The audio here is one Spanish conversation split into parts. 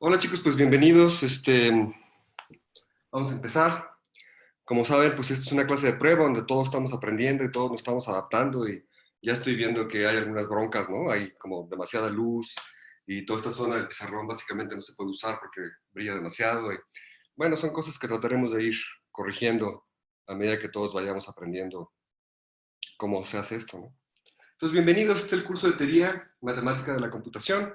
Hola chicos, pues bienvenidos. Vamos a empezar. Como saben, pues esta es una clase de prueba donde todos estamos aprendiendo y todos nos estamos adaptando y ya estoy viendo que hay algunas broncas, ¿no? Hay como demasiada luz y toda esta zona del pizarrón básicamente no se puede usar porque brilla demasiado. Y, bueno, son cosas que trataremos de ir corrigiendo a medida que todos vayamos aprendiendo cómo se hace esto, ¿no? Entonces, bienvenidos. Este es el curso de teoría matemática de la computación.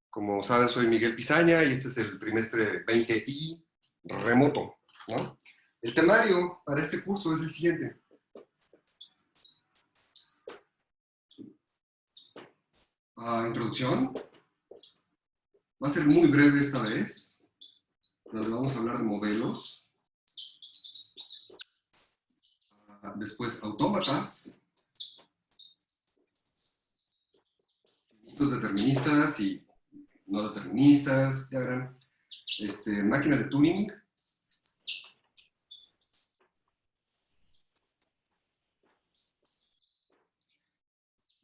Como saben, soy Miguel Pizaña y este es el trimestre 20I remoto, ¿no? El temario para este curso es el siguiente. Introducción. Va a ser muy breve esta vez, donde vamos a hablar de modelos. Después, autómatas. Finitos deterministas y no deterministas, ya verán. Máquinas de Turing.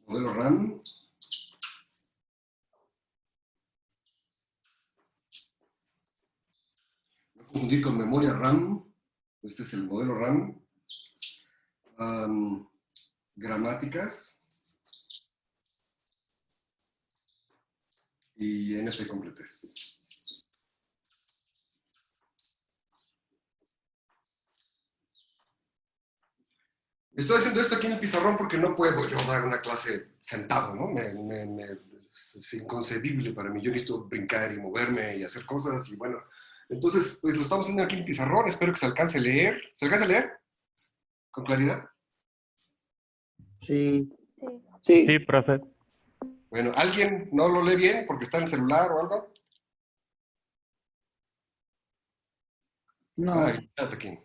Modelo RAM. No confundir con memoria RAM. Este es el modelo RAM. Gramáticas. Y NF completes. Estoy haciendo esto aquí en el pizarrón porque no puedo yo dar una clase sentado, ¿no? Es inconcebible para mí. Yo necesito brincar y moverme y hacer cosas y bueno. Entonces, pues lo estamos haciendo aquí en el pizarrón. Espero que se alcance a leer. ¿Se alcanza a leer? ¿Con claridad? Sí. Sí, profe. Bueno, ¿alguien no lo lee bien porque está en el celular o algo? No. Espérate aquí.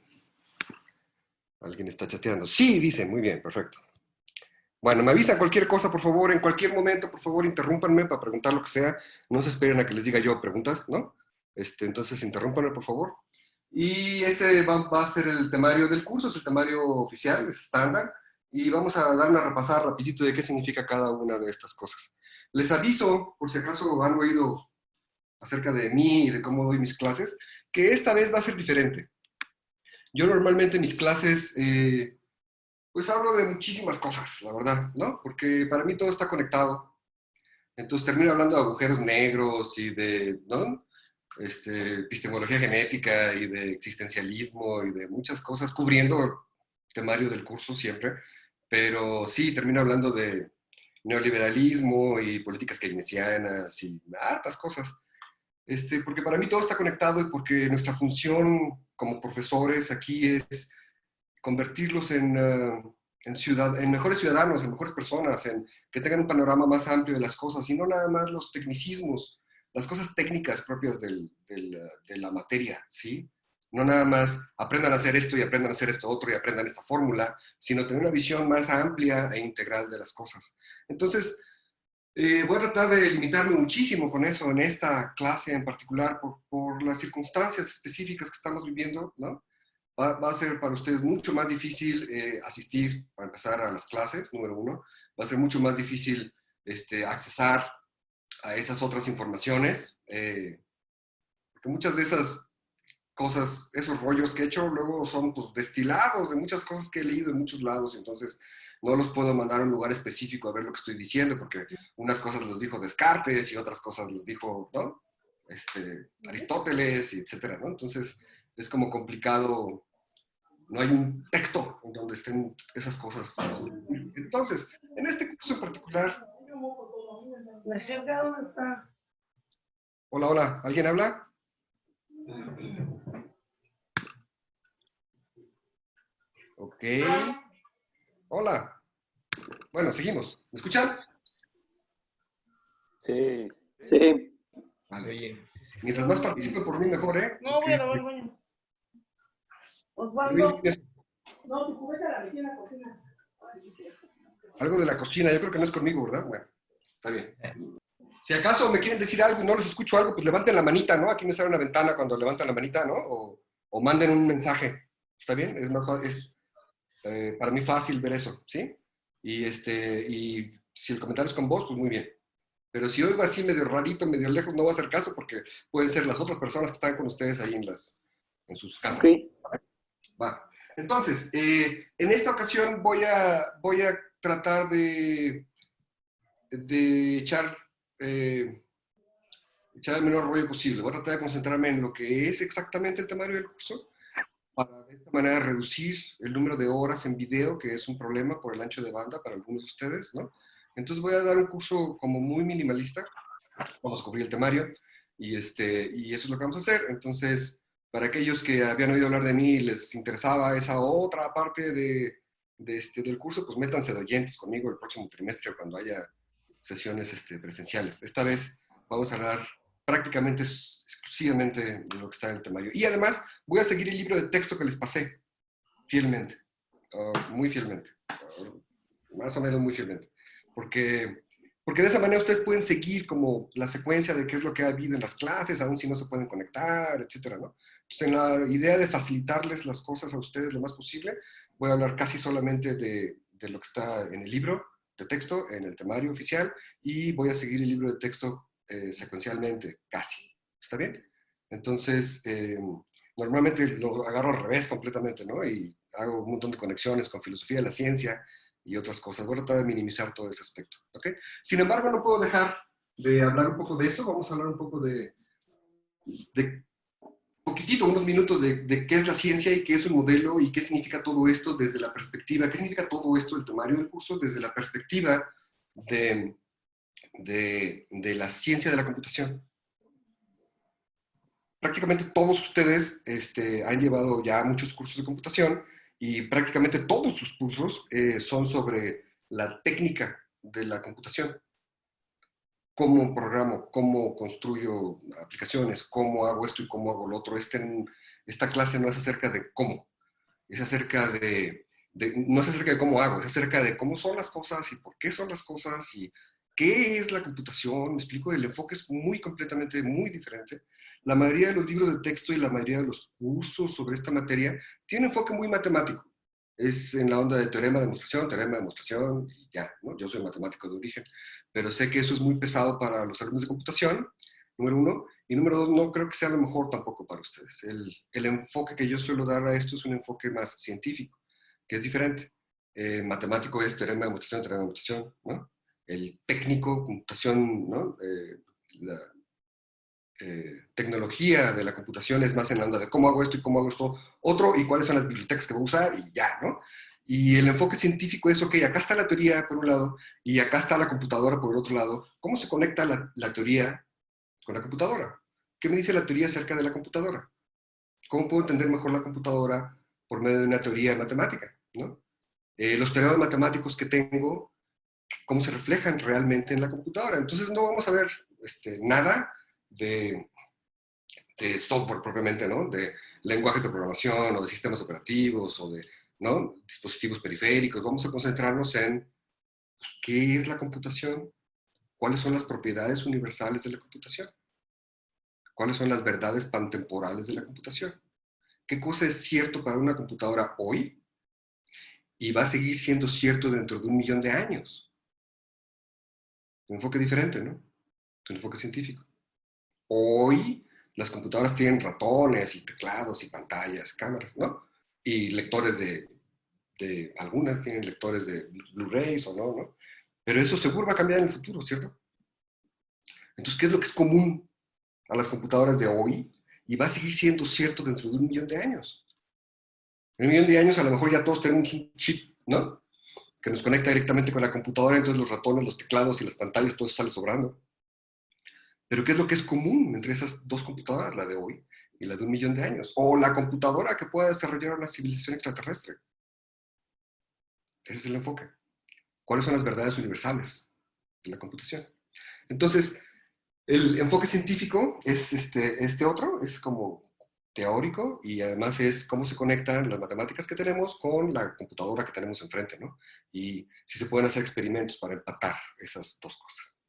Alguien está chateando. Sí, dicen. Muy bien, perfecto. Bueno, me avisan cualquier cosa, por favor, en cualquier momento, por favor, interrúmpanme para preguntar lo que sea. No se esperen a que les diga yo preguntas, ¿no? Entonces, interrúmpanme, por favor. Y va a ser el temario del curso, es el temario oficial, es estándar, y vamos a dar una repasada rapidito de qué significa cada una de estas cosas. Les aviso, por si acaso han oído acerca de mí y de cómo doy mis clases, que esta vez va a ser diferente. Yo normalmente mis clases... pues hablo de muchísimas cosas, la verdad, ¿no? Porque para mí todo está conectado. Entonces termino hablando de agujeros negros y de, ¿no? Epistemología genética y de existencialismo y de muchas cosas, cubriendo el temario del curso siempre. Pero sí, termino hablando de neoliberalismo y políticas keynesianas y hartas cosas. Porque para mí todo está conectado y porque nuestra función como profesores aquí es convertirlos en mejores ciudadanos, en mejores personas, en que tengan un panorama más amplio de las cosas y no nada más los tecnicismos, las cosas técnicas propias de la materia, ¿sí? No nada más aprendan a hacer esto y aprendan a hacer esto otro y aprendan esta fórmula, sino tener una visión más amplia e integral de las cosas. Entonces, voy a tratar de limitarme muchísimo con eso en esta clase en particular por las circunstancias específicas que estamos viviendo, ¿no? Va a ser para ustedes mucho más difícil asistir, para empezar, a las clases, número uno. Va a ser mucho más difícil accesar a esas otras informaciones, porque muchas de esas cosas, esos rollos que he hecho, luego son pues, destilados de muchas cosas que he leído en muchos lados, entonces no los puedo mandar a un lugar específico a ver lo que estoy diciendo, porque unas cosas los dijo Descartes y otras cosas los dijo, ¿no? Aristóteles, y etcétera, ¿no? Entonces es como complicado. No hay un texto en donde estén esas cosas. Entonces, en este curso en particular... ¿La jerga dónde está? Hola, hola, ¿alguien habla? Ok. Hola. Bueno, seguimos. ¿Me escuchan? Sí. Sí. Vale. Mientras más participen por mí, mejor, ¿eh? No, voy a lavar el baño. Osvaldo. No, tu cubeta la metí en la cocina. Algo de la cocina, yo creo que no es conmigo, ¿verdad? Bueno, está bien. Si acaso me quieren decir algo y no les escucho algo, pues levanten la manita, ¿no? Aquí me sale una ventana cuando levantan la manita, ¿no? O manden un mensaje. ¿Está bien? Es más fácil, para mí fácil ver eso, ¿sí? Y si el comentario es con voz, pues muy bien. Pero si oigo así medio rarito, medio lejos, no voy a hacer caso porque pueden ser las otras personas que están con ustedes ahí en sus casas. Ok. Va. Entonces, en esta ocasión voy a tratar de echar el menor rollo posible. Voy a tratar de concentrarme en lo que es exactamente el temario del curso, para de esta manera reducir el número de horas en video, que es un problema por el ancho de banda para algunos de ustedes, ¿no? Entonces voy a dar un curso como muy minimalista, vamos a cubrir el temario, y eso es lo que vamos a hacer. Entonces, para aquellos que habían oído hablar de mí y les interesaba esa otra parte del curso, pues métanse de oyentes conmigo el próximo trimestre cuando haya sesiones presenciales. Esta vez vamos a hablar prácticamente exclusivamente de lo que está en el temario. Y además voy a seguir el libro de texto que les pasé, fielmente, muy fielmente, más o menos muy fielmente. Porque de esa manera ustedes pueden seguir como la secuencia de qué es lo que ha habido en las clases, aun si no se pueden conectar, etcétera, ¿no? Entonces, en la idea de facilitarles las cosas a ustedes lo más posible, voy a hablar casi solamente de lo que está en el libro de texto, en el temario oficial, y voy a seguir el libro de texto secuencialmente, casi. ¿Está bien? Entonces, normalmente lo agarro al revés completamente, ¿no? Y hago un montón de conexiones con filosofía de la ciencia y otras cosas. Voy a tratar de minimizar todo ese aspecto, ¿ok? Sin embargo, no puedo dejar de hablar un poco de eso. Vamos a hablar un poco de poquitito, unos minutos de qué es la ciencia y qué es un modelo y qué significa todo esto desde la perspectiva, qué significa todo esto, el temario del curso, desde la perspectiva de la ciencia de la computación. Prácticamente todos ustedes han llevado ya muchos cursos de computación y prácticamente todos sus cursos son sobre la técnica de la computación. Cómo programo, cómo construyo aplicaciones, cómo hago esto y cómo hago lo otro. Esta clase no es acerca de cómo, es acerca no es acerca de cómo hago, es acerca de cómo son las cosas y por qué son las cosas y qué es la computación. Me explico, el enfoque es completamente muy diferente. La mayoría de los libros de texto y la mayoría de los cursos sobre esta materia tienen un enfoque muy matemático. Es en la onda de teorema, demostración, y ya, ¿no? Yo soy matemático de origen, pero sé que eso es muy pesado para los alumnos de computación, número uno, y número dos, no creo que sea lo mejor tampoco para ustedes. El enfoque que yo suelo dar a esto es un enfoque más científico, que es diferente. Matemático es teorema, demostración, ¿no? El técnico, computación, ¿no? La tecnología de la computación es más en la onda de cómo hago esto y cómo hago esto otro y cuáles son las bibliotecas que voy a usar y ya, ¿no? Y el enfoque científico es, ok, acá está la teoría por un lado y acá está la computadora por el otro lado. ¿Cómo se conecta la teoría con la computadora? ¿Qué me dice la teoría acerca de la computadora? ¿Cómo puedo entender mejor la computadora por medio de una teoría matemática, ¿no? Los teoremas matemáticos que tengo, cómo se reflejan realmente en la computadora. Entonces no vamos a ver nada de software propiamente, ¿no? De lenguajes de programación o de sistemas operativos o de, ¿no? Dispositivos periféricos. Vamos a concentrarnos en pues, qué es la computación, cuáles son las propiedades universales de la computación, cuáles son las verdades pantemporales de la computación, qué cosa es cierto para una computadora hoy y va a seguir siendo cierto dentro de 1.000.000 de años. Un enfoque diferente, ¿no? Un enfoque científico. Hoy las computadoras tienen ratones y teclados y pantallas, cámaras, ¿no? Y lectores algunas tienen lectores de Blu-rays o no, ¿no? Pero eso seguro va a cambiar en el futuro, ¿cierto? Entonces, ¿qué es lo que es común a las computadoras de hoy? Y va a seguir siendo cierto dentro de 1.000.000 de años. En 1.000.000 de años a lo mejor ya todos tenemos un chip, ¿no? Que nos conecta directamente con la computadora, entonces los ratones, los teclados y las pantallas, todo eso sale sobrando. Pero ¿qué es lo que es común entre esas dos computadoras, la de hoy y la de 1.000.000 de años? O la computadora que pueda desarrollar una civilización extraterrestre. Ese es el enfoque. ¿Cuáles son las verdades universales de la computación? Entonces, el enfoque científico es este otro, es como teórico y además es cómo se conectan las matemáticas que tenemos con la computadora que tenemos enfrente, ¿no? Y si se pueden hacer experimentos para empatar esas dos cosas.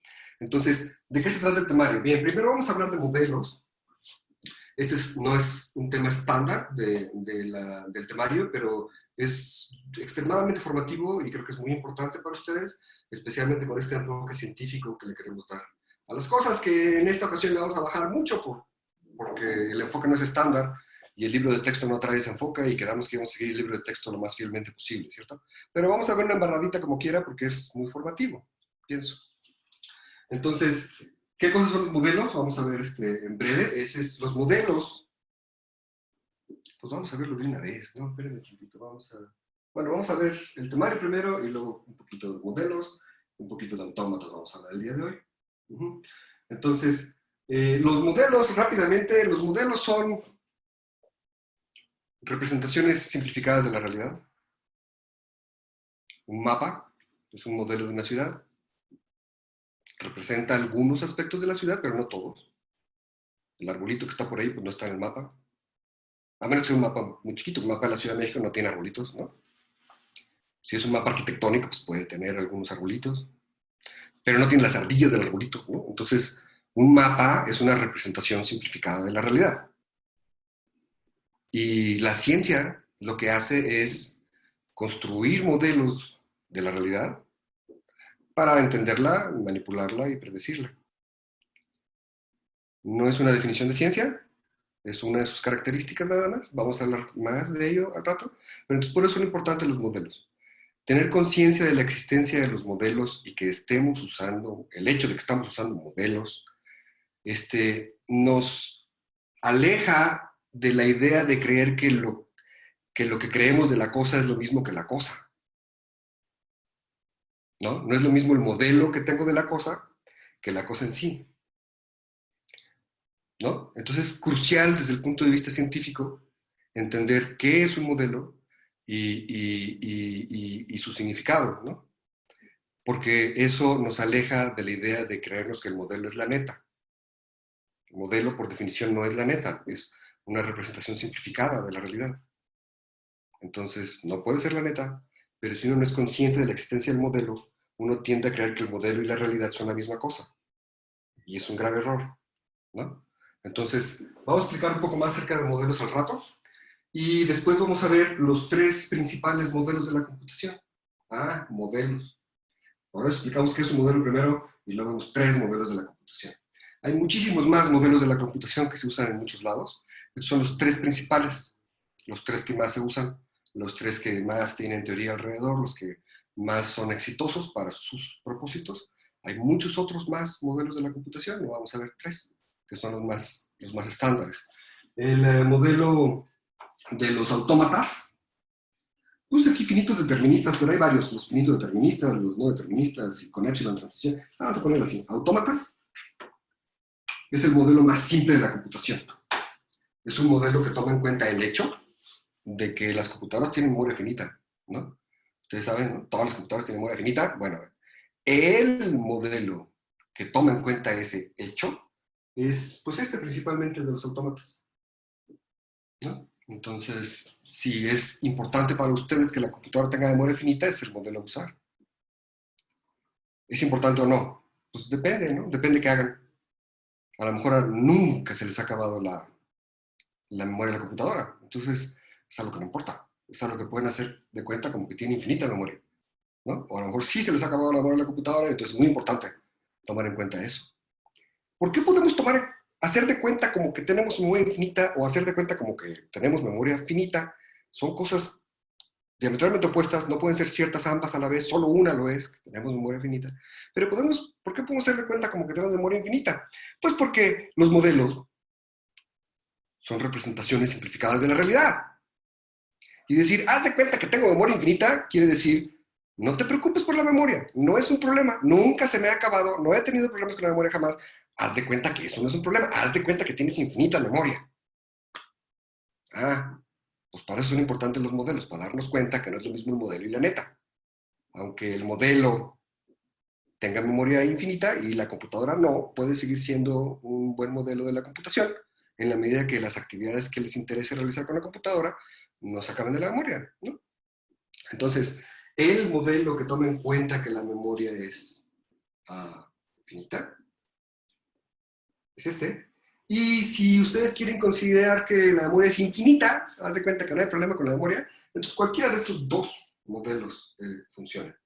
Entonces, ¿de qué se trata el temario? Bien, primero vamos a hablar de modelos. No es un tema estándar del temario, pero es extremadamente formativo y creo que es muy importante para ustedes, especialmente con este enfoque científico que le queremos dar a las cosas, que en esta ocasión le vamos a bajar mucho porque el enfoque no es estándar y el libro de texto no trae ese enfoque y quedamos que vamos a seguir el libro de texto lo más fielmente posible, ¿cierto? Pero vamos a ver una embarradita como quiera porque es muy formativo, pienso. Entonces, ¿qué cosas son los modelos? Vamos a ver en breve. Los modelos, pues vamos a verlo de una vez, ¿no? Espérenme un poquito, vamos a ver el temario primero y luego un poquito de modelos, un poquito de autómatas vamos a hablar el día de hoy. Entonces, los modelos, rápidamente, los modelos son representaciones simplificadas de la realidad. Un mapa es un modelo de una ciudad. Representa algunos aspectos de la ciudad, pero no todos. El arbolito que está por ahí pues no está en el mapa. A menos que sea un mapa muy chiquito. El mapa de la Ciudad de México no tiene arbolitos, ¿no? Si es un mapa arquitectónico, pues puede tener algunos arbolitos. Pero no tiene las ardillas del arbolito, ¿no? Entonces, un mapa es una representación simplificada de la realidad. Y la ciencia lo que hace es construir modelos de la realidad para entenderla, manipularla y predecirla. No es una definición de ciencia, es una de sus características nada más. Vamos a hablar más de ello al rato. Pero entonces por eso son importantes los modelos. Tener conciencia de la existencia de los modelos y que estemos usando, el hecho de que estamos usando modelos, nos aleja de la idea de creer que lo que creemos de la cosa es lo mismo que la cosa. ¿No? No es lo mismo el modelo que tengo de la cosa que la cosa en sí. ¿No? Entonces es crucial desde el punto de vista científico entender qué es un modelo y su significado, ¿no? Porque eso nos aleja de la idea de creernos que el modelo es la neta. El modelo, por definición, no es la neta, es una representación simplificada de la realidad. Entonces, no puede ser la neta, pero si uno no es consciente de la existencia del modelo, uno tiende a creer que el modelo y la realidad son la misma cosa. Y es un grave error, ¿no? Entonces, vamos a explicar un poco más acerca de modelos al rato. Y después vamos a ver los tres principales modelos de la computación. Modelos. Ahora explicamos qué es un modelo primero y luego vemos tres modelos de la computación. Hay muchísimos más modelos de la computación que se usan en muchos lados. Estos son los tres principales, los tres que más se usan, los tres que más tienen teoría alrededor, los que más son exitosos para sus propósitos. Hay muchos otros más modelos de la computación, y vamos a ver tres, que son los más estándares. El modelo de los autómatas. Puse aquí finitos deterministas, pero hay varios, los finitos deterministas, los no deterministas, y con epsilon transición. Vamos a ponerlo así. Autómatas es el modelo más simple de la computación. Es un modelo que toma en cuenta el hecho de que las computadoras tienen memoria finita, ¿no? Ustedes saben, ¿no? Todas las computadoras tienen memoria finita. Bueno, el modelo que toma en cuenta ese hecho es, pues, principalmente el de los autómatas, ¿no? Entonces, si es importante para ustedes que la computadora tenga memoria finita, es el modelo a usar. ¿Es importante o no? Pues depende, ¿no? Depende qué hagan. A lo mejor nunca se les ha acabado la memoria de la computadora. Entonces, es algo que no importa. Es algo que pueden hacer de cuenta como que tiene infinita memoria, ¿no? O a lo mejor sí se les ha acabado la memoria de la computadora, entonces es muy importante tomar en cuenta eso. ¿Por qué podemos hacer de cuenta como que tenemos memoria infinita o hacer de cuenta como que tenemos memoria finita? Son cosas diametralmente opuestas, no pueden ser ciertas ambas a la vez, solo una lo es, que tenemos memoria finita. Pero ¿por qué podemos hacer de cuenta como que tenemos memoria infinita? Pues porque los modelos son representaciones simplificadas de la realidad. Y decir, haz de cuenta que tengo memoria infinita, quiere decir, no te preocupes por la memoria, no es un problema, nunca se me ha acabado, no he tenido problemas con la memoria jamás. Haz de cuenta que eso no es un problema, haz de cuenta que tienes infinita memoria. Pues para eso son importantes los modelos, para darnos cuenta que no es lo mismo el modelo y la neta. Aunque el modelo tenga memoria infinita y la computadora no, puede seguir siendo un buen modelo de la computación en la medida que las actividades que les interese realizar con la computadora no se acaben de la memoria, ¿no? Entonces, el modelo que toma en cuenta que la memoria es finita es este. Y si ustedes quieren considerar que la memoria es infinita, haz de cuenta que no hay problema con la memoria, entonces cualquiera de estos dos modelos funciona.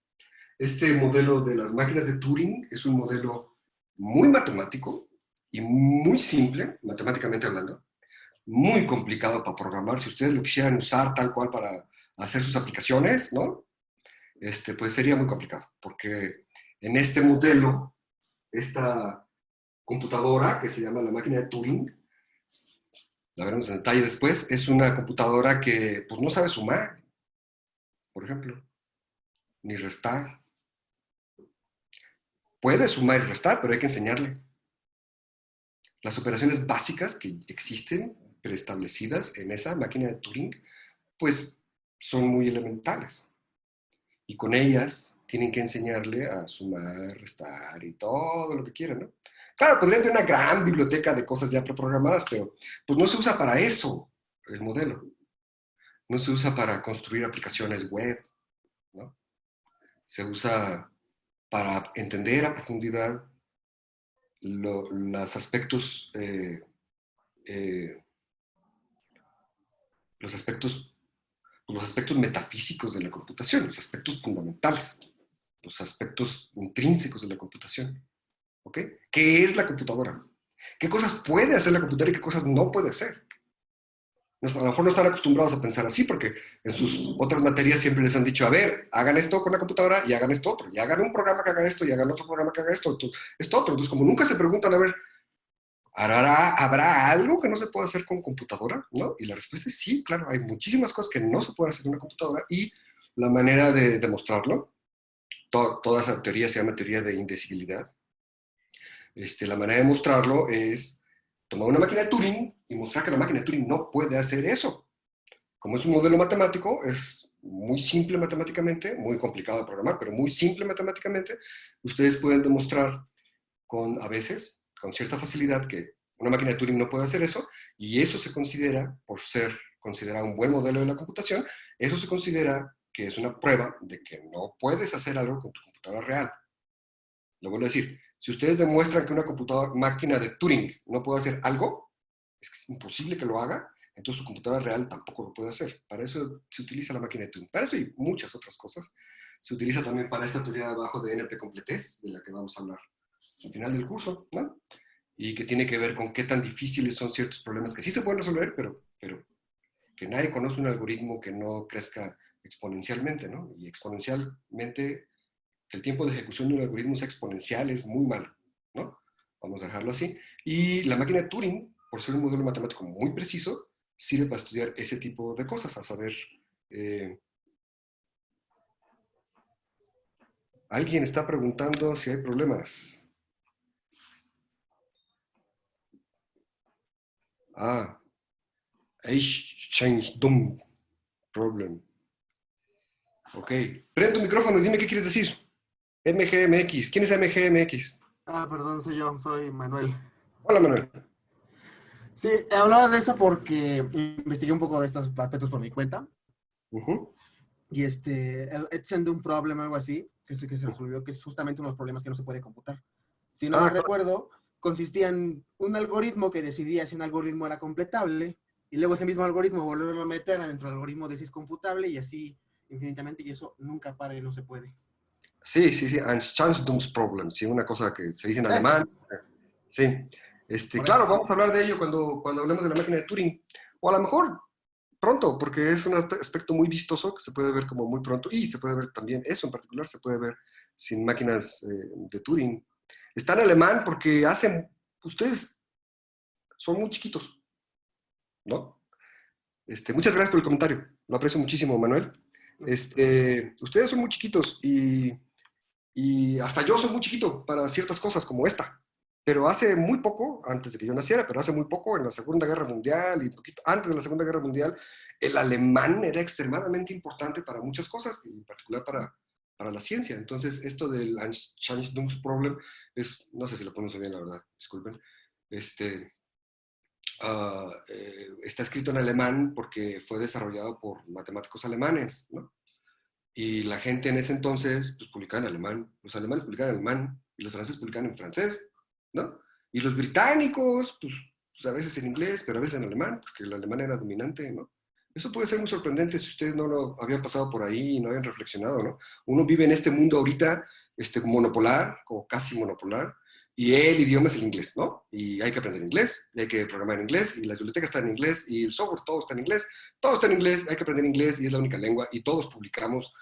Este modelo de las máquinas de Turing es un modelo muy matemático y muy simple, matemáticamente hablando, muy complicado para programar. Si ustedes lo quisieran usar tal cual para hacer sus aplicaciones, ¿no? Pues sería muy complicado, porque en este modelo, esta computadora que se llama la máquina de Turing, la veremos en detalle después, es una computadora que pues no sabe sumar, por ejemplo, ni restar. Puede sumar y restar, pero hay que enseñarle. Las operaciones básicas que existen preestablecidas en esa máquina de Turing, pues son muy elementales. Y con ellas tienen que enseñarle a sumar, restar y todo lo que quieran, ¿no? Claro, podrían tener una gran biblioteca de cosas ya preprogramadas, pero pues no se usa para eso el modelo. No se usa para construir aplicaciones web, ¿no? Se usa para entender a profundidad los aspectos, eh, los aspectos, los aspectos metafísicos de la computación, los aspectos fundamentales, los aspectos intrínsecos de la computación. ¿Ok? ¿Qué es la computadora? ¿Qué cosas puede hacer la computadora y qué cosas no puede hacer? A lo mejor no están acostumbrados a pensar así porque en sus otras materias siempre les han dicho, a ver, hagan esto con la computadora y hagan esto otro, y hagan un programa que haga esto y hagan otro programa que haga esto otro. Entonces, como nunca se preguntan, a ver, ¿habrá algo que no se pueda hacer con computadora? ¿No? Y la respuesta es sí, claro, hay muchísimas cosas que no se pueden hacer con una computadora y la manera de demostrarlo, toda esa teoría se llama teoría de indecibilidad. La manera de mostrarlo es tomar una máquina de Turing y mostrar que la máquina de Turing no puede hacer eso. Como es un modelo matemático, es muy simple matemáticamente, muy complicado de programar, pero muy simple matemáticamente. Ustedes pueden demostrar a veces, con cierta facilidad, que una máquina de Turing no puede hacer eso, y eso se considera, por ser considerado un buen modelo de la computación, eso se considera que es una prueba de que no puedes hacer algo con tu computadora real. Lo vuelvo a decir, si ustedes demuestran que una máquina de Turing no puede hacer algo, es que es imposible que lo haga, entonces su computadora real tampoco lo puede hacer. Para eso se utiliza la máquina de Turing. Para eso y muchas otras cosas. Se utiliza también para esta teoría de abajo de NP completez, de la que vamos a hablar al final del curso, ¿no? Y que tiene que ver con qué tan difíciles son ciertos problemas que sí se pueden resolver, pero que nadie conoce un algoritmo que no crezca exponencialmente, ¿no? Y exponencialmente que el tiempo de ejecución de un algoritmo sea exponencial es muy malo, ¿no? Vamos a dejarlo así. Y la máquina de Turing, por ser un modelo matemático muy preciso, sirve para estudiar ese tipo de cosas, a saber, alguien está preguntando si hay problemas. Ah, Einstein problem. Ok. Prende tu micrófono y dime qué quieres decir. MGMX. ¿Quién es MGMX? Perdón, soy Manuel. Hola, Manuel. Sí, hablaba de eso porque investigué un poco de estos aspectos por mi cuenta. Y el Edson de un problema, algo así, que se resolvió, que es justamente unos problemas que no se puede computar. Si no me recuerdo, consistía en un algoritmo que decidía si un algoritmo era completable, y luego ese mismo algoritmo volverlo a meter dentro del algoritmo de si es computable, y así infinitamente, y eso nunca para y no se puede. Sí, Einstein-Problem, sí, una cosa que se dice en alemán. Sí. Claro, vamos a hablar de ello cuando hablemos de la máquina de Turing. O a lo mejor pronto, porque es un aspecto muy vistoso que se puede ver como muy pronto. Y se puede ver también, eso en particular, se puede ver sin máquinas de Turing. Está en alemán porque ustedes son muy chiquitos, ¿no? Muchas gracias por el comentario. Lo aprecio muchísimo, Manuel. Ustedes son muy chiquitos y hasta yo soy muy chiquito para ciertas cosas como esta. Pero hace muy poco, antes de que yo naciera, pero hace muy poco, en la Segunda Guerra Mundial y un poquito antes de la Segunda Guerra Mundial, el alemán era extremadamente importante para muchas cosas, y en particular para la ciencia. Entonces, esto del Einstein-Problem no sé si lo pronuncio bien, la verdad, disculpen, está escrito en alemán porque fue desarrollado por matemáticos alemanes, ¿no? Y la gente en ese entonces, pues, publicaba en alemán. Los alemanes publicaban en alemán y los franceses publicaban en francés, ¿no? Y los británicos, pues a veces en inglés, pero a veces en alemán, porque el alemán era dominante, ¿no? Eso puede ser muy sorprendente si ustedes no lo habían pasado por ahí y no habían reflexionado, ¿no? Uno vive en este mundo ahorita monopolar, o casi monopolar, Y el idioma es el inglés, ¿no? Y hay que aprender inglés, y hay que programar en inglés, y las bibliotecas están en inglés, y el software todo está en inglés, todo está en inglés, hay que aprender inglés, y es la única lengua, y todos publicamos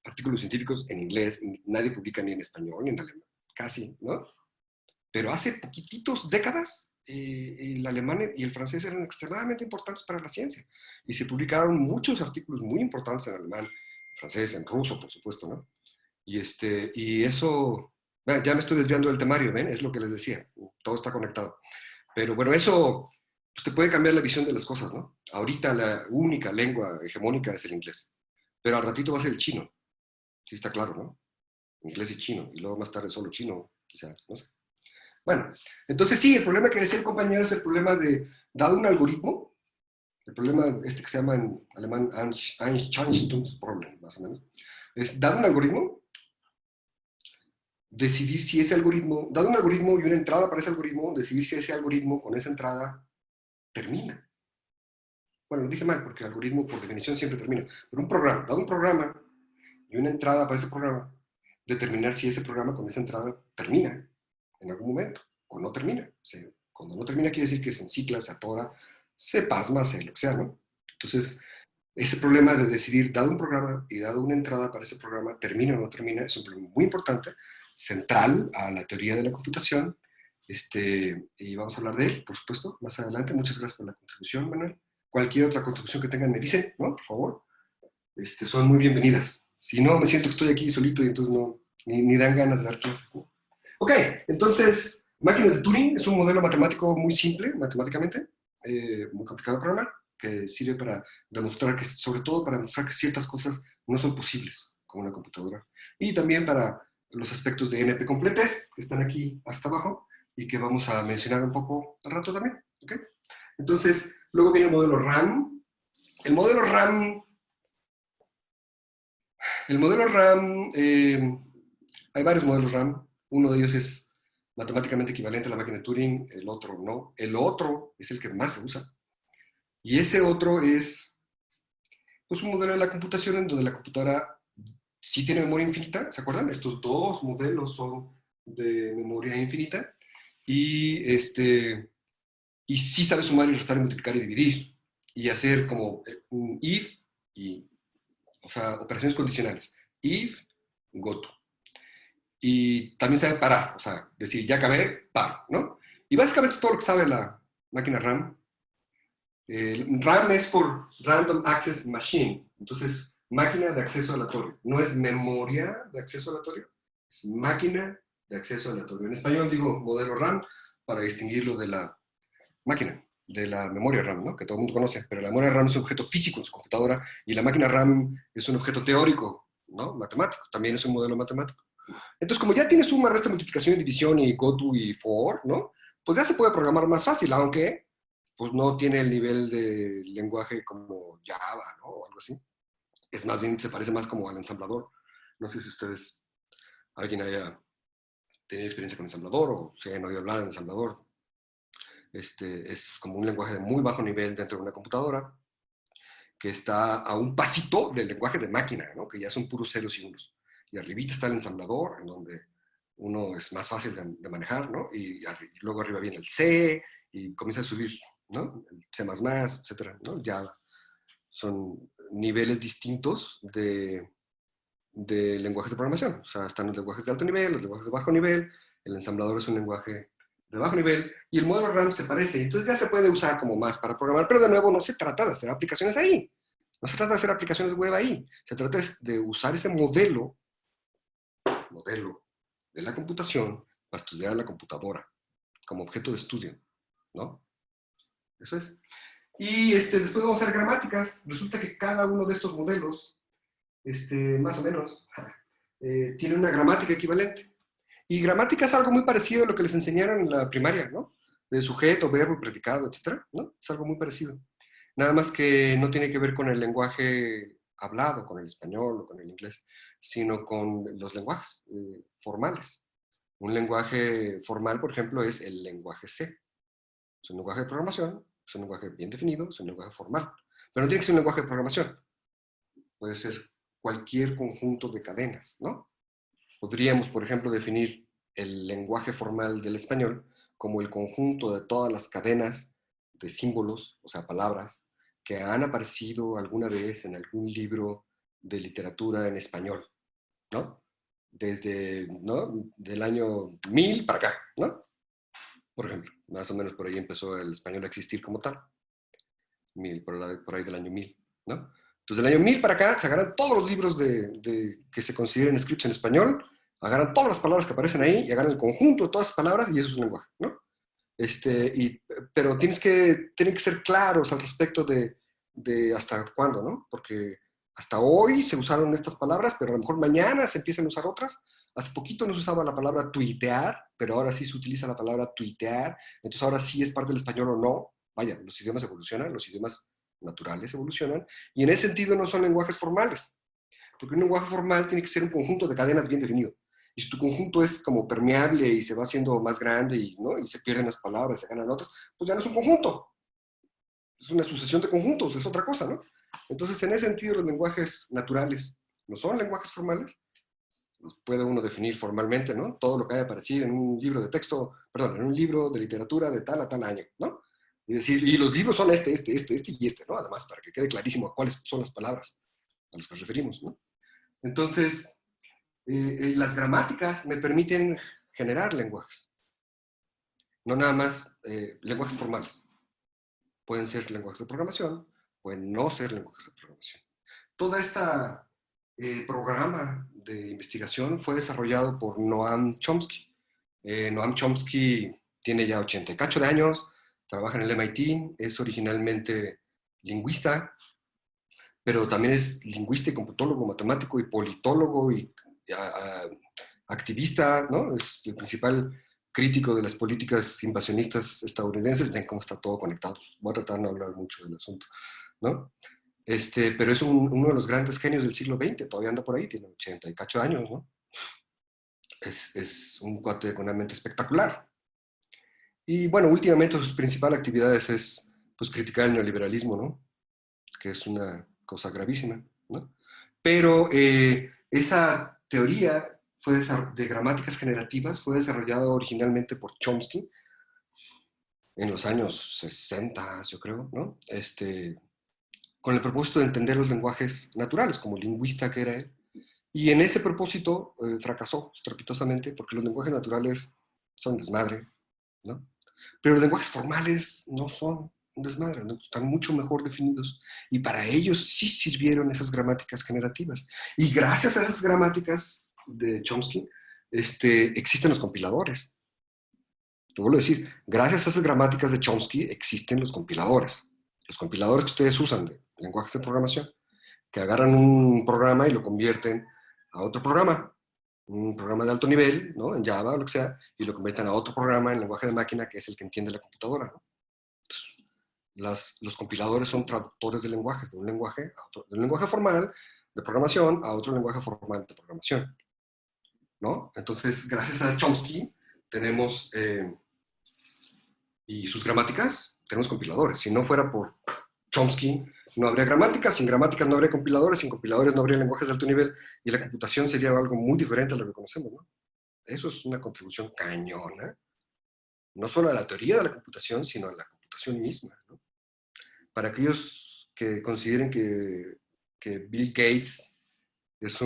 artículos científicos en inglés, y nadie publica ni en español ni en alemán, casi, ¿no? Pero hace poquititos décadas, el alemán y el francés eran extremadamente importantes para la ciencia, y se publicaron muchos artículos muy importantes en alemán, en francés, en ruso, por supuesto, ¿no? Y eso, bueno, ya me estoy desviando del temario, ¿ven? Es lo que les decía, todo está conectado. Pero bueno, eso pues, te puede cambiar la visión de las cosas, ¿no? Ahorita la única lengua hegemónica es el inglés, pero al ratito va a ser el chino, sí está claro, ¿no? Inglés y chino, y luego más tarde solo chino, quizás, no sé. Bueno, entonces sí, el problema que decía el compañero es el problema de, dado un algoritmo, el problema este que se llama en alemán Einstein's problem, más o menos, es, dado un algoritmo, decidir si ese algoritmo, dado un algoritmo y una entrada para ese algoritmo, decidir si ese algoritmo con esa entrada termina. Bueno, lo dije mal, porque el algoritmo por definición siempre termina. Pero un programa, dado un programa y una entrada para ese programa, determinar si ese programa con esa entrada termina en algún momento o no termina. O sea, cuando no termina quiere decir que se encicla, se atora, se pasma, se lo que sea, ¿no? Entonces, ese problema de decidir, dado un programa y dado una entrada para ese programa, termina o no termina, es un problema muy importante, central a la teoría de la computación, y vamos a hablar de él, por supuesto, más adelante. Muchas gracias por la contribución, Manuel. Cualquier otra contribución que tengan me dicen, ¿no? Por favor. Son muy bienvenidas. Si no, me siento que estoy aquí solito y entonces no, ni dan ganas de dar clases, ¿no? Ok, entonces, máquinas de Turing es un modelo matemático muy simple, matemáticamente, muy complicado de programar, que sirve para demostrar que, sobre todo para demostrar que ciertas cosas no son posibles con una computadora. Y también para los aspectos de NP completes, que están aquí hasta abajo, y que vamos a mencionar un poco al rato también, ¿ok? Entonces, luego viene el modelo RAM. El modelo RAM, hay varios modelos RAM. Uno de ellos es matemáticamente equivalente a la máquina de Turing, el otro no. El otro es el que más se usa. Y ese otro es pues, un modelo de la computación en donde la computadora sí tiene memoria infinita, ¿se acuerdan? Estos dos modelos son de memoria infinita y, y sí sabe sumar y restar y multiplicar y dividir y hacer como un if y, o sea, operaciones condicionales. If, goto. Y también sabe parar, o sea, decir, ya acabé, paro, ¿no? Y básicamente es todo lo que sabe la máquina RAM. RAM es por Random Access Machine, entonces máquina de acceso aleatorio. No es memoria de acceso aleatorio, es máquina de acceso aleatorio. En español digo modelo RAM para distinguirlo de la máquina, de la memoria RAM, ¿no? Que todo el mundo conoce, pero la memoria RAM es un objeto físico en su computadora y la máquina RAM es un objeto teórico, ¿no? Matemático, también es un modelo matemático. Entonces, como ya tiene suma, resta, multiplicación, división y goto y for, ¿no? Pues ya se puede programar más fácil, aunque pues no tiene el nivel de lenguaje como Java, ¿no? O algo así. Es más bien, se parece más como al ensamblador. No sé si ustedes, alguien haya tenido experiencia con ensamblador o se hayan oído hablar de ensamblador. Es como un lenguaje de muy bajo nivel dentro de una computadora que está a un pasito del lenguaje de máquina, ¿no? Que ya son puros ceros y unos. Y arribita está el ensamblador, en donde uno es más fácil de manejar, ¿no? Y luego arriba viene el C, y comienza a subir, ¿no? El C++, etcétera, ¿no? Ya son niveles distintos de lenguajes de programación. O sea, están los lenguajes de alto nivel, los lenguajes de bajo nivel, el ensamblador es un lenguaje de bajo nivel, y el modelo RAM se parece. Entonces ya se puede usar como más para programar, pero de nuevo no se trata de hacer aplicaciones ahí. No se trata de hacer aplicaciones web ahí. Se trata de usar ese modelo de la computación para estudiar la computadora como objeto de estudio, ¿no? Eso es. Y después vamos a hacer gramáticas. Resulta que cada uno de estos modelos, más o menos, tiene una gramática equivalente. Y gramática es algo muy parecido a lo que les enseñaron en la primaria, ¿no? De sujeto, verbo, predicado, etcétera, ¿no? Es algo muy parecido. Nada más que no tiene que ver con el lenguaje hablado, con el español o con el inglés, sino con los lenguajes formales. Un lenguaje formal, por ejemplo, es el lenguaje C. Es un lenguaje de programación, es un lenguaje bien definido, es un lenguaje formal. Pero no tiene que ser un lenguaje de programación. Puede ser cualquier conjunto de cadenas, ¿no? Podríamos, por ejemplo, definir el lenguaje formal del español como el conjunto de todas las cadenas de símbolos, o sea, palabras, que han aparecido alguna vez en algún libro de literatura en español, ¿no? Desde, ¿no? Del año 1000 para acá, ¿no? Por ejemplo, más o menos por ahí empezó el español a existir como tal. Por ahí del año 1000, ¿no? Entonces, del año 1000 para acá, se agarran todos los libros que se consideren escritos en español, agarran todas las palabras que aparecen ahí y agarran el conjunto de todas esas palabras y eso es un lenguaje, ¿no? Pero tienen que ser claros al respecto de hasta cuándo, ¿no? Porque hasta hoy se usaron estas palabras, pero a lo mejor mañana se empiezan a usar otras. Hace poquito no se usaba la palabra tuitear, pero ahora sí se utiliza la palabra tuitear. Entonces ahora sí es parte del español o no. Vaya, los idiomas evolucionan, los idiomas naturales evolucionan, y en ese sentido no son lenguajes formales, porque un lenguaje formal tiene que ser un conjunto de cadenas bien definido. Y si tu conjunto es como permeable y se va haciendo más grande y, ¿no? y se pierden las palabras, se ganan otras, pues ya no es un conjunto. Es una sucesión de conjuntos, es otra cosa, ¿no? Entonces, en ese sentido, los lenguajes naturales no son lenguajes formales. Los puede uno definir formalmente, ¿no? Todo lo que haya aparecido en un libro de texto, perdón, en un libro de literatura de tal a tal año, ¿no? Y decir, y los libros son este y este, ¿no? Además, para que quede clarísimo a cuáles son las palabras a las que nos referimos, ¿no? Entonces, las gramáticas me permiten generar lenguajes, no nada más lenguajes formales. Pueden ser lenguajes de programación, pueden no ser lenguajes de programación. Toda esta programa de investigación fue desarrollado por Noam Chomsky. Noam Chomsky tiene ya 80 y cacho de años, trabaja en el MIT, es originalmente lingüista, pero también es lingüista y computólogo, matemático y politólogo y activista, ¿no? Es el principal crítico de las políticas invasionistas estadounidenses. Ven cómo está todo conectado. Voy a tratar de no hablar mucho del asunto, ¿no? Pero es uno de los grandes genios del siglo XX, todavía anda por ahí, tiene 80 y cacho años, ¿no? Es un cuate con una mente espectacular. Y bueno, últimamente sus principales actividades es pues, criticar el neoliberalismo, ¿no? Que es una cosa gravísima, ¿no? Pero esa teoría de gramáticas generativas fue desarrollada originalmente por Chomsky en los años 60, yo creo, ¿no? Con el propósito de entender los lenguajes naturales, como lingüista que era él. Y en ese propósito fracasó estrepitosamente porque los lenguajes naturales son desmadre, ¿no? Pero los lenguajes formales no son un desmadre, ¿no? Están mucho mejor definidos. Y para ellos sí sirvieron esas gramáticas generativas. Y gracias a esas gramáticas de Chomsky, existen los compiladores. Te vuelvo a decir, gracias a esas gramáticas de Chomsky existen los compiladores. Los compiladores que ustedes usan de lenguajes de programación, que agarran un programa y lo convierten a otro programa, un programa de alto nivel, ¿no? En Java o lo que sea, y lo convierten a otro programa en lenguaje de máquina, que es el que entiende la computadora, ¿no? Los compiladores son traductores de lenguajes, de un lenguaje a otro, de un lenguaje formal de programación a otro lenguaje formal de programación, ¿no? Entonces, gracias a Chomsky, tenemos, y sus gramáticas, tenemos compiladores. Si no fuera por Chomsky, no habría gramáticas, sin gramáticas no habría compiladores, sin compiladores no habría lenguajes de alto nivel, y la computación sería algo muy diferente a lo que conocemos, ¿no? Eso es una contribución cañona, no solo a la teoría de la computación, sino a la computación misma, ¿no? Para aquellos que consideren que Bill Gates es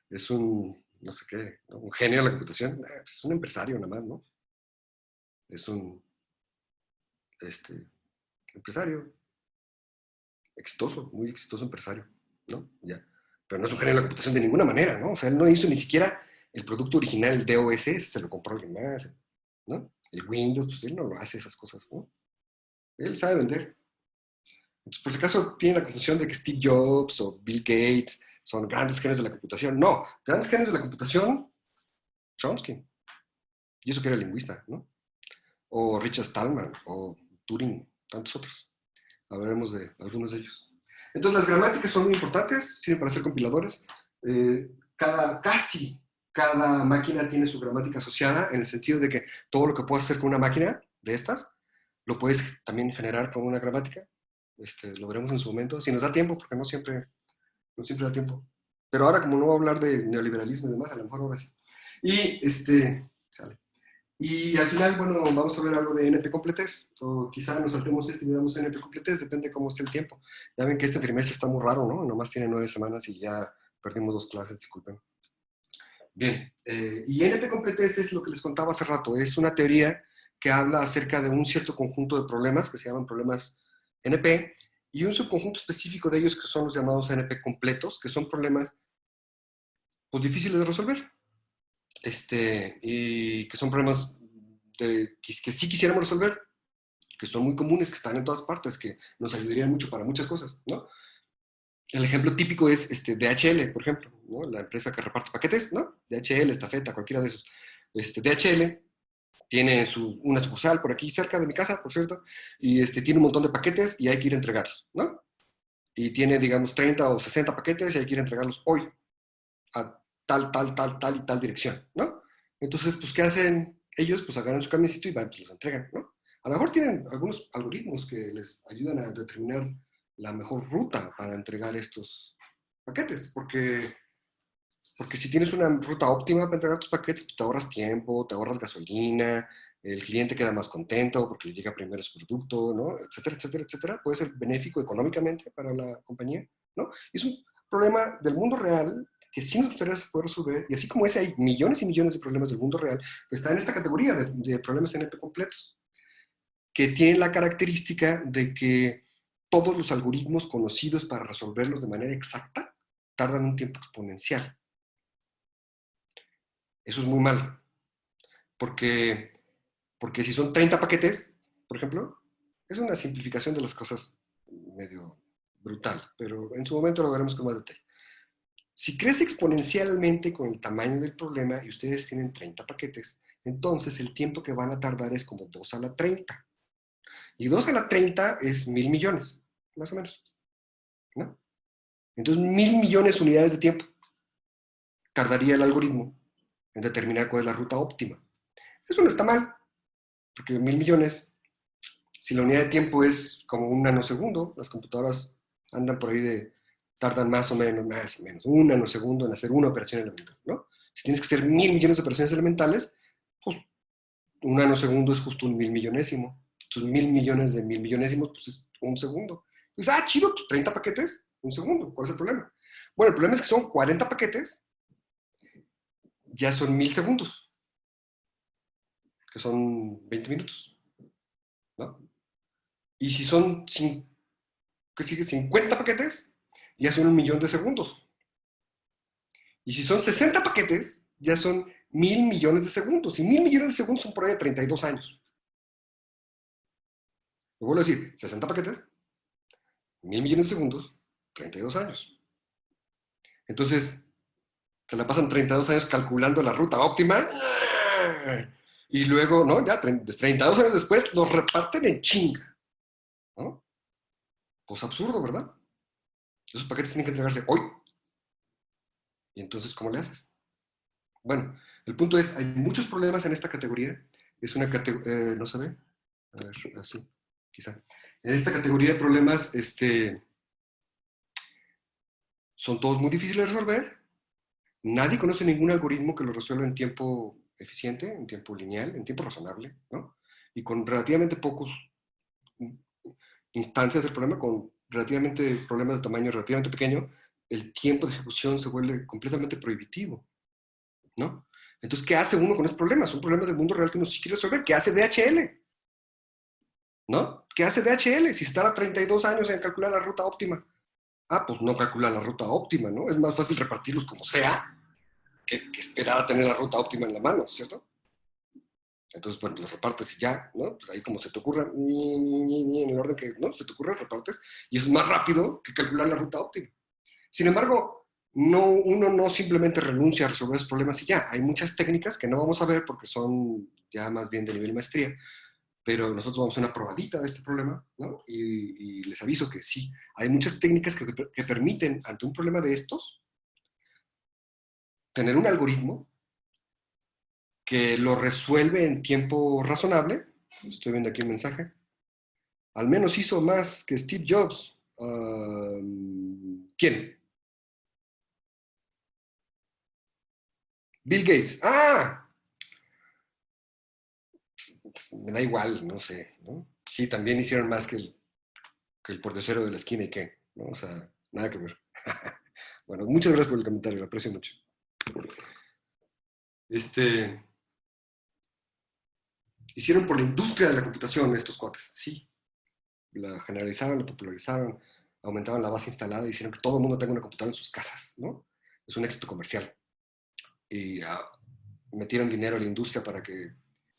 es un no sé qué, ¿no? Un genio de la computación, es un empresario nada más, ¿no? Es un empresario exitoso, muy exitoso empresario, ¿no? Ya. Pero no es un genio de la computación de ninguna manera, ¿no? O sea, él no hizo ni siquiera el producto original, el DOS, ese se lo compró alguien más, ¿no? El Windows, pues él no lo hace esas cosas, ¿no? Él sabe vender. Entonces, por si acaso tiene la confusión de que Steve Jobs o Bill Gates son grandes genios de la computación. No, grandes genios de la computación, Chomsky. Y eso que era lingüista, ¿no? O Richard Stallman, o Turing, tantos otros. Hablaremos de algunos de ellos. Entonces, las gramáticas son muy importantes, sirven para ser compiladores. Casi cada máquina tiene su gramática asociada, en el sentido de que todo lo que puedas hacer con una máquina de estas, lo puedes también generar con una gramática. Lo veremos en su momento, si nos da tiempo, porque no siempre da tiempo. Pero ahora, como no voy a hablar de neoliberalismo y demás, a lo mejor ahora sí. Y, sale. Y al final, bueno, vamos a ver algo de NP completés, o quizá nos saltemos y veamos NP completés, depende de cómo esté el tiempo. Ya ven que este trimestre está muy raro, ¿no? Nomás tiene 9 semanas y ya perdimos 2 clases, disculpen. Bien, y NP completés es lo que les contaba hace rato, es una teoría que habla acerca de un cierto conjunto de problemas que se llaman problemas NP, y un subconjunto específico de ellos que son los llamados NP completos, que son problemas pues, difíciles de resolver. Y que son problemas que sí quisiéramos resolver, que son muy comunes, que están en todas partes, que nos ayudarían mucho para muchas cosas, ¿no? El ejemplo típico es DHL, por ejemplo, ¿no? La empresa que reparte paquetes, ¿no? DHL, Estafeta, cualquiera de esos. DHL tiene una sucursal por aquí cerca de mi casa, por cierto, y tiene un montón de paquetes y hay que ir a entregarlos, ¿no? Y tiene, digamos, 30 o 60 paquetes y hay que ir a entregarlos hoy a tal y tal dirección, ¿no? Entonces, pues, ¿qué hacen ellos? Pues agarran su camioncito y van, pues los entregan, ¿no? A lo mejor tienen algunos algoritmos que les ayudan a determinar la mejor ruta para entregar estos paquetes, porque si tienes una ruta óptima para entregar tus paquetes, pues te ahorras tiempo, te ahorras gasolina, el cliente queda más contento porque le llega primero su producto, ¿no? Etcétera, etcétera, etcétera. Puede ser benéfico económicamente para la compañía, ¿no? Y es un problema del mundo real que sí nos gustaría poder resolver, y así como ese hay millones y millones de problemas del mundo real, que está en esta categoría de problemas NP completos, que tienen la característica de que todos los algoritmos conocidos para resolverlos de manera exacta tardan un tiempo exponencial. Eso es muy malo, porque si son 30 paquetes, por ejemplo, es una simplificación de las cosas medio brutal, pero en su momento lo veremos con más detalle. Si crece exponencialmente con el tamaño del problema y ustedes tienen 30 paquetes, entonces el tiempo que van a tardar es como 2 a la 30. Y 2 a la 30 es 1.000 millones, más o menos, ¿no? Entonces, 1.000 millones de unidades de tiempo tardaría el algoritmo en determinar cuál es la ruta óptima. Eso no está mal, porque 1.000 millones, si la unidad de tiempo es como un nanosegundo, las computadoras andan por ahí tardan más o menos, un nanosegundo en hacer una operación elemental, ¿no? Si tienes que hacer 1.000 millones de operaciones elementales, pues un nanosegundo es justo un 1.000 millonésimo. Entonces, 1.000 millones de 1.000 millonésimos, pues es un segundo. Entonces, chido, pues 30 paquetes, un segundo. ¿Cuál es el problema? Bueno, el problema es que son 40 paquetes, ya son 1.000 segundos, que son 20 minutos, ¿no? Y si son, ¿qué sigue? 50 paquetes, ya son 1.000.000 de segundos. Y si son 60 paquetes, ya son 1.000 millones de segundos. Y 1.000 millones de segundos son por ahí de 32 años. Lo vuelvo a decir, 60 paquetes, 1.000 millones de segundos, 32 años. Entonces, se la pasan 32 años calculando la ruta óptima y luego, ¿no? Ya 32 años después los reparten en chinga, ¿no? Pues absurdo, ¿verdad? Esos paquetes tienen que entregarse hoy. Y entonces, ¿cómo le haces? Bueno, el punto es, hay muchos problemas en esta categoría. Es una categoría, ¿no se ve? A ver, así, quizá. En esta categoría de problemas, son todos muy difíciles de resolver. Nadie conoce ningún algoritmo que lo resuelva en tiempo eficiente, en tiempo lineal, en tiempo razonable, ¿no? Y con relativamente pocos instancias del problema, con relativamente problemas de tamaño relativamente pequeño, el tiempo de ejecución se vuelve completamente prohibitivo, ¿no? Entonces, ¿qué hace uno con esos problemas? Son problemas del mundo real que uno sí quiere resolver. ¿Qué hace DHL? ¿No? ¿Qué hace DHL? Si está a 32 años en calcular la ruta óptima. Pues no calcula la ruta óptima, ¿no? Es más fácil repartirlos como sea que esperar a tener la ruta óptima en la mano, ¿cierto? Entonces, bueno, los repartes y ya, ¿no? Pues ahí como se te ocurra, en el orden que, ¿no? Se te ocurra, repartes, y es más rápido que calcular la ruta óptima. Sin embargo, uno no simplemente renuncia a resolver esos problemas y ya. Hay muchas técnicas que no vamos a ver porque son ya más bien de nivel maestría, pero nosotros vamos a una probadita de este problema, ¿no? Y les aviso que sí, hay muchas técnicas que permiten, ante un problema de estos, tener un algoritmo que lo resuelve en tiempo razonable. Estoy viendo aquí un mensaje. Al menos hizo más que Steve Jobs. ¿Quién? Bill Gates. ¡Ah! Me da igual, no sé, ¿no? Sí, también hicieron más que el pordiosero de la esquina y qué, ¿no? O sea, nada que ver. Bueno, muchas gracias por el comentario, lo aprecio mucho. Hicieron por la industria de la computación estos cuates, sí. La generalizaron, la popularizaron, aumentaban la base instalada y hicieron que todo el mundo tenga una computadora en sus casas, ¿no? Es un éxito comercial. Y metieron dinero a la industria para que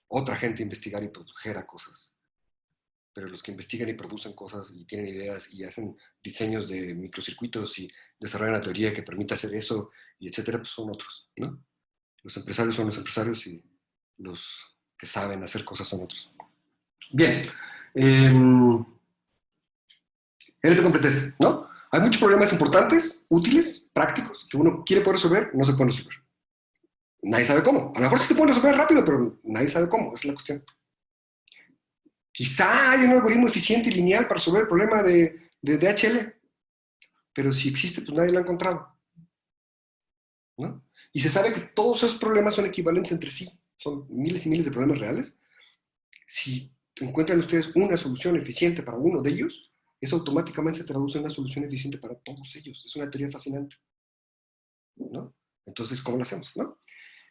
otra gente investigara y produjera cosas. Pero los que investigan y producen cosas y tienen ideas y hacen diseños de microcircuitos y desarrollan la teoría que permite hacer eso, y etcétera, pues son otros, ¿no? Los empresarios son los empresarios y los que saben hacer cosas son otros. Bien. NP Competez, ¿no? Hay muchos problemas importantes, útiles, prácticos, que uno quiere poder resolver, no se pueden resolver. Nadie sabe cómo. A lo mejor sí se puede resolver rápido, pero nadie sabe cómo, esa es la cuestión. Quizá hay un algoritmo eficiente y lineal para resolver el problema de DHL, pero si existe, pues nadie lo ha encontrado, ¿no? Y se sabe que todos esos problemas son equivalentes entre sí, son miles y miles de problemas reales. Si encuentran ustedes una solución eficiente para uno de ellos, eso automáticamente se traduce en una solución eficiente para todos ellos. Es una teoría fascinante, ¿no? Entonces, ¿cómo lo hacemos, no?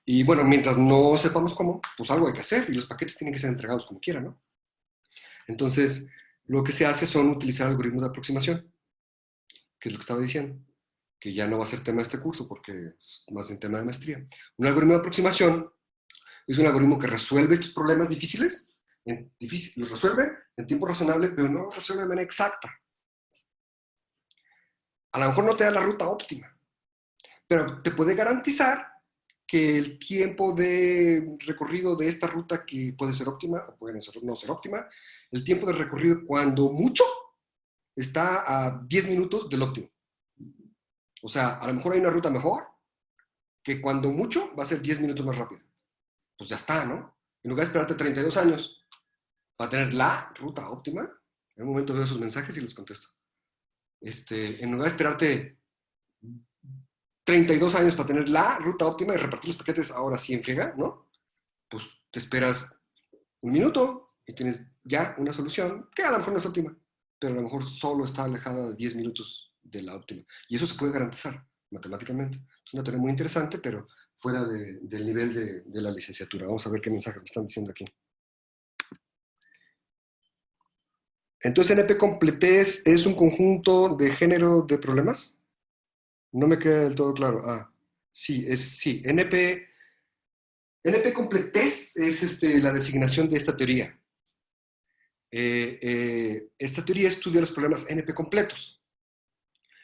Y bueno, mientras no sepamos cómo, pues algo hay que hacer y los paquetes tienen que ser entregados como quieran, ¿no? Entonces, lo que se hace son utilizar algoritmos de aproximación, que es lo que estaba diciendo, que ya no va a ser tema de este curso porque es más bien tema de maestría. Un algoritmo de aproximación es un algoritmo que resuelve estos problemas difíciles, los resuelve en tiempo razonable, pero no los resuelve de manera exacta. A lo mejor no te da la ruta óptima, pero te puede garantizar que el tiempo de recorrido de esta ruta, que puede ser óptima o puede no ser óptima, el tiempo de recorrido cuando mucho está a 10 minutos del óptimo. O sea, a lo mejor hay una ruta mejor que cuando mucho va a ser 10 minutos más rápido. Pues ya está, ¿no? En lugar de esperarte 32 años para tener la ruta óptima, en un momento veo esos mensajes y les contesto. En lugar de esperarte 32 años para tener la ruta óptima y repartir los paquetes ahora sí en friega, ¿no? Pues te esperas un minuto y tienes ya una solución que a lo mejor no es óptima, pero a lo mejor solo está alejada de 10 minutos de la óptima. Y eso se puede garantizar matemáticamente. Es una teoría muy interesante, pero fuera del nivel de la licenciatura. Vamos a ver qué mensajes me están diciendo aquí. Entonces, NP completez es un conjunto de género de problemas. No me queda del todo claro. Sí, sí. NP completez es la designación de esta teoría. Esta teoría estudia los problemas NP completos.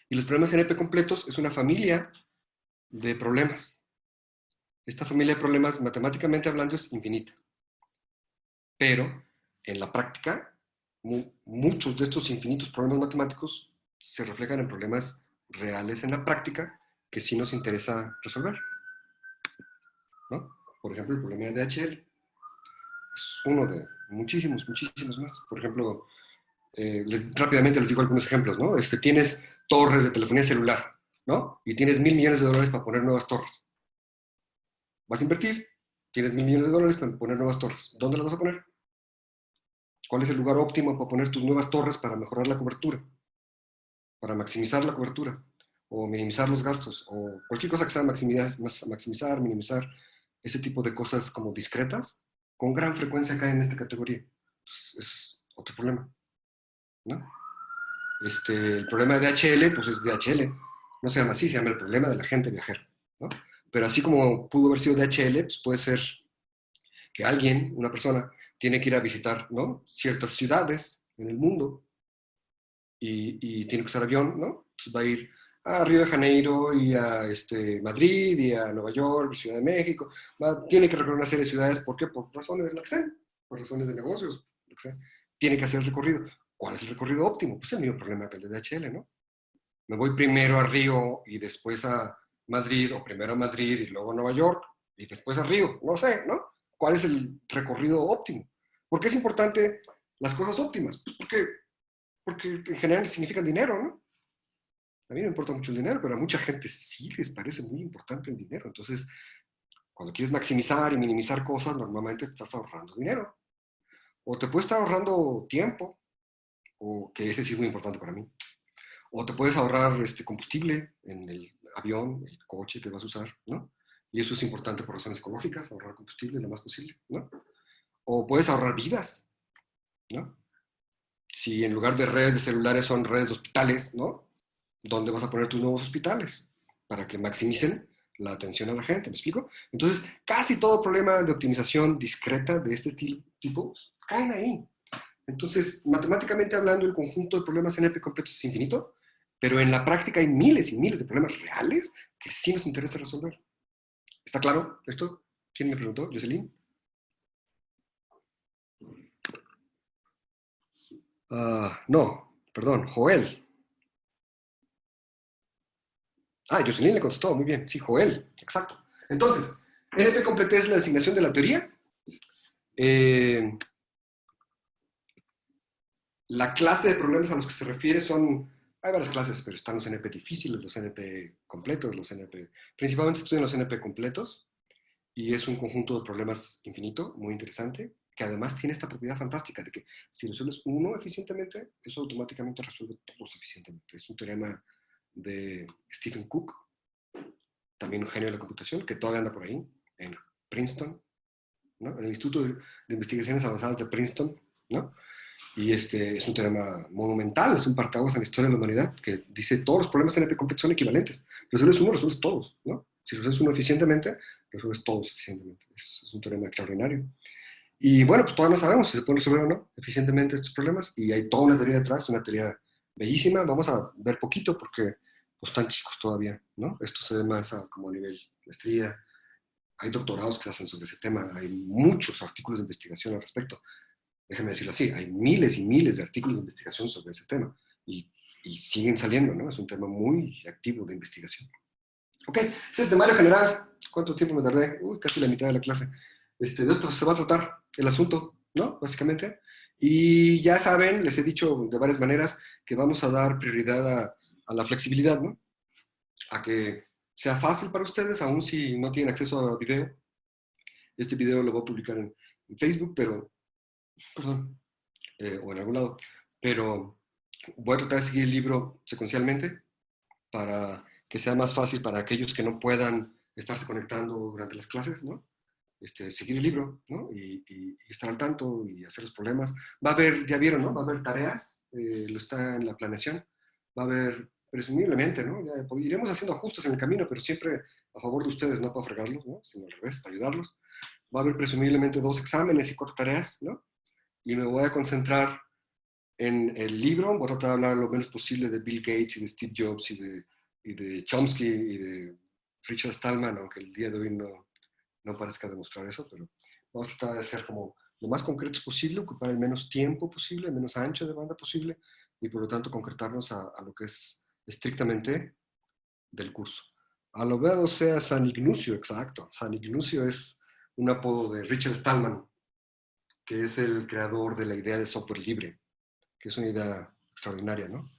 Y los problemas NP completos es una familia de problemas. Esta familia de problemas, matemáticamente hablando, es infinita. Pero, en la práctica, muchos de estos infinitos problemas matemáticos se reflejan en problemas reales en la práctica que sí nos interesa resolver, ¿no? Por ejemplo, el problema de DHL es uno de muchísimos, muchísimos más. Por ejemplo, rápidamente les digo algunos ejemplos, ¿no? Tienes torres de telefonía celular, ¿no? Y tienes $1,000 millones para poner nuevas torres. Vas a invertir, tienes $1,000 millones para poner nuevas torres. ¿Dónde las vas a poner? ¿Cuál es el lugar óptimo para poner tus nuevas torres para mejorar la cobertura? Para maximizar la cobertura, o minimizar los gastos, o cualquier cosa que sea maximizar, minimizar, ese tipo de cosas como discretas, con gran frecuencia caen en esta categoría. Entonces, es otro problema, ¿no? El problema de DHL, pues es DHL. No se llama así, se llama el problema de la gente viajera, ¿no? Pero así como pudo haber sido DHL, pues puede ser que alguien, una persona, tiene que ir a visitar, ¿no?, ciertas ciudades en el mundo y tiene que usar avión, ¿no? Pues va a ir a Río de Janeiro y a Madrid y a Nueva York, Ciudad de México. Tiene que recorrer una serie de ciudades. ¿Por qué? Por razones de la que sean, por razones de negocios, lo que sea. Tiene que hacer el recorrido. ¿Cuál es el recorrido óptimo? Pues el mismo problema que el de DHL, ¿no? Me voy primero a Río y después a Madrid, o primero a Madrid y luego a Nueva York y después a Río. No sé, ¿no? ¿Cuál es el recorrido óptimo? ¿Por qué es importante las cosas óptimas? Pues porque en general significan dinero, ¿no? A mí no me importa mucho el dinero, pero a mucha gente sí les parece muy importante el dinero. Entonces, Cuando quieres maximizar y minimizar cosas, normalmente te estás ahorrando dinero. O te puedes estar ahorrando tiempo, o que ese sí es muy importante para mí. O te puedes ahorrar combustible en el avión, el coche que vas a usar, ¿no? Y eso es importante por razones ecológicas, ahorrar combustible lo más posible, ¿no? O puedes ahorrar vidas, ¿no? Si en lugar de redes de celulares son redes de hospitales, ¿no? ¿Dónde vas a poner tus nuevos hospitales? Para que maximicen la atención a la gente, ¿me explico? Entonces, casi todo problema de optimización discreta de este tipo caen ahí. Entonces, matemáticamente hablando, el conjunto de problemas NP completos es infinito, pero en la práctica hay miles y miles de problemas reales que sí nos interesa resolver. ¿Está claro esto? ¿Quién me preguntó? ¿Jocelyn? No, perdón, Joel. Jocelyn le contestó, muy bien. Sí, Joel, exacto. Entonces, NP completa es la designación de la teoría. La clase de problemas a los que se refiere hay varias clases, pero están los NP difíciles, los NP completos, principalmente estudian los NP completos, y es un conjunto de problemas infinito, muy interesante, que además tiene esta propiedad fantástica de que si resuelves uno eficientemente, eso automáticamente resuelve todos eficientemente. Es un teorema de Stephen Cook, también un genio de la computación, que todavía anda por ahí, en Princeton, ¿no? En el Instituto de Investigaciones Avanzadas de Princeton, ¿no? Y es un teorema monumental, es un parteaguas en la historia de la humanidad, que dice todos los problemas NP completos son equivalentes. Resuelves uno, resuelves todos, ¿no? Si resuelves uno eficientemente, resuelves todos eficientemente. Es un teorema extraordinario. Y bueno, pues todavía no sabemos si se pueden resolver o no eficientemente estos problemas, y hay toda una teoría detrás, una teoría bellísima. Vamos a ver poquito porque pues, están chicos todavía, ¿no? Esto se ve más como a nivel maestría. Hay doctorados que se hacen sobre ese tema, hay muchos artículos de investigación al respecto. Déjame decirlo así, hay miles y miles de artículos de investigación sobre ese tema y siguen saliendo, ¿no? Es un tema muy activo de investigación. Ok, es el temario general. ¿Cuánto tiempo me tardé? Casi la mitad de la clase. De esto se va a tratar el asunto, ¿no? Básicamente. Y ya saben, les he dicho de varias maneras que vamos a dar prioridad a la flexibilidad, ¿no? A que sea fácil para ustedes, aun si no tienen acceso a video. Este video lo voy a publicar en Facebook, perdón, o en algún lado, pero voy a tratar de seguir el libro secuencialmente para que sea más fácil para aquellos que no puedan estarse conectando durante las clases, ¿no? Seguir el libro, ¿no? Y estar al tanto y hacer los problemas. Va a haber, ya vieron, ¿no? Va a haber tareas, lo está en la planeación. Va a haber, presumiblemente, ¿no? Ya iremos haciendo ajustes en el camino, pero siempre a favor de ustedes, no para fregarlos, ¿no? Sino al revés, para ayudarlos. Va a haber presumiblemente 2 exámenes y 4 tareas, ¿no? Y me voy a concentrar en el libro. Voy a tratar de hablar lo menos posible de Bill Gates y de Steve Jobs y de Chomsky y de Richard Stallman, aunque el día de hoy no parezca demostrar eso, pero vamos a tratar de ser como lo más concretos posible, ocupar el menos tiempo posible, el menos ancho de banda posible, y por lo tanto concretarnos a lo que es estrictamente del curso. Alabado sea San Ignacio, exacto. San Ignacio es un apodo de Richard Stallman, que es el creador de la idea de software libre, que es una idea extraordinaria, ¿no?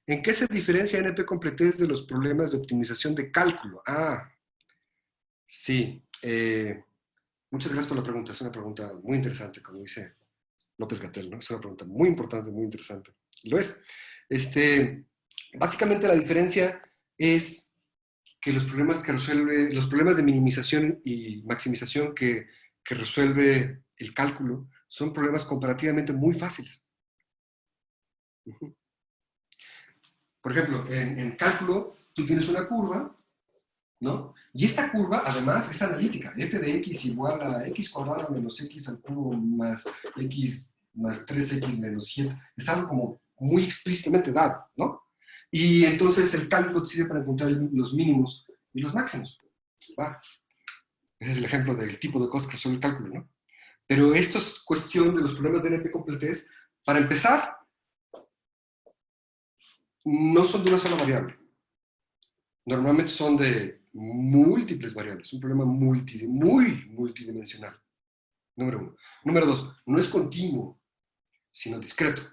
¿En qué se diferencia NP completez de los problemas de optimización de cálculo? Sí. Muchas gracias por la pregunta. Es una pregunta muy interesante, como dice López-Gatell, ¿no? Es una pregunta muy importante, muy interesante. Lo es. Básicamente la diferencia es que los problemas los problemas de minimización y maximización que resuelve el cálculo son problemas comparativamente muy fáciles. Por ejemplo, en cálculo, tú tienes una curva, ¿no? Y esta curva, además, es analítica. F de x igual a x cuadrado menos x al cubo más x más 3x menos 7. Es algo como muy explícitamente dado, ¿no? Y entonces el cálculo sirve para encontrar los mínimos y los máximos. ¿Va? Ese es el ejemplo del tipo de cosas que resuelve el cálculo, ¿no? Pero esto es cuestión de los problemas de NP completez. Para empezar, no son de una sola variable. Normalmente son de múltiples variables. Un problema muy multidimensional. Número 1. Número 2, no es continuo, sino discreto.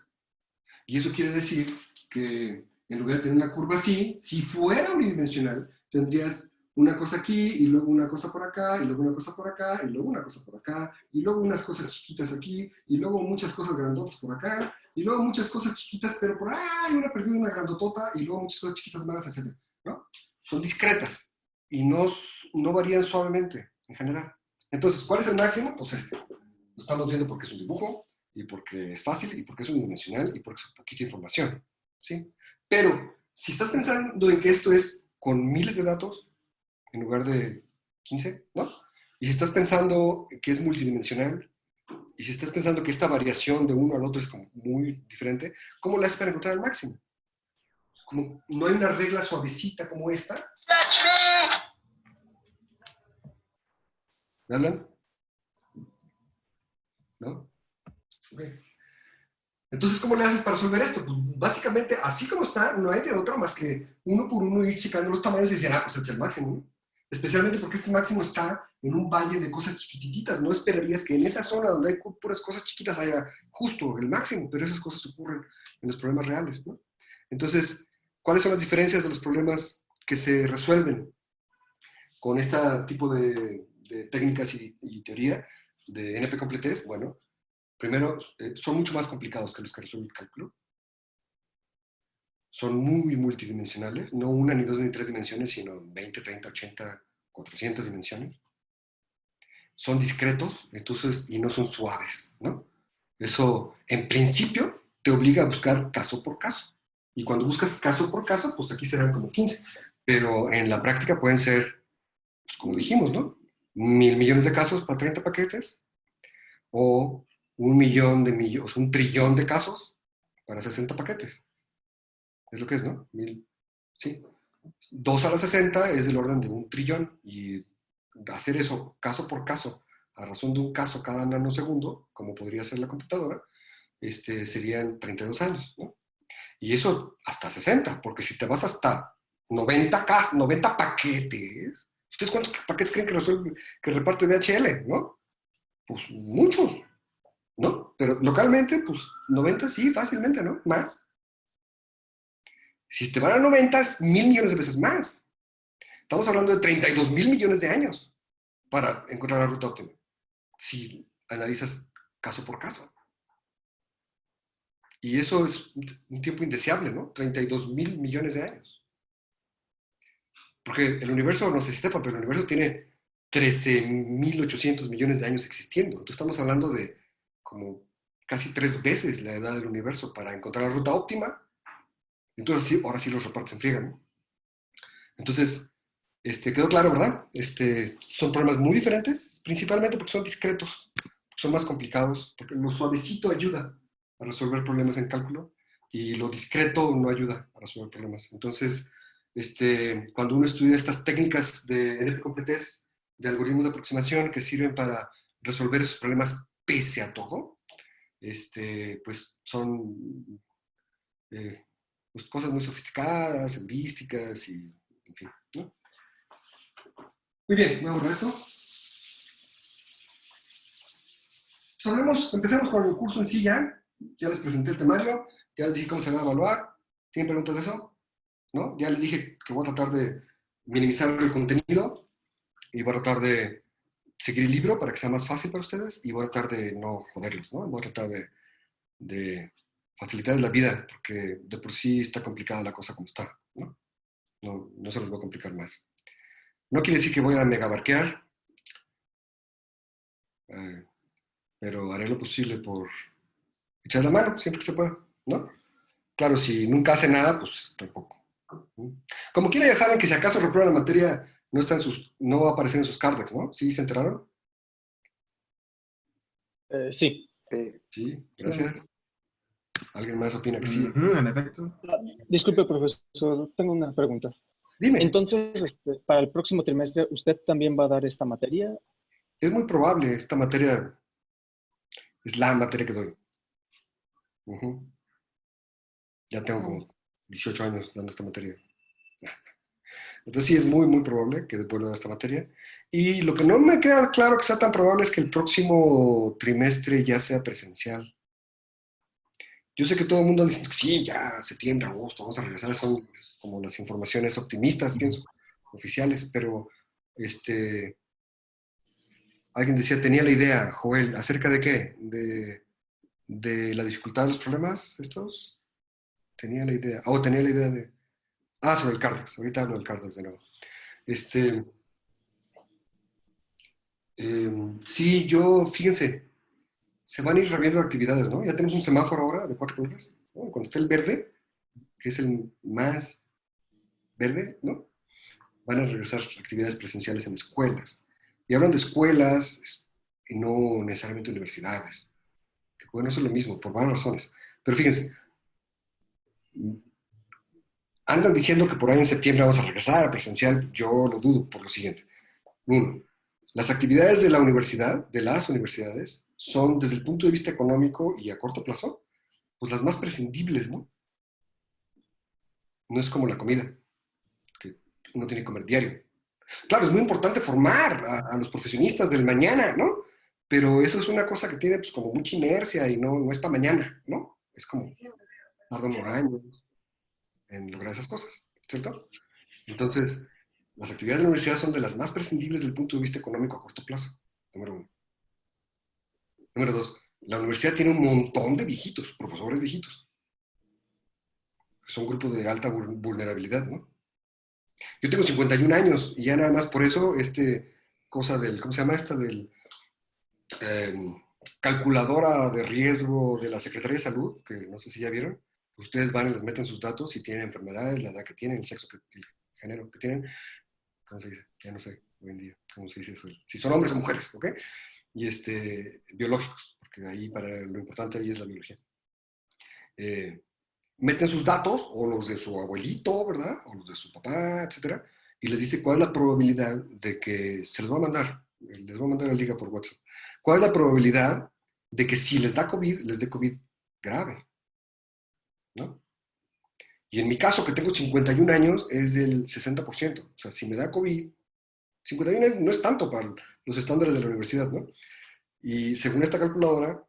Y eso quiere decir que en lugar de tener una curva así, si fuera unidimensional, tendrías una cosa aquí, y luego una cosa por acá, y luego una cosa por acá, y luego una cosa por acá, y luego unas cosas chiquitas aquí, y luego muchas cosas grandotas por acá, y luego muchas cosas chiquitas, pero por ahí una perdida, una grandotota, y luego muchas cosas chiquitas más, etc. ¿No? Son discretas y no varían suavemente en general. Entonces, ¿cuál es el máximo? Pues este. Lo estamos viendo porque es un dibujo, y porque es fácil, y porque es unidimensional, y porque es poquita información. ¿Sí? Pero, si estás pensando en que esto es con miles de datos, en lugar de 15, ¿no? Y si estás pensando que es multidimensional, y si estás pensando que esta variación de uno al otro es como muy diferente, ¿cómo la haces para encontrar el máximo? Como no hay una regla suavecita como esta. ¿Me hablan? ¿No? Ok. Entonces, ¿cómo le haces para resolver esto? Pues básicamente, así como está, no hay de otra más que uno por uno ir checando los tamaños y decir, pues este es el máximo, ¿no? Especialmente porque este máximo está en un valle de cosas chiquititas. No esperarías que en esa zona donde hay puras cosas chiquitas haya justo el máximo, pero esas cosas ocurren en los problemas reales, ¿no? Entonces, ¿cuáles son las diferencias de los problemas que se resuelven con este tipo de técnicas y teoría de NP-completés? Bueno, primero, son mucho más complicados que los que resuelve el cálculo. Son muy multidimensionales, no una, ni dos, ni tres dimensiones, sino 20, 30, 80, 400 dimensiones. Son discretos, entonces, y no son suaves, ¿no? Eso, en principio, te obliga a buscar caso por caso. Y cuando buscas caso por caso, pues aquí serán como 15. Pero en la práctica pueden ser, pues como dijimos, ¿no? 1.000 millones de casos para 30 paquetes, o 1 millón de millones, un trillón de casos para 60 paquetes. Es lo que es, ¿no? Sí. 2 a la 60 es del orden de 1 trillón. Y hacer eso caso por caso, a razón de un caso cada nanosegundo, como podría ser la computadora, serían 32 años, ¿no? Y eso hasta 60, porque si te vas hasta 90 paquetes, ¿ustedes cuántos paquetes creen que reparte DHL, no? Pues muchos, ¿no? Pero localmente, pues 90 sí, fácilmente, ¿no? Más. Si te van a 90, es 1.000 millones de veces más. Estamos hablando de 32.000 millones de años para encontrar la ruta óptima, si analizas caso por caso. Y eso es un tiempo indeseable, ¿no? 32.000 millones de años. Porque el universo, no sé si sepan, pero el universo tiene 13.800 millones de años existiendo. Entonces estamos hablando de como casi 3 veces la edad del universo para encontrar la ruta óptima. Entonces, sí, ahora sí los repartes en friega, ¿no? Entonces, quedó claro, ¿verdad? Son problemas muy diferentes, principalmente porque son discretos, porque son más complicados, porque lo suavecito ayuda a resolver problemas en cálculo y lo discreto no ayuda a resolver problemas. Entonces, cuando uno estudia estas técnicas de NP-completés, de algoritmos de aproximación que sirven para resolver esos problemas pese a todo, pues son pues cosas muy sofisticadas, heurísticas y, en fin, ¿no? Muy bien, me ahorro esto. Empecemos con el curso en sí ya. Ya les presenté el temario, ya les dije cómo se va a evaluar. ¿Tienen preguntas de eso? ¿No? Ya les dije que voy a tratar de minimizar el contenido y voy a tratar de seguir el libro para que sea más fácil para ustedes y voy a tratar de no joderlos, ¿no? Voy a tratar de facilitarles la vida porque de por sí está complicada la cosa como está, ¿no? No se los voy a complicar más. No quiere decir que voy a megabarquear, pero haré lo posible por echar la mano siempre que se pueda, ¿no? Claro, si nunca hace nada, pues tampoco. Como quiera ya saben que si acaso reprueban la materia, no va a aparecer en sus cardex, ¿no? ¿Sí se enteraron? Sí. Sí, gracias. ¿Alguien más opina que sí? En efecto. Disculpe, profesor, tengo una pregunta. Dime. Entonces, para el próximo trimestre, ¿usted también va a dar esta materia? Es muy probable, esta materia es la materia que doy. Ya tengo como 18 años dando esta materia. Entonces sí es muy, muy probable que después de esta materia. Y lo que no me queda claro que sea tan probable es que el próximo trimestre ya sea presencial. Yo sé que todo el mundo dice que sí, ya septiembre, agosto, vamos a regresar. Son como las informaciones optimistas, pienso. oficiales, pero alguien decía, tenía la idea, Joel, ¿acerca de qué? ¿De la dificultad de los problemas estos? Tenía la idea, tenía la idea de... sobre el Cardex, ahorita hablo del Cardex de nuevo. Sí, fíjense, se van a ir reviendo actividades, ¿no? Ya tenemos un semáforo ahora de 4 colores, ¿no? Cuando está el verde, que es el más verde, ¿no? Van a regresar actividades presenciales en escuelas. Y hablan de escuelas y no necesariamente universidades, que pueden no ser lo mismo, por varias razones. Pero fíjense, andan diciendo que por ahí en septiembre vamos a regresar a presencial, yo lo dudo por lo siguiente. Uno, las actividades de la universidad, de las universidades, son desde el punto de vista económico y a corto plazo, pues las más prescindibles, ¿no? No es como la comida, que uno tiene que comer diario. Claro, es muy importante formar a los profesionistas del mañana, ¿no? Pero eso es una cosa que tiene pues como mucha inercia y no es para mañana, ¿no? Es como, tarda unos años en lograr esas cosas, ¿cierto? Entonces, las actividades de la universidad son de las más prescindibles desde el punto de vista económico a corto plazo, número uno. Número dos, la universidad tiene un montón de viejitos, profesores viejitos. Son grupos de alta vulnerabilidad, ¿no? Yo tengo 51 años y ya nada más por eso, cosa del, ¿cómo se llama esta? Del calculadora de riesgo de la Secretaría de Salud, que no sé si ya vieron. Ustedes van y les meten sus datos, si tienen enfermedades, la edad que tienen, el sexo, el género que tienen. ¿Cómo se dice? Ya no sé hoy en día cómo se dice eso. Si son hombres o mujeres, ¿ok? Y biológicos, porque ahí lo importante ahí es la biología. Meten sus datos, o los de su abuelito, ¿verdad? O los de su papá, etcétera, y les dice cuál es la probabilidad de que se los va a mandar. Les voy a mandar la liga por WhatsApp. ¿Cuál es la probabilidad de que si les da COVID, les dé COVID grave? ¿No? Y en mi caso, que tengo 51 años, es del 60%. O sea, si me da COVID, 51 años no es tanto para los estándares de la universidad, ¿no? Y según esta calculadora,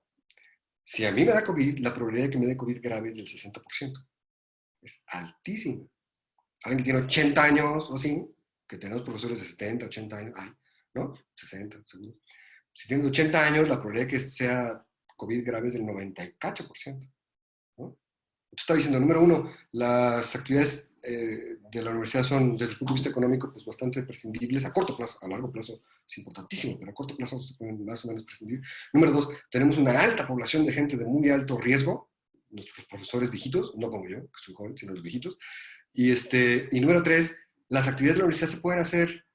si a mí me da COVID, la probabilidad de que me dé COVID grave es del 60%. Es altísima. Alguien que tiene 80 años o así, que tenemos profesores de 70, 80 años, ¿no? 60, seguro. Si tienen 80 años, la probabilidad de que sea COVID grave es del 98%, ¿no? Entonces estaba diciendo, número uno, las actividades de la universidad son, desde el punto de vista económico, pues bastante prescindibles a corto plazo. A largo plazo es importantísimo, pero a corto plazo se pueden más o menos prescindir. Número dos, tenemos una alta población de gente de muy alto riesgo, nuestros profesores viejitos, no como yo, que soy joven, sino los viejitos. Y número tres, las actividades de la universidad se pueden hacer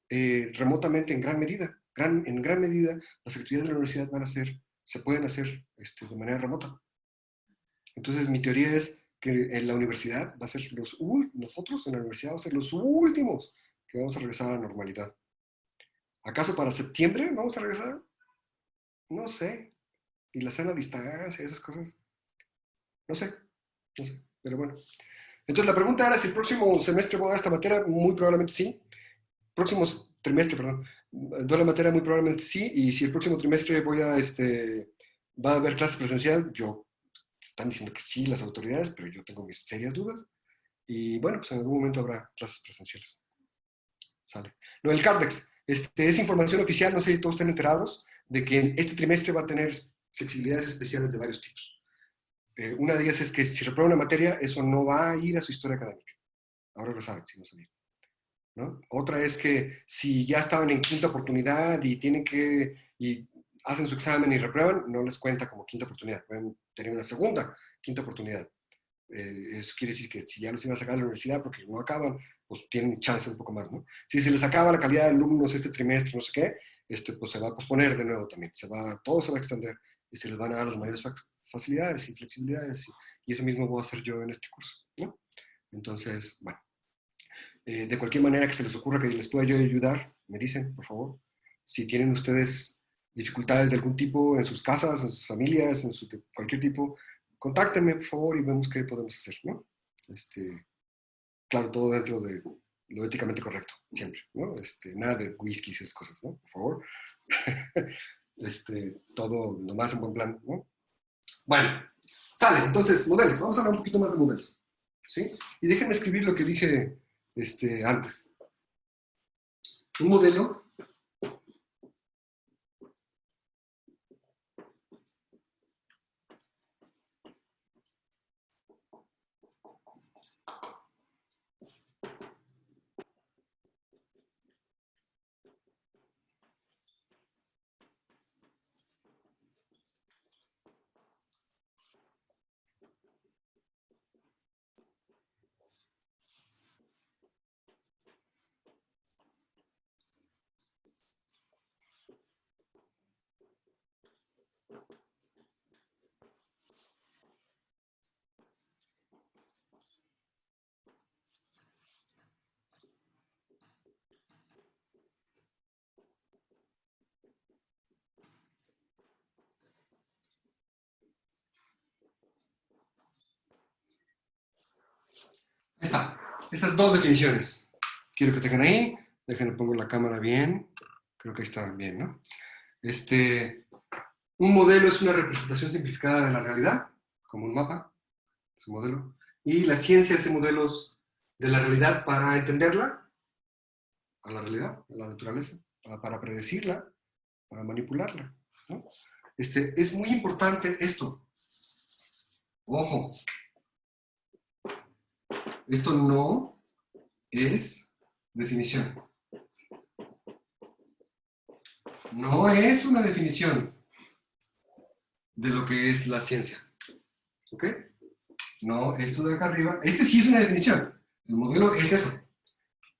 remotamente en gran medida. En gran medida, las actividades de la universidad se pueden hacer de manera remota. Entonces, mi teoría es que en la universidad nosotros en la universidad vamos a ser los últimos que vamos a regresar a la normalidad. ¿Acaso para septiembre vamos a regresar? No sé. Y la sana distancia, esas cosas. No sé, pero bueno. Entonces, la pregunta era si el próximo semestre voy a dar esta materia, muy probablemente sí. Próximo trimestre, perdón. Doy la materia muy probablemente sí. Y si el próximo trimestre va a haber clases presencial, están diciendo que sí las autoridades, pero yo tengo mis serias dudas. Y bueno, pues en algún momento habrá clases presenciales. Sale. No, el Cardex, es información oficial, no sé si todos están enterados, de que este trimestre va a tener flexibilidades especiales de varios tipos. Una de ellas es que si reprueba una materia, eso no va a ir a su historia académica. Ahora lo saben, si no sabían, ¿no? Otra es que si ya estaban en quinta oportunidad y hacen su examen y reprueban, no les cuenta como quinta oportunidad. Pueden tener una quinta oportunidad. Eso quiere decir que si ya los iban a sacar de la universidad porque no acaban, pues tienen chance un poco más, ¿no? Si se les acaba la calidad de alumnos este trimestre, no sé qué, pues se va a posponer de nuevo también. Todo se va a extender y se les van a dar las mayores facilidades y flexibilidades y eso mismo voy a hacer yo en este curso, ¿no? Entonces, bueno. De cualquier manera que se les ocurra que les pueda yo ayudar, me dicen, por favor. Si tienen ustedes dificultades de algún tipo en sus casas, en sus familias, de cualquier tipo, contáctenme, por favor, y vemos qué podemos hacer, ¿no? Claro, todo dentro de lo éticamente correcto, siempre, ¿no? Nada de whiskies y esas cosas, ¿no? Por favor. Todo nomás en buen plan, ¿no? Bueno, sale. Entonces, modelos. Vamos a hablar un poquito más de modelos, ¿sí? Y déjenme escribir lo que dije antes. Un modelo Ahí está. Esas dos definiciones. Quiero que tengan ahí. Déjenme pongo la cámara bien. Creo que ahí está bien, ¿no? Un modelo es una representación simplificada de la realidad, como un mapa, es un modelo. Y la ciencia hace modelos de la realidad para entenderla, a la realidad, a la naturaleza, para predecirla, para manipularla, ¿no? Es muy importante esto. Ojo, esto no es definición. No es una definición de lo que es la ciencia. ¿Ok? No, esto de acá arriba, sí es una definición. El modelo es eso.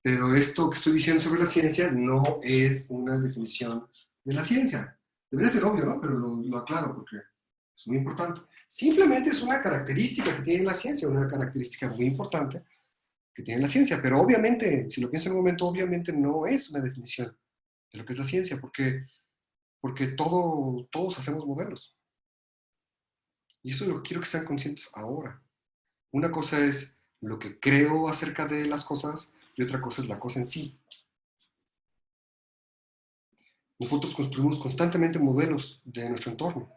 Pero esto que estoy diciendo sobre la ciencia no es una definición de la ciencia. Debería ser obvio, ¿no? Pero lo aclaro porque es muy importante. Simplemente es una característica que tiene la ciencia, una característica muy importante que tiene la ciencia. Pero obviamente, si lo pienso en un momento, obviamente no es una definición de lo que es la ciencia, porque todos hacemos modelos. Y eso es lo que quiero que sean conscientes ahora. Una cosa es lo que creo acerca de las cosas y otra cosa es la cosa en sí. Nosotros construimos constantemente modelos de nuestro entorno.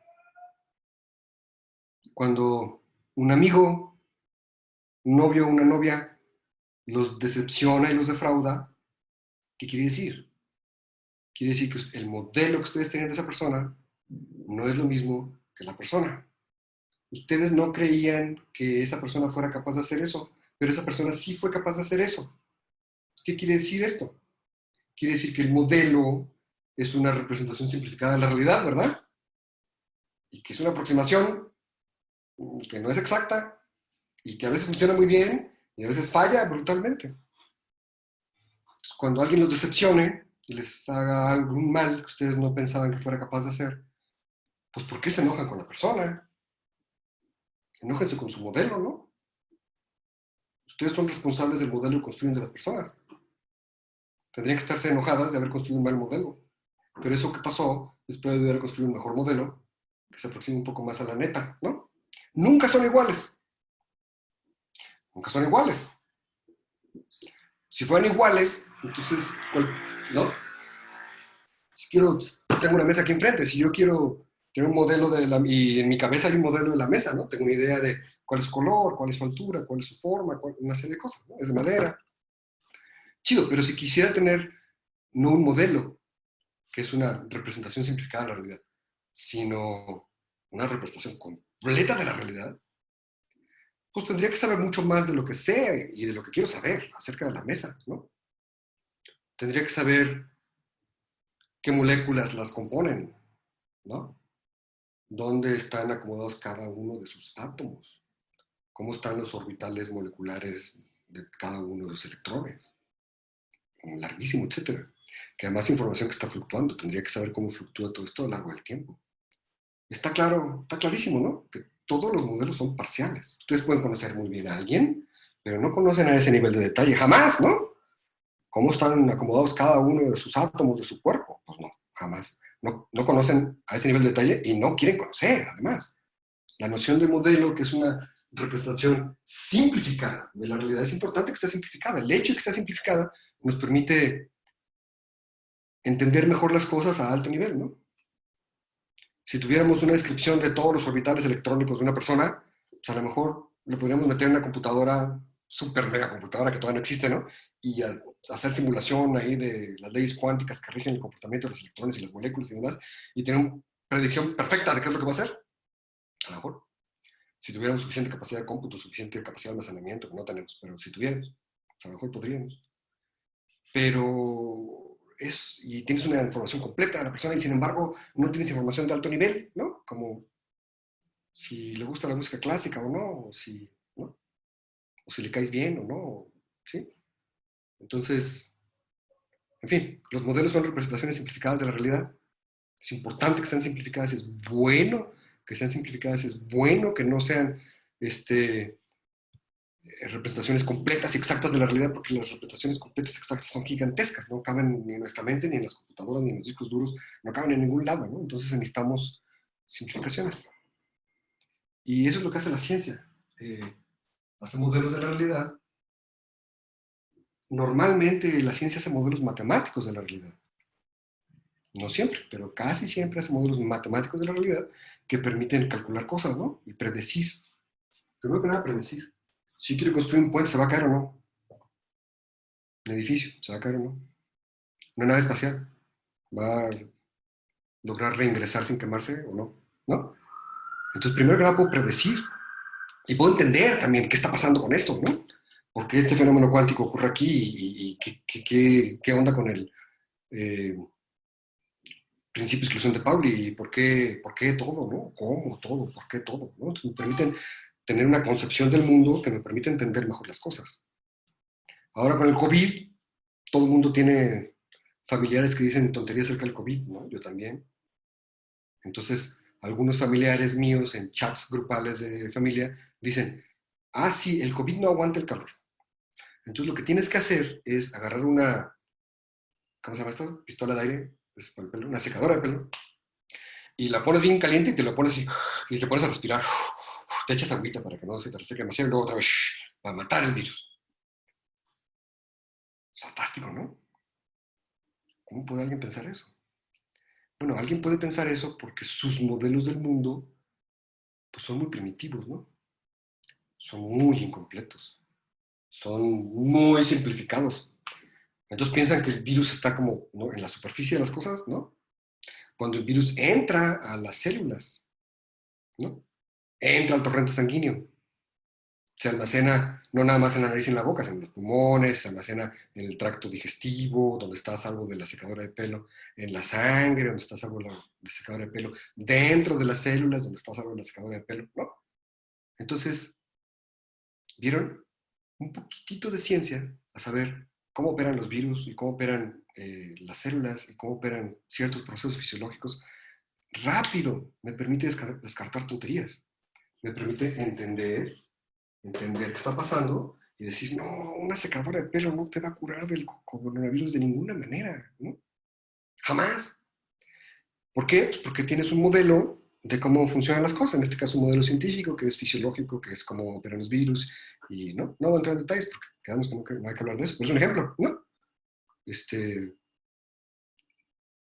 Cuando un amigo, un novio o una novia los decepciona y los defrauda, ¿qué quiere decir? Quiere decir que el modelo que ustedes tienen de esa persona no es lo mismo que la persona. Ustedes no creían que esa persona fuera capaz de hacer eso, pero esa persona sí fue capaz de hacer eso. ¿Qué quiere decir esto? Quiere decir que el modelo es una representación simplificada de la realidad, ¿verdad? Y que es una aproximación que no es exacta y que a veces funciona muy bien y a veces falla brutalmente. Entonces, cuando alguien los decepcione y les haga algún mal que ustedes no pensaban que fuera capaz de hacer, pues ¿por qué se enojan con la persona? Enójense con su modelo, ¿no? Ustedes son responsables del modelo que construyen de las personas. Tendrían que estarse enojadas de haber construido un mal modelo. Pero eso que pasó después de haber construido un mejor modelo, que se aproxima un poco más a la neta, ¿no? Nunca son iguales. Nunca son iguales. Si fueran iguales, entonces, ¿no? Si tengo una mesa aquí enfrente, si yo quiero tener un modelo y en mi cabeza hay un modelo de la mesa, ¿no? Tengo una idea de cuál es su color, cuál es su altura, cuál es su forma, una serie de cosas, ¿no? Es de madera. Chido, pero si quisiera tener no un modelo, que es una representación simplificada de la realidad, sino una representación completa de la realidad, pues tendría que saber mucho más de lo que sé y de lo que quiero saber acerca de la mesa, ¿no? Tendría que saber qué moléculas las componen, ¿no? Dónde están acomodados cada uno de sus átomos, cómo están los orbitales moleculares de cada uno de los electrones, larguísimo, etcétera. Que además información que está fluctuando, tendría que saber cómo fluctúa todo esto a lo largo del tiempo. Está claro, está clarísimo, ¿no? Que todos los modelos son parciales. Ustedes pueden conocer muy bien a alguien, pero no conocen a ese nivel de detalle, jamás, ¿no? ¿Cómo están acomodados cada uno de sus átomos de su cuerpo? Pues no, jamás. No conocen a ese nivel de detalle y no quieren conocer, además. La noción de modelo, que es una representación simplificada de la realidad, es importante que sea simplificada. El hecho de que sea simplificada nos permite entender mejor las cosas a alto nivel, ¿no? Si tuviéramos una descripción de todos los orbitales electrónicos de una persona, pues a lo mejor lo podríamos meter en una computadora super mega computadora que todavía no existe, ¿no? Y hacer simulación ahí de las leyes cuánticas que rigen el comportamiento de los electrones y las moléculas y demás, y tener una predicción perfecta de qué es lo que va a hacer. A lo mejor, si tuviéramos suficiente capacidad de cómputo, suficiente capacidad de almacenamiento, que no tenemos, pero si tuviéramos, pues a lo mejor podríamos. Pero y tienes una información completa de la persona y sin embargo no tienes información de alto nivel, ¿no? Como si le gusta la música clásica o no, o si, ¿no? O si le caes bien o no, ¿sí? Entonces, en fin, los modelos son representaciones simplificadas de la realidad. Es importante que sean simplificadas, es bueno que sean simplificadas, es bueno que no sean representaciones completas y exactas de la realidad, porque las representaciones completas y exactas son gigantescas, no caben ni en nuestra mente, ni en las computadoras, ni en los discos duros, no caben en ningún lado, ¿no? Entonces necesitamos simplificaciones. Y eso es lo que hace la ciencia. Hace modelos de la realidad. Normalmente la ciencia hace modelos matemáticos de la realidad. No siempre, pero casi siempre hace modelos matemáticos de la realidad que permiten calcular cosas, ¿no? Y predecir. Primero que nada, predecir. Si yo quiero construir un puente, ¿se va a caer o no? Un edificio, ¿se va a caer o no? Una nave espacial, ¿va a lograr reingresar sin quemarse o no? ¿No? Entonces, primero que nada, puedo predecir y puedo entender también qué está pasando con esto, ¿no? ¿Por qué este fenómeno cuántico ocurre aquí y qué onda con el principio de exclusión de Pauli y por qué todo, ¿no? ¿Cómo todo? ¿Por qué todo? ¿No? Entonces, me permiten tener una concepción del mundo que me permite entender mejor las cosas. Ahora con el COVID, todo el mundo tiene familiares que dicen tonterías acerca del COVID, ¿no? Yo también. Entonces, algunos familiares míos en chats grupales de familia dicen, ah, sí, el COVID no aguanta el calor. Entonces, lo que tienes que hacer es agarrar una, ¿cómo se llama esto? Pistola de aire, es para el pelo, una secadora de pelo, y la pones bien caliente y te lo pones así, y te pones a respirar. Te echas agüita para que no se te reseque demasiado y luego otra vez para matar el virus. Es fantástico, ¿no? ¿Cómo puede alguien pensar eso? Bueno, alguien puede pensar eso porque sus modelos del mundo pues, son muy primitivos, ¿no? Son muy incompletos, son muy simplificados. Entonces piensan que el virus está como, ¿no?, en la superficie de las cosas, ¿no? Cuando el virus entra a las células, ¿no? Entra al torrente sanguíneo. Se almacena no nada más en la nariz y en la boca, sino en los pulmones, se almacena en el tracto digestivo, donde está a salvo de la secadora de pelo, en la sangre, donde está a salvo de la secadora de pelo, dentro de las células, donde está a salvo de la secadora de pelo, ¿no? Entonces, ¿vieron? Un poquitito de ciencia a saber cómo operan los virus y cómo operan las células y cómo operan ciertos procesos fisiológicos, rápido me permite descartar tonterías, me permite entender qué está pasando y decir, no, una secadora de pelo no te va a curar del coronavirus de ninguna manera, ¿no? Jamás. ¿Por qué? Pues porque tienes un modelo de cómo funcionan las cosas, en este caso un modelo científico que es fisiológico, que es cómo operan los virus, y no voy a entrar en detalles porque quedamos como que no hay que hablar de eso, pero es un ejemplo, ¿no?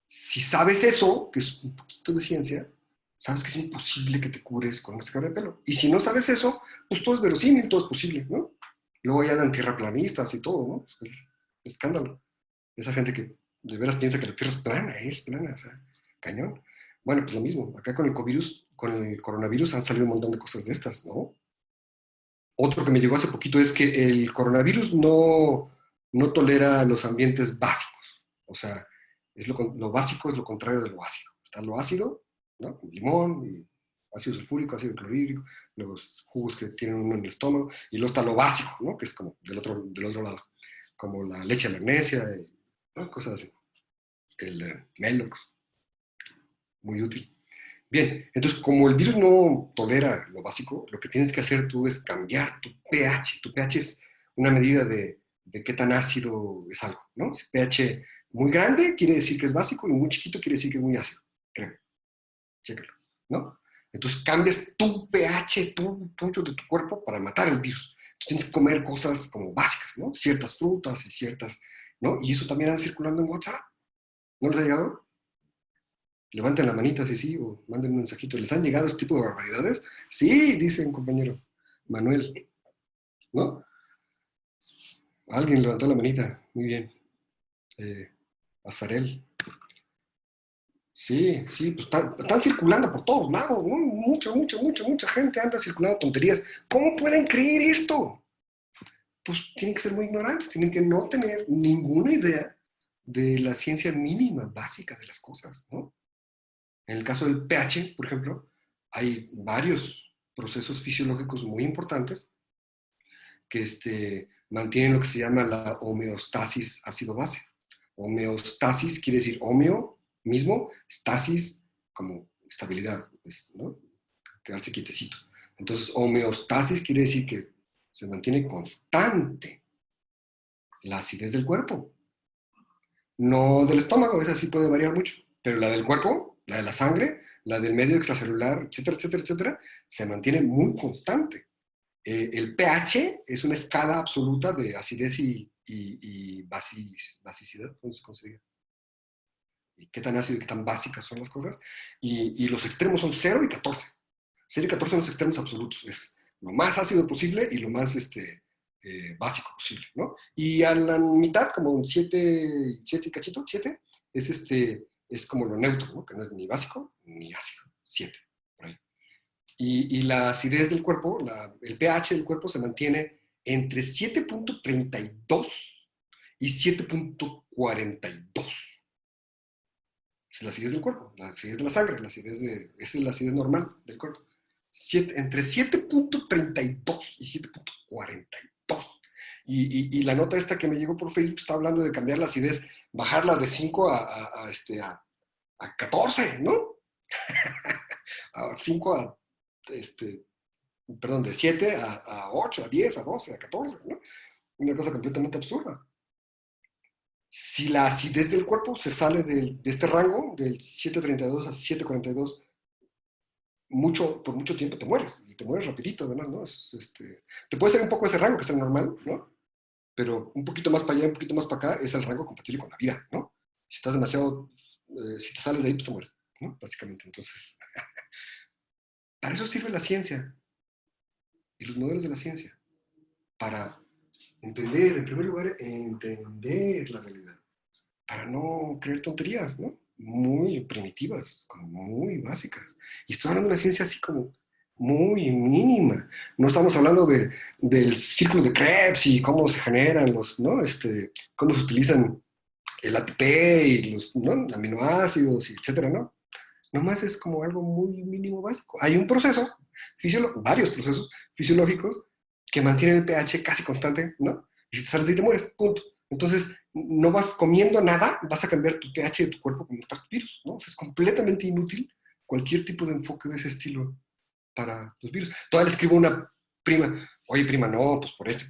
Si sabes eso, que es un poquito de ciencia, sabes que es imposible que te cures con una secadora de pelo. Y si no sabes eso, pues todo es verosímil, todo es posible, ¿no? Luego ya dan tierraplanistas y todo, ¿no? Es escándalo. Esa gente que de veras piensa que la Tierra es plana, o sea, cañón. Bueno, pues lo mismo, acá con el coronavirus han salido un montón de cosas de estas, ¿no? Otro que me llegó hace poquito es que el coronavirus no tolera los ambientes básicos. O sea, lo básico es lo contrario de lo ácido. Está lo ácido, ¿no? Como limón, y ácido sulfúrico, ácido clorhídrico, los jugos que tienen uno en el estómago, y luego está lo básico, ¿no? Que es como del otro lado, como la leche de magnesia, ¿no? Cosas así. El Melox, muy útil. Bien, entonces como el virus no tolera lo básico, lo que tienes que hacer tú es cambiar tu pH. Tu pH es una medida de qué tan ácido es algo, ¿no? Si pH muy grande quiere decir que es básico y muy chiquito quiere decir que es muy ácido, creo. Chécalo, ¿no? Entonces cambias tu pH tuyo de tu cuerpo para matar el virus. Entonces tienes que comer cosas como básicas, ¿no? Ciertas frutas y ciertas, ¿no? Y eso también anda circulando en WhatsApp. ¿No les ha llegado? Levanten la manita si sí, o manden un mensajito. ¿Les han llegado este tipo de barbaridades? Sí, dice un compañero, Manuel, ¿no? Alguien levantó la manita. Muy bien. Azarel. Sí, sí, pues están circulando por todos lados, ¿no? Mucha gente anda circulando tonterías. ¿Cómo pueden creer esto? Pues tienen que ser muy ignorantes, tienen que no tener ninguna idea de la ciencia mínima, básica de las cosas, ¿no? En el caso del pH, por ejemplo, hay varios procesos fisiológicos muy importantes que mantienen lo que se llama la homeostasis ácido-base. Homeostasis quiere decir homeo, mismo, stasis, como estabilidad, ¿no? Quedarse quietecito. Entonces, homeostasis quiere decir que se mantiene constante la acidez del cuerpo. No del estómago, esa sí puede variar mucho, pero la del cuerpo, la de la sangre, la del medio extracelular, etcétera, etcétera, etcétera, se mantiene muy constante. El pH es una escala absoluta de acidez y basicidad, ¿cómo se diga? Y qué tan ácido y qué tan básicas son las cosas. Y los extremos son 0 y 14. 0 y 14 son los extremos absolutos. Es lo más ácido posible y lo más básico posible, ¿no? Y a la mitad, como un 7 y cachito, 7, es como lo neutro, ¿no? Que no es ni básico ni ácido. 7, por ahí. Y la acidez del cuerpo, el pH del cuerpo se mantiene entre 7.32 y 7.42. Es la acidez del cuerpo, la acidez de la sangre, esa es la acidez normal del cuerpo. Entre 7.32 y 7.42. Y la nota esta que me llegó por Facebook está hablando de cambiar la acidez, bajarla de 5 a 14, ¿no? A 5 perdón, de 7 a 8, a 10, a 12, a 14, ¿no? Una cosa completamente absurda. Si la acidez del cuerpo se sale de este rango, del 7.32 a 7.42, por mucho tiempo te mueres, y te mueres rapidito además, ¿no? Te puede salir un poco ese rango, que es el normal, ¿no? Pero un poquito más para allá, un poquito más para acá, es el rango compatible con la vida, ¿no? Si estás demasiado, si te sales de ahí, pues te mueres, ¿no? Básicamente, entonces, para eso sirve la ciencia y los modelos de la ciencia, para entender, en primer lugar, entender la realidad, para no creer tonterías, ¿no? Muy primitivas, como muy básicas. Y estoy hablando de una ciencia así como muy mínima. No estamos hablando del círculo de Krebs y cómo se generan ¿no? Cómo se utilizan el ATP y los, ¿no? Aminoácidos, etcétera, ¿no? Nomás es como algo muy mínimo básico. Hay un proceso, varios procesos fisiológicos que mantienen el pH casi constante, ¿no? Y si te sales de ahí te mueres, punto. Entonces, no vas comiendo nada, vas a cambiar tu pH de tu cuerpo con matar tu virus, ¿no? O sea, es completamente inútil cualquier tipo de enfoque de ese estilo para los virus. Todavía le escribo a una prima, oye prima, no, pues por esto,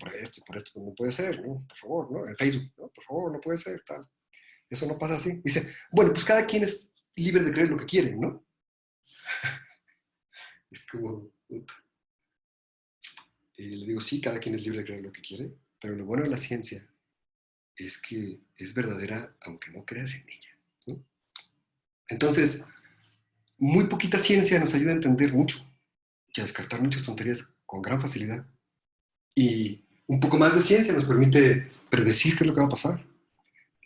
pues no puede ser, ¿no? Por favor, ¿no? En Facebook, ¿no? Por favor, no puede ser, tal. Eso no pasa así. Dice, bueno, pues cada quien es libre de creer lo que quiere, ¿no? Es como... le digo, sí, cada quien es libre de creer lo que quiere, pero lo bueno de la ciencia es que es verdadera aunque no creas en ella, ¿no? Entonces, muy poquita ciencia nos ayuda a entender mucho y a descartar muchas tonterías con gran facilidad. Y un poco más de ciencia nos permite predecir qué es lo que va a pasar.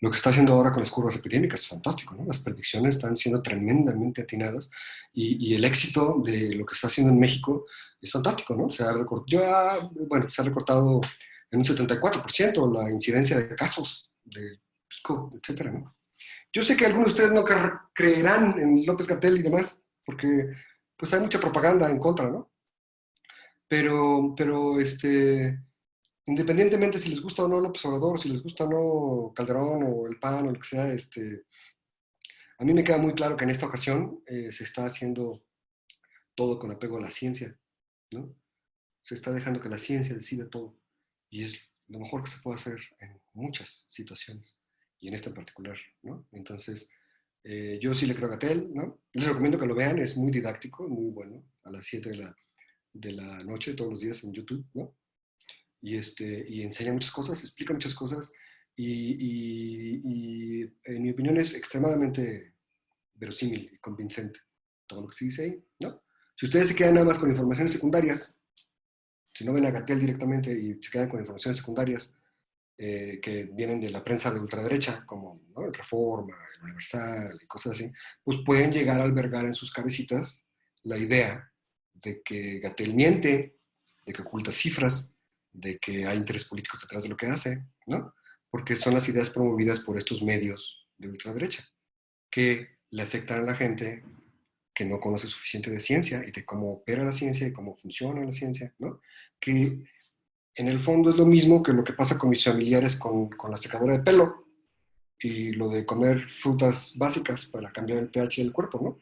Lo que está haciendo ahora con las curvas epidémicas es fantástico, ¿no? Las predicciones están siendo tremendamente atinadas y el éxito de lo que está haciendo en México es fantástico, ¿no? Se ha recortado en un 74% la incidencia de casos de pico, etcétera, ¿no? Yo sé que algunos de ustedes no creerán en López-Gatell y demás, porque pues hay mucha propaganda en contra, ¿no? Pero independientemente si les gusta o no López Obrador, si les gusta o no Calderón o el PAN o lo que sea, a mí me queda muy claro que en esta ocasión se está haciendo todo con apego a la ciencia, ¿no? Se está dejando que la ciencia decida todo y es lo mejor que se puede hacer en muchas situaciones y en esta en particular, ¿no? Entonces, yo sí le creo a Gatell, ¿no? Les recomiendo que lo vean, es muy didáctico, muy bueno, a las 7 de la noche todos los días en YouTube, ¿no? Y enseña muchas cosas, explica muchas cosas y en mi opinión es extremadamente verosímil y convincente todo lo que se dice ahí, ¿no? Si ustedes se quedan nada más con informaciones secundarias, si no ven a Gatell directamente y se quedan con informaciones secundarias, que vienen de la prensa de ultraderecha, como, ¿no?, el Reforma, el Universal y cosas así, pues pueden llegar a albergar en sus cabecitas la idea de que Gatell miente, de que oculta cifras, de que hay intereses políticos detrás de lo que hace, ¿no? Porque son las ideas promovidas por estos medios de ultraderecha, que le afectan a la gente que no conoce suficiente de ciencia y de cómo opera la ciencia y cómo funciona la ciencia, ¿no? Que en el fondo es lo mismo que lo que pasa con mis familiares con la secadora de pelo y lo de comer frutas básicas para cambiar el pH del cuerpo, ¿no?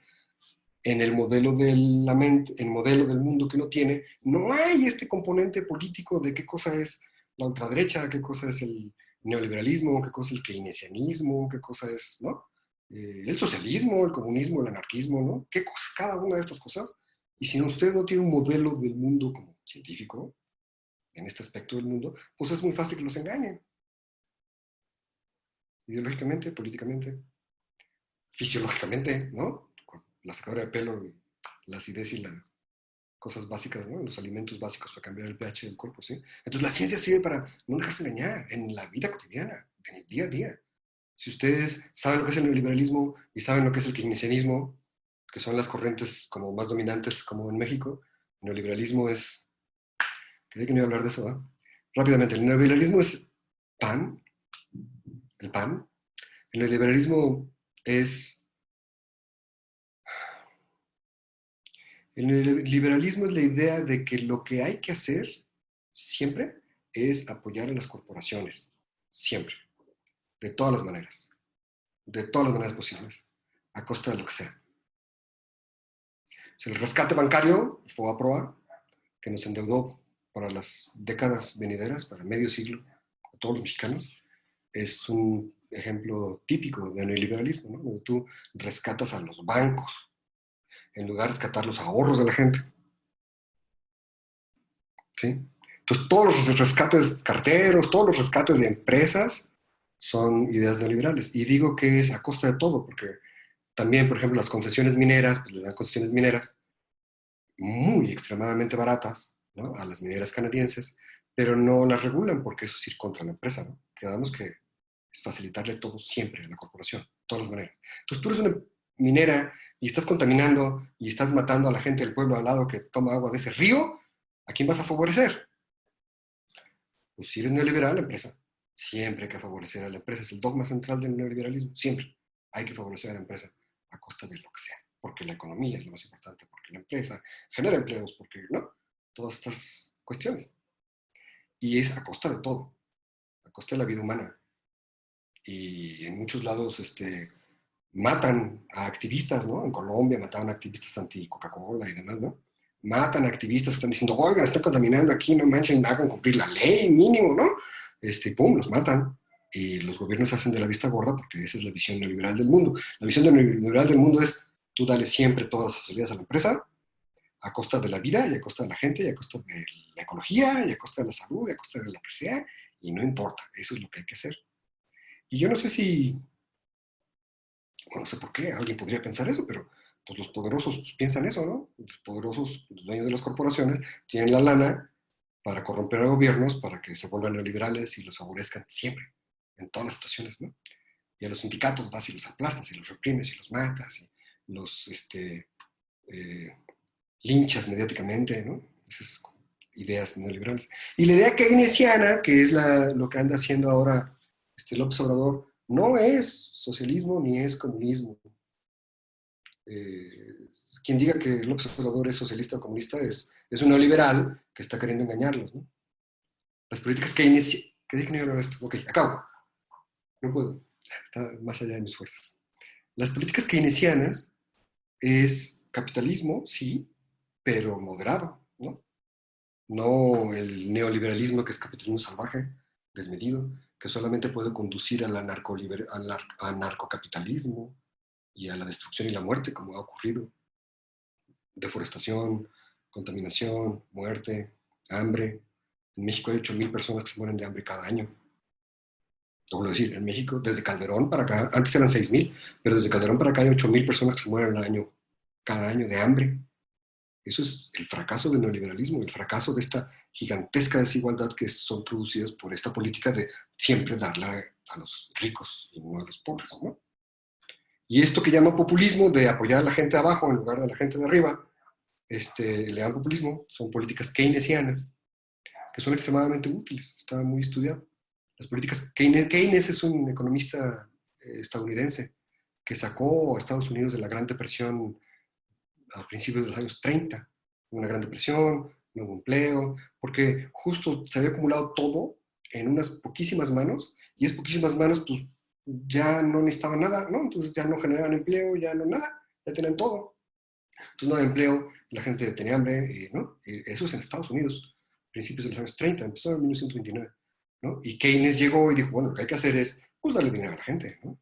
En el modelo de la mente, el modelo del mundo que uno tiene, no hay este componente político de qué cosa es la ultraderecha, qué cosa es el neoliberalismo, qué cosa es el keynesianismo, qué cosa es, ¿no? El socialismo, el comunismo, el anarquismo, ¿no? ¿Qué cosa es cada una de estas cosas? Y si usted no tiene un modelo del mundo como científico, en este aspecto del mundo, pues es muy fácil que los engañen. Ideológicamente, políticamente, fisiológicamente, ¿no? Con la secadora de pelo, la acidez y las cosas básicas, ¿no? Los alimentos básicos para cambiar el pH del cuerpo, ¿sí? Entonces la ciencia sirve para no dejarse engañar en la vida cotidiana, en el día a día. Si ustedes saben lo que es el neoliberalismo y saben lo que es el keynesianismo, que son las corrientes como más dominantes como en México, el neoliberalismo es... Creí que no iba a hablar de eso, ¿eh? Rápidamente, el neoliberalismo es pan, el pan. El neoliberalismo es... El neoliberalismo es la idea de que lo que hay que hacer siempre es apoyar a las corporaciones, siempre, de todas las maneras posibles, a costa de lo que sea. O sea, el rescate bancario, el FOBAPROA, que nos endeudó para las décadas venideras, para medio siglo, a todos los mexicanos, es un ejemplo típico de neoliberalismo, ¿no? Donde tú rescatas a los bancos en lugar de rescatar los ahorros de la gente. ¿Sí? Entonces, todos los rescates carteros, todos los rescates de empresas son ideas neoliberales. Y digo que es a costa de todo, porque también, por ejemplo, las concesiones mineras, pues le dan concesiones mineras muy extremadamente baratas, ¿no?, a las mineras canadienses, pero no las regulan porque eso es ir contra la empresa, ¿no? Quedamos que es facilitarle todo siempre a la corporación, de todas las maneras. Entonces tú eres una minera y estás contaminando y estás matando a la gente del pueblo al lado que toma agua de ese río, ¿a quién vas a favorecer? Pues si eres neoliberal, la empresa. Siempre hay que favorecer a la empresa. Es el dogma central del neoliberalismo. Siempre hay que favorecer a la empresa a costa de lo que sea. Porque la economía es lo más importante, porque la empresa genera empleos, porque, ¿no? Todas estas cuestiones. Y es a costa de todo. A costa de la vida humana. Y en muchos lados matan a activistas, ¿no? En Colombia mataban a activistas anti-Coca-Cola y demás, ¿no? Matan a activistas que están diciendo, oigan, están contaminando aquí, no manchen, hagan cumplir la ley mínimo, ¿no? Pum, los matan. Y los gobiernos hacen de la vista gorda porque esa es la visión neoliberal del mundo. La visión neoliberal del mundo es, tú dale siempre todas las facilidades a la empresa, a costa de la vida, y a costa de la gente, y a costa de la ecología, y a costa de la salud, y a costa de lo que sea, y no importa, eso es lo que hay que hacer. Y yo no sé si, bueno, no sé por qué alguien podría pensar eso, pero pues los poderosos pues, piensan eso, ¿no? Los poderosos, los dueños de las corporaciones, tienen la lana para corromper a gobiernos, para que se vuelvan neoliberales y los favorezcan siempre, en todas las situaciones, ¿no? Y a los sindicatos vas y los aplastas, y los reprimes, y los matas, y los linchas mediáticamente, ¿no? Esas ideas neoliberales. Y la idea keynesiana, que es lo que anda haciendo ahora López Obrador, no es socialismo ni es comunismo. Quien diga que López Obrador es socialista o comunista es un neoliberal que está queriendo engañarlos, ¿no? Las políticas keynesianas... ¿Qué dije que no iba a hablar de esto? Ok, acabo. No puedo. Está más allá de mis fuerzas. Las políticas keynesianas es capitalismo, sí, pero moderado, ¿no? No el neoliberalismo que es capitalismo salvaje, desmedido, que solamente puede conducir al anarcocapitalismo y a la destrucción y la muerte, como ha ocurrido. Deforestación, contaminación, muerte, hambre. En México hay 8,000 personas que se mueren de hambre cada año. Lo vuelvo a decir, en México, desde Calderón para acá, antes eran 6,000, pero desde Calderón para acá hay 8,000 personas que se mueren cada año de hambre. Eso es el fracaso del neoliberalismo, el fracaso de esta gigantesca desigualdad que son producidas por esta política de siempre darle a los ricos y no a los pobres, ¿no? Y esto que llaman populismo, de apoyar a la gente de abajo en lugar de la gente de arriba, le llaman populismo, son políticas keynesianas, que son extremadamente útiles, está muy estudiado. Las políticas, Keynes es un economista estadounidense que sacó a Estados Unidos de la Gran Depresión a principios de los años 30, una Gran Depresión, no hubo empleo, porque justo se había acumulado todo en unas poquísimas manos, y es poquísimas manos, pues ya no necesitaban nada, ¿no? Entonces ya no generaban empleo, ya no nada, ya tenían todo. Entonces no había empleo, la gente tenía hambre, ¿no? Eso es en Estados Unidos, principios de los años 30, empezó en 1929, ¿no? Y Keynes llegó y dijo, bueno, lo que hay que hacer es, pues, darle dinero a la gente, ¿no?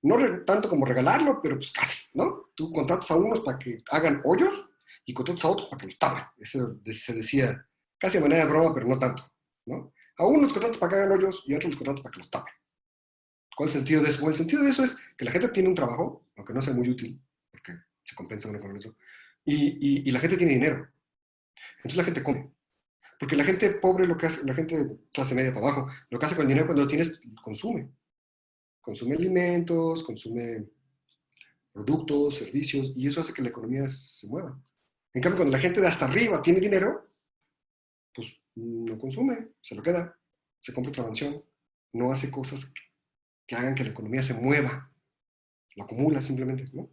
No tanto como regalarlo, pero pues casi, ¿no? Tú contratas a unos para que hagan hoyos y contratas a otros para que los tapen. Eso se decía casi de manera de broma, pero no tanto, ¿no? A unos contratas para que hagan hoyos y a otros los contratas para que los tapen. ¿Cuál es el sentido de eso? Bueno, el sentido de eso es que la gente tiene un trabajo, aunque no sea muy útil, porque se compensa uno con el otro, y la gente tiene dinero. Entonces la gente come. Porque la gente pobre, lo que hace, la gente de clase media para abajo, lo que hace con el dinero cuando lo tienes, consume. Consume alimentos, consume productos, servicios, y eso hace que la economía se mueva. En cambio, cuando la gente de hasta arriba tiene dinero, pues no consume, se lo queda, se compra otra mansión, no hace cosas que hagan que la economía se mueva, lo acumula simplemente, ¿no?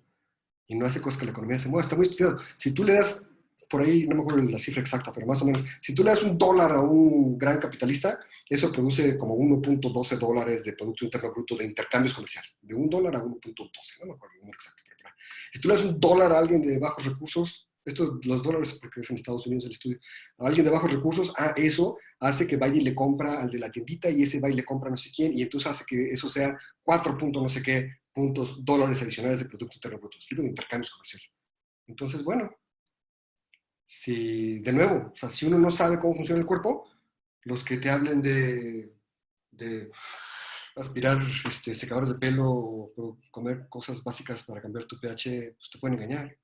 Y no hace cosas que la economía se mueva, está muy estudiado. Si tú le das, por ahí no me acuerdo la cifra exacta, pero más o menos, si tú le das $1 a un gran capitalista, eso produce como 1.12 dólares de Producto Interno Bruto de intercambios comerciales, de $1 a 1.12, no me acuerdo el número exacto, pero por ahí. Si tú le das $1 a alguien de bajos recursos, esto, los dólares, porque es en Estados Unidos el estudio, a alguien de bajos recursos, eso hace que vaya y le compra al de la tiendita, y ese va y le compra a no sé quién, y entonces hace que eso sea 4 puntos no sé qué dólares adicionales de Producto Interno Bruto, explico, de intercambios comerciales. Entonces, bueno, si, de nuevo, o sea, si uno no sabe cómo funciona el cuerpo, los que te hablen de aspirar secadores de pelo o comer cosas básicas para cambiar tu pH, pues te pueden engañar.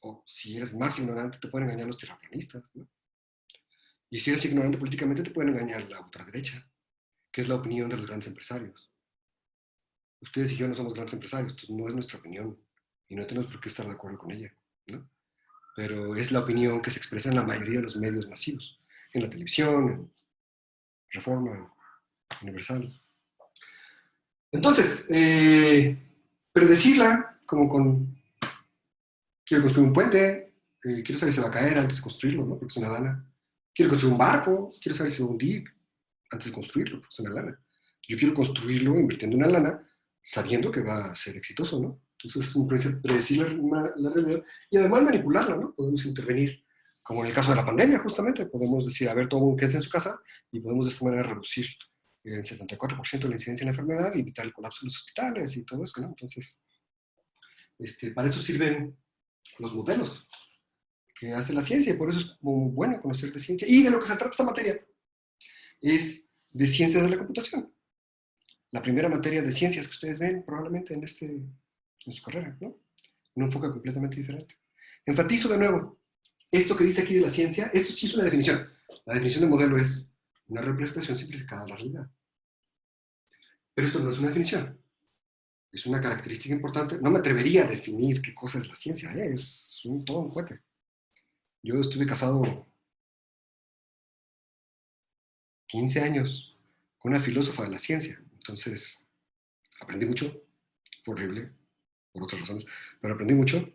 O si eres más ignorante, te pueden engañar los terraplanistas, ¿no? Y si eres ignorante políticamente, te pueden engañar la ultraderecha, que es la opinión de los grandes empresarios. Ustedes y yo no somos grandes empresarios, entonces no es nuestra opinión y no tenemos por qué estar de acuerdo con ella, ¿no? Pero es la opinión que se expresa en la mayoría de los medios masivos, en la televisión, en Reforma, en Universal. Entonces, predecirla como con, quiero construir un puente, quiero saber si se va a caer antes de construirlo, ¿no? Porque es una lana. Quiero construir un barco, quiero saber si se va a hundir antes de construirlo, porque es una lana. Yo quiero construirlo invirtiendo una lana, sabiendo que va a ser exitoso, ¿no? Entonces es un predecir la realidad y además manipularla, ¿no? Podemos intervenir, como en el caso de la pandemia, justamente, podemos decir, a ver, todo el mundo quédese en su casa y podemos de esta manera reducir en 74% la incidencia de la enfermedad y evitar el colapso de los hospitales y todo eso, ¿no? Entonces, para eso sirven los modelos que hace la ciencia, y por eso es como bueno conocer de ciencia. Y de lo que se trata esta materia es de ciencias de la computación. La primera materia de ciencias que ustedes ven probablemente en su carrera, ¿no? Un enfoque completamente diferente. Enfatizo de nuevo, esto que dice aquí de la ciencia, esto sí es una definición. La definición de modelo es una representación simplificada de la realidad. Pero esto no es una definición. Es una característica importante. No me atrevería a definir qué cosa es la ciencia, es todo un cohete. Yo estuve casado 15 años con una filósofa de la ciencia. Entonces, aprendí mucho. Fue horrible, por otras razones, pero aprendí mucho.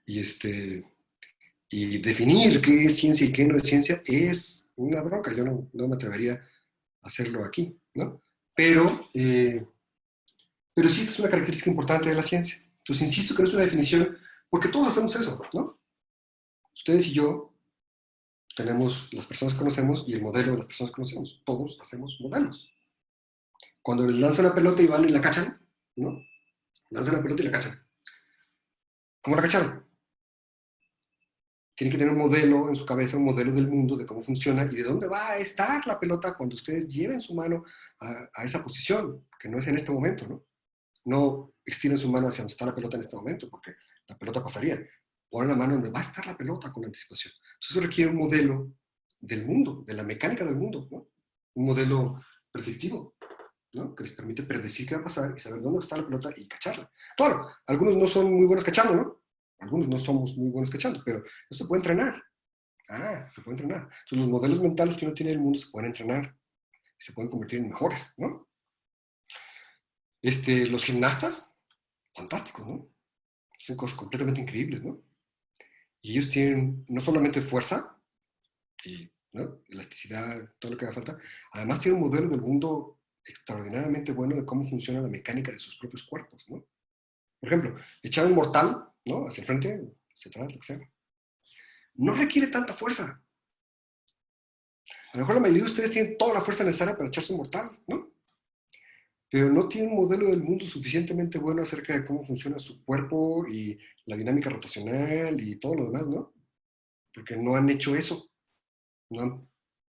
Y definir qué es ciencia y qué no es ciencia es una bronca. Yo no me atrevería a hacerlo aquí, ¿no? Pero sí, esta es una característica importante de la ciencia. Entonces, insisto que no es una definición, porque todos hacemos eso, ¿no? Ustedes y yo tenemos las personas que conocemos y el modelo de las personas que conocemos. Todos hacemos modelos. Cuando les lanzan una pelota y van y la cachan, ¿no? Lanzan la pelota y la cachan. ¿Cómo la cacharon? Tienen que tener un modelo en su cabeza, un modelo del mundo, de cómo funciona y de dónde va a estar la pelota cuando ustedes lleven su mano a esa posición, que no es en este momento, ¿no? No estiren su mano hacia donde está la pelota en este momento, porque la pelota pasaría. poner la mano donde va a estar la pelota con anticipación. Entonces eso requiere un modelo del mundo, de la mecánica del mundo, ¿no? Un modelo predictivo, ¿no? Que les permite predecir qué va a pasar y saber dónde está la pelota y cacharla. Claro, algunos no son muy buenos cachando, ¿no? Algunos no somos muy buenos cachando, pero eso se puede entrenar. Se puede entrenar. Entonces los modelos mentales que uno tiene del mundo se pueden entrenar y se pueden convertir en mejores, ¿no? Los gimnastas, fantásticos, ¿no? Hacen cosas completamente increíbles, ¿no? Y ellos tienen no solamente fuerza y, ¿no?, elasticidad, todo lo que haga falta, además tienen un modelo del mundo extraordinariamente bueno de cómo funciona la mecánica de sus propios cuerpos, ¿no? Por ejemplo, echar un mortal, ¿no?, hacia el frente, hacia atrás, lo que sea, no requiere tanta fuerza. A lo mejor la mayoría de ustedes tienen toda la fuerza necesaria para echarse un mortal, ¿no? Pero no tienen un modelo del mundo suficientemente bueno acerca de cómo funciona su cuerpo y la dinámica rotacional y todo lo demás, ¿no? Porque no han hecho eso, no han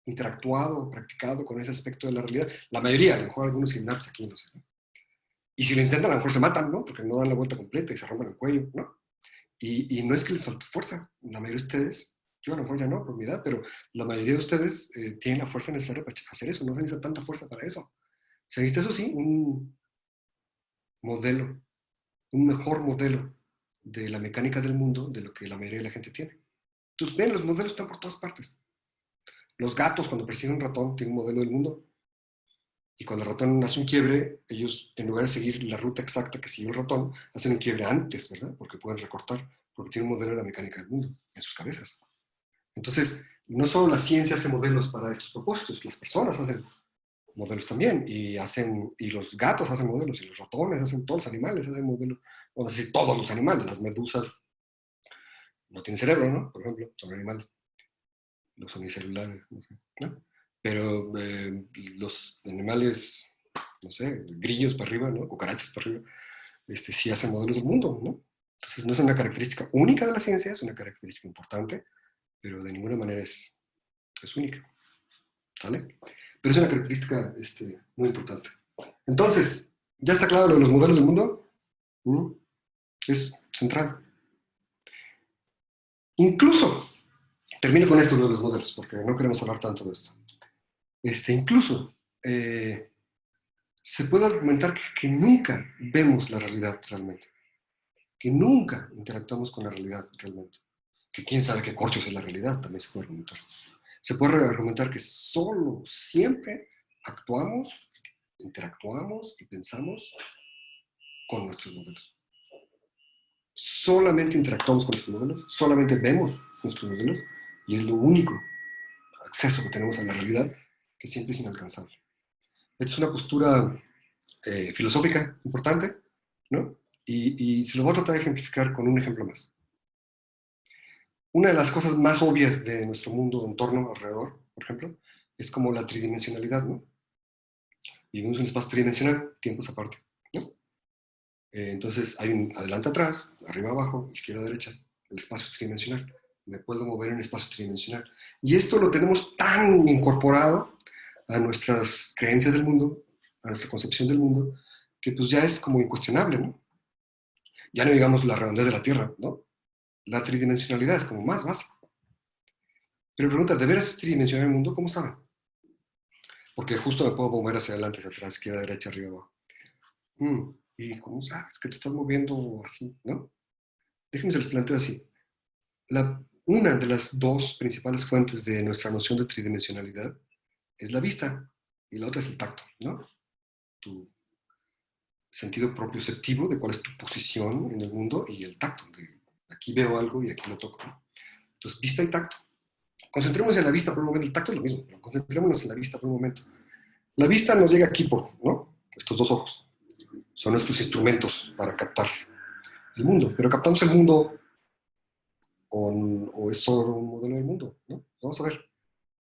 interactuado o practicado con ese aspecto de la realidad. La mayoría, a lo mejor algunos gimnastas aquí, no sé, ¿no? Y si lo intentan, a lo mejor se matan, ¿no? Porque no dan la vuelta completa y se rompen el cuello, ¿no? Y no es que les falte fuerza. La mayoría de ustedes, yo a lo mejor ya no, por mi edad, pero la mayoría de ustedes tienen la fuerza necesaria para hacer eso. No se necesita tanta fuerza para eso. Se necesita, eso sí, un modelo, un mejor modelo de la mecánica del mundo de lo que la mayoría de la gente tiene. Entonces, ven, los modelos están por todas partes. Los gatos, cuando persiguen un ratón, tienen un modelo del mundo. Y cuando el ratón hace un quiebre, ellos, en lugar de seguir la ruta exacta que siguió el ratón, hacen un quiebre antes, ¿verdad? Porque pueden recortar, porque tienen un modelo de la mecánica del mundo en sus cabezas. Entonces, no solo la ciencia hace modelos para estos propósitos, las personas hacen modelos también, y los gatos hacen modelos, y los ratones hacen, todos los animales hacen modelos. Bueno, sí, todos los animales, las medusas no tienen cerebro, ¿no? Por ejemplo, son animales, los unicelulares, no sé, ¿no? Pero los animales, no sé, grillos para arriba, ¿no? Cucarachas para arriba, sí hacen modelos del mundo, ¿no? Entonces no es una característica única de la ciencia, es una característica importante, pero de ninguna manera es única, ¿sale? Pero es una característica muy importante. Entonces, ¿ya está claro lo de los modelos del mundo? Es central. Incluso, termino con esto, lo de los modelos, porque no queremos hablar tanto de esto. Incluso, se puede argumentar que nunca vemos la realidad realmente, que nunca interactuamos con la realidad realmente, que quién sabe qué corchos es la realidad, también se puede argumentar. Se puede argumentar que solo, siempre actuamos, interactuamos y pensamos con nuestros modelos. Solamente interactuamos con nuestros modelos, solamente vemos nuestros modelos, y es lo único acceso que tenemos a la realidad que siempre es inalcanzable. Esta es una postura filosófica importante, ¿no? Y se lo voy a tratar de ejemplificar con un ejemplo más. Una de las cosas más obvias de nuestro mundo, entorno, alrededor, por ejemplo, es como la tridimensionalidad, ¿no? Vivimos en un espacio tridimensional, tiempos aparte, ¿no? Entonces hay un adelante, atrás, arriba, abajo, izquierda, derecha, el espacio es tridimensional. Me puedo mover en el espacio tridimensional. Y esto lo tenemos tan incorporado a nuestras creencias del mundo, a nuestra concepción del mundo, que pues ya es como incuestionable, ¿no? Ya no digamos la redondez de la Tierra, ¿no? La tridimensionalidad es como más básico. Pero pregunta, ¿de veras es tridimensional el mundo? ¿Cómo saben? Porque justo me puedo mover hacia adelante, hacia atrás, izquierda, derecha, arriba, abajo. ¿Y cómo sabes que te estás moviendo así, no? Déjenme se los planteo así. Una de las dos principales fuentes de nuestra noción de tridimensionalidad es la vista, y la otra es el tacto, ¿no? Tu sentido propioceptivo de cuál es tu posición en el mundo, y el tacto, de aquí veo algo y aquí lo toco, ¿no? Entonces, vista y tacto. Concentrémonos en la vista por un momento. El tacto es lo mismo, pero concentrémonos en la vista por un momento. La vista nos llega aquí ¿no? Estos dos ojos. Son nuestros instrumentos para captar el mundo. Pero captamos el mundo o es solo un modelo del mundo, ¿no? Vamos a ver.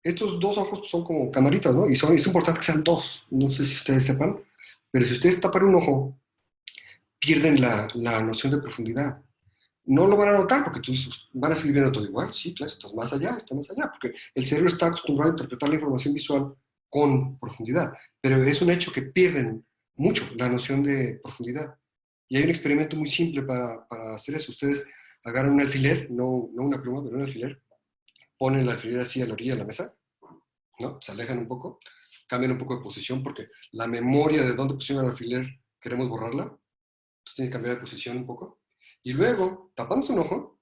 Estos dos ojos son como camaritas, ¿no? Y es importante que sean dos. No sé si ustedes sepan, pero si ustedes tapan un ojo, pierden la noción de profundidad. No lo van a notar porque tú van a seguir viendo todo igual. Sí, claro, estás más allá, porque el cerebro está acostumbrado a interpretar la información visual con profundidad, pero es un hecho que pierden mucho la noción de profundidad. Y hay un experimento muy simple para hacer eso. Ustedes agarran un alfiler, no una pluma, pero un alfiler, ponen el alfiler así a la orilla de la mesa, ¿no? Se alejan un poco, cambian un poco de posición porque la memoria de dónde pusieron el alfiler queremos borrarla, entonces tienes que cambiar de posición un poco. Y luego, tapándose un ojo,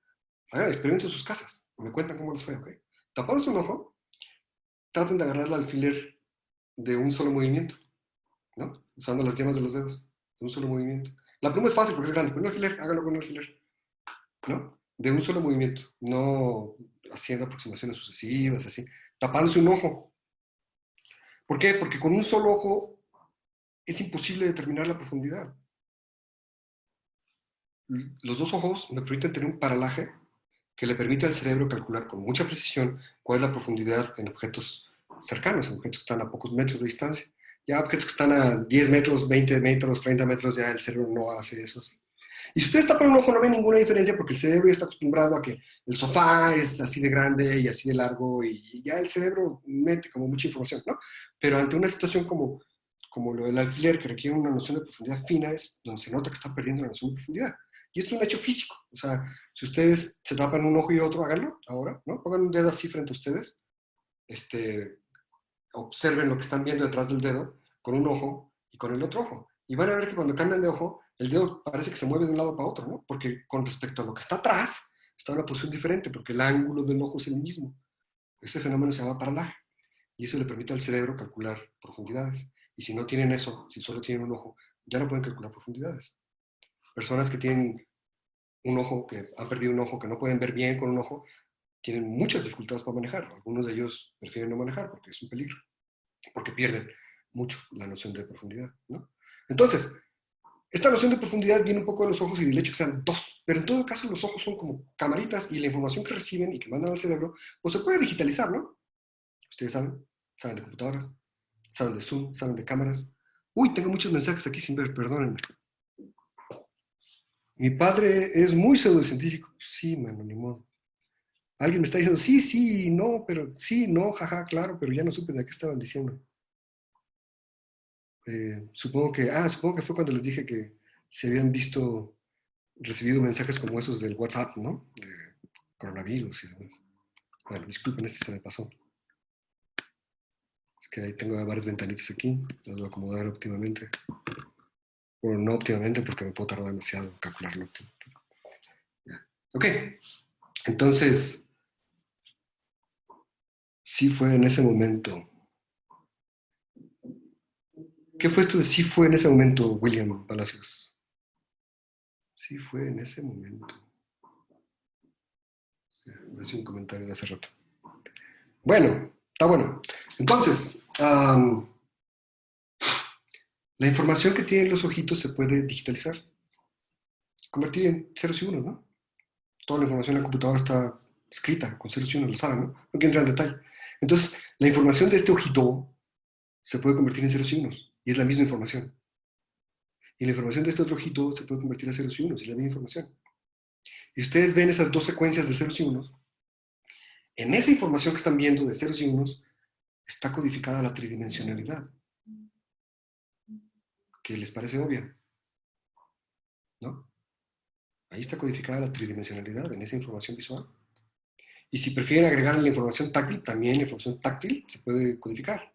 hagan el experimento en sus casas, me cuentan cómo les fue, ¿ok? Tapándose un ojo, traten de agarrar el alfiler de un solo movimiento, ¿no? Usando las yemas de los dedos, de un solo movimiento. La pluma es fácil porque es grande, con un alfiler, háganlo con un alfiler, ¿no? De un solo movimiento, no haciendo aproximaciones sucesivas, así, tapándose un ojo. ¿Por qué? Porque con un solo ojo es imposible determinar la profundidad. Los dos ojos me permiten tener un paralaje que le permite al cerebro calcular con mucha precisión cuál es la profundidad en objetos cercanos, en objetos que están a pocos metros de distancia. Ya objetos que están a 10 metros, 20 metros, 30 metros, ya el cerebro no hace eso así. Y si ustedes tapan un ojo no ven ninguna diferencia porque el cerebro ya está acostumbrado a que el sofá es así de grande y así de largo y ya el cerebro mete como mucha información, ¿no? Pero ante una situación como lo del alfiler que requiere una noción de profundidad fina es donde se nota que está perdiendo la noción de profundidad. Y esto es un hecho físico. O sea, si ustedes se tapan un ojo y otro, háganlo ahora, ¿no? Pongan un dedo así frente a ustedes. Observen lo que están viendo detrás del dedo con un ojo y con el otro ojo. Y van a ver que cuando cambian de ojo, el dedo parece que se mueve de un lado para otro, ¿no? Porque con respecto a lo que está atrás, está en una posición diferente, porque el ángulo del ojo es el mismo. Ese fenómeno se llama paralaje. Y eso le permite al cerebro calcular profundidades. Y si no tienen eso, si solo tienen un ojo, ya no pueden calcular profundidades. Personas que tienen un ojo, que han perdido un ojo, que no pueden ver bien con un ojo, tienen muchas dificultades para manejar. Algunos de ellos prefieren no manejar porque es un peligro, porque pierden mucho la noción de profundidad, ¿no? Entonces, esta noción de profundidad viene un poco de los ojos y del hecho que sean dos, pero en todo caso los ojos son como camaritas y la información que reciben y que mandan al cerebro, pues se puede digitalizar, ¿no? Ustedes saben de computadoras, saben de Zoom, saben de cámaras. Uy, tengo muchos mensajes aquí sin ver, perdónenme. Mi padre es muy pseudocientífico. Sí, mano, ni modo. Alguien me está diciendo, sí, sí, no, pero sí, no, jaja, claro, pero ya no supe de qué estaban diciendo. Supongo que fue cuando les dije que se habían recibido mensajes como esos del WhatsApp, ¿no? De coronavirus y demás. Bueno, disculpen, se me pasó. Es que ahí tengo varias ventanitas aquí, las voy a acomodar óptimamente. Bueno, no óptimamente porque me puedo tardar demasiado en calcularlo óptimo. Ok, entonces, sí fue en ese momento. ¿Qué fue esto de sí fue en ese momento, William Palacios? Sí fue en ese momento. Me hacía un comentario de hace rato. Bueno, está bueno. Entonces, la información que tienen los ojitos se puede digitalizar, convertir en ceros y unos, ¿no? Toda la información en la computadora está escrita con ceros y unos, lo saben, ¿no? No quiero entrar en detalle. Entonces, la información de este ojito se puede convertir en ceros y unos, y es la misma información. Y la información de este otro ojito se puede convertir en ceros y unos, y es la misma información. Y ustedes ven esas dos secuencias de ceros y unos, en esa información que están viendo de ceros y unos, está codificada la tridimensionalidad, que les parece obvia, ¿no? Ahí está codificada la tridimensionalidad en esa información visual. Y si prefieren agregar la información táctil, también la información táctil se puede codificar,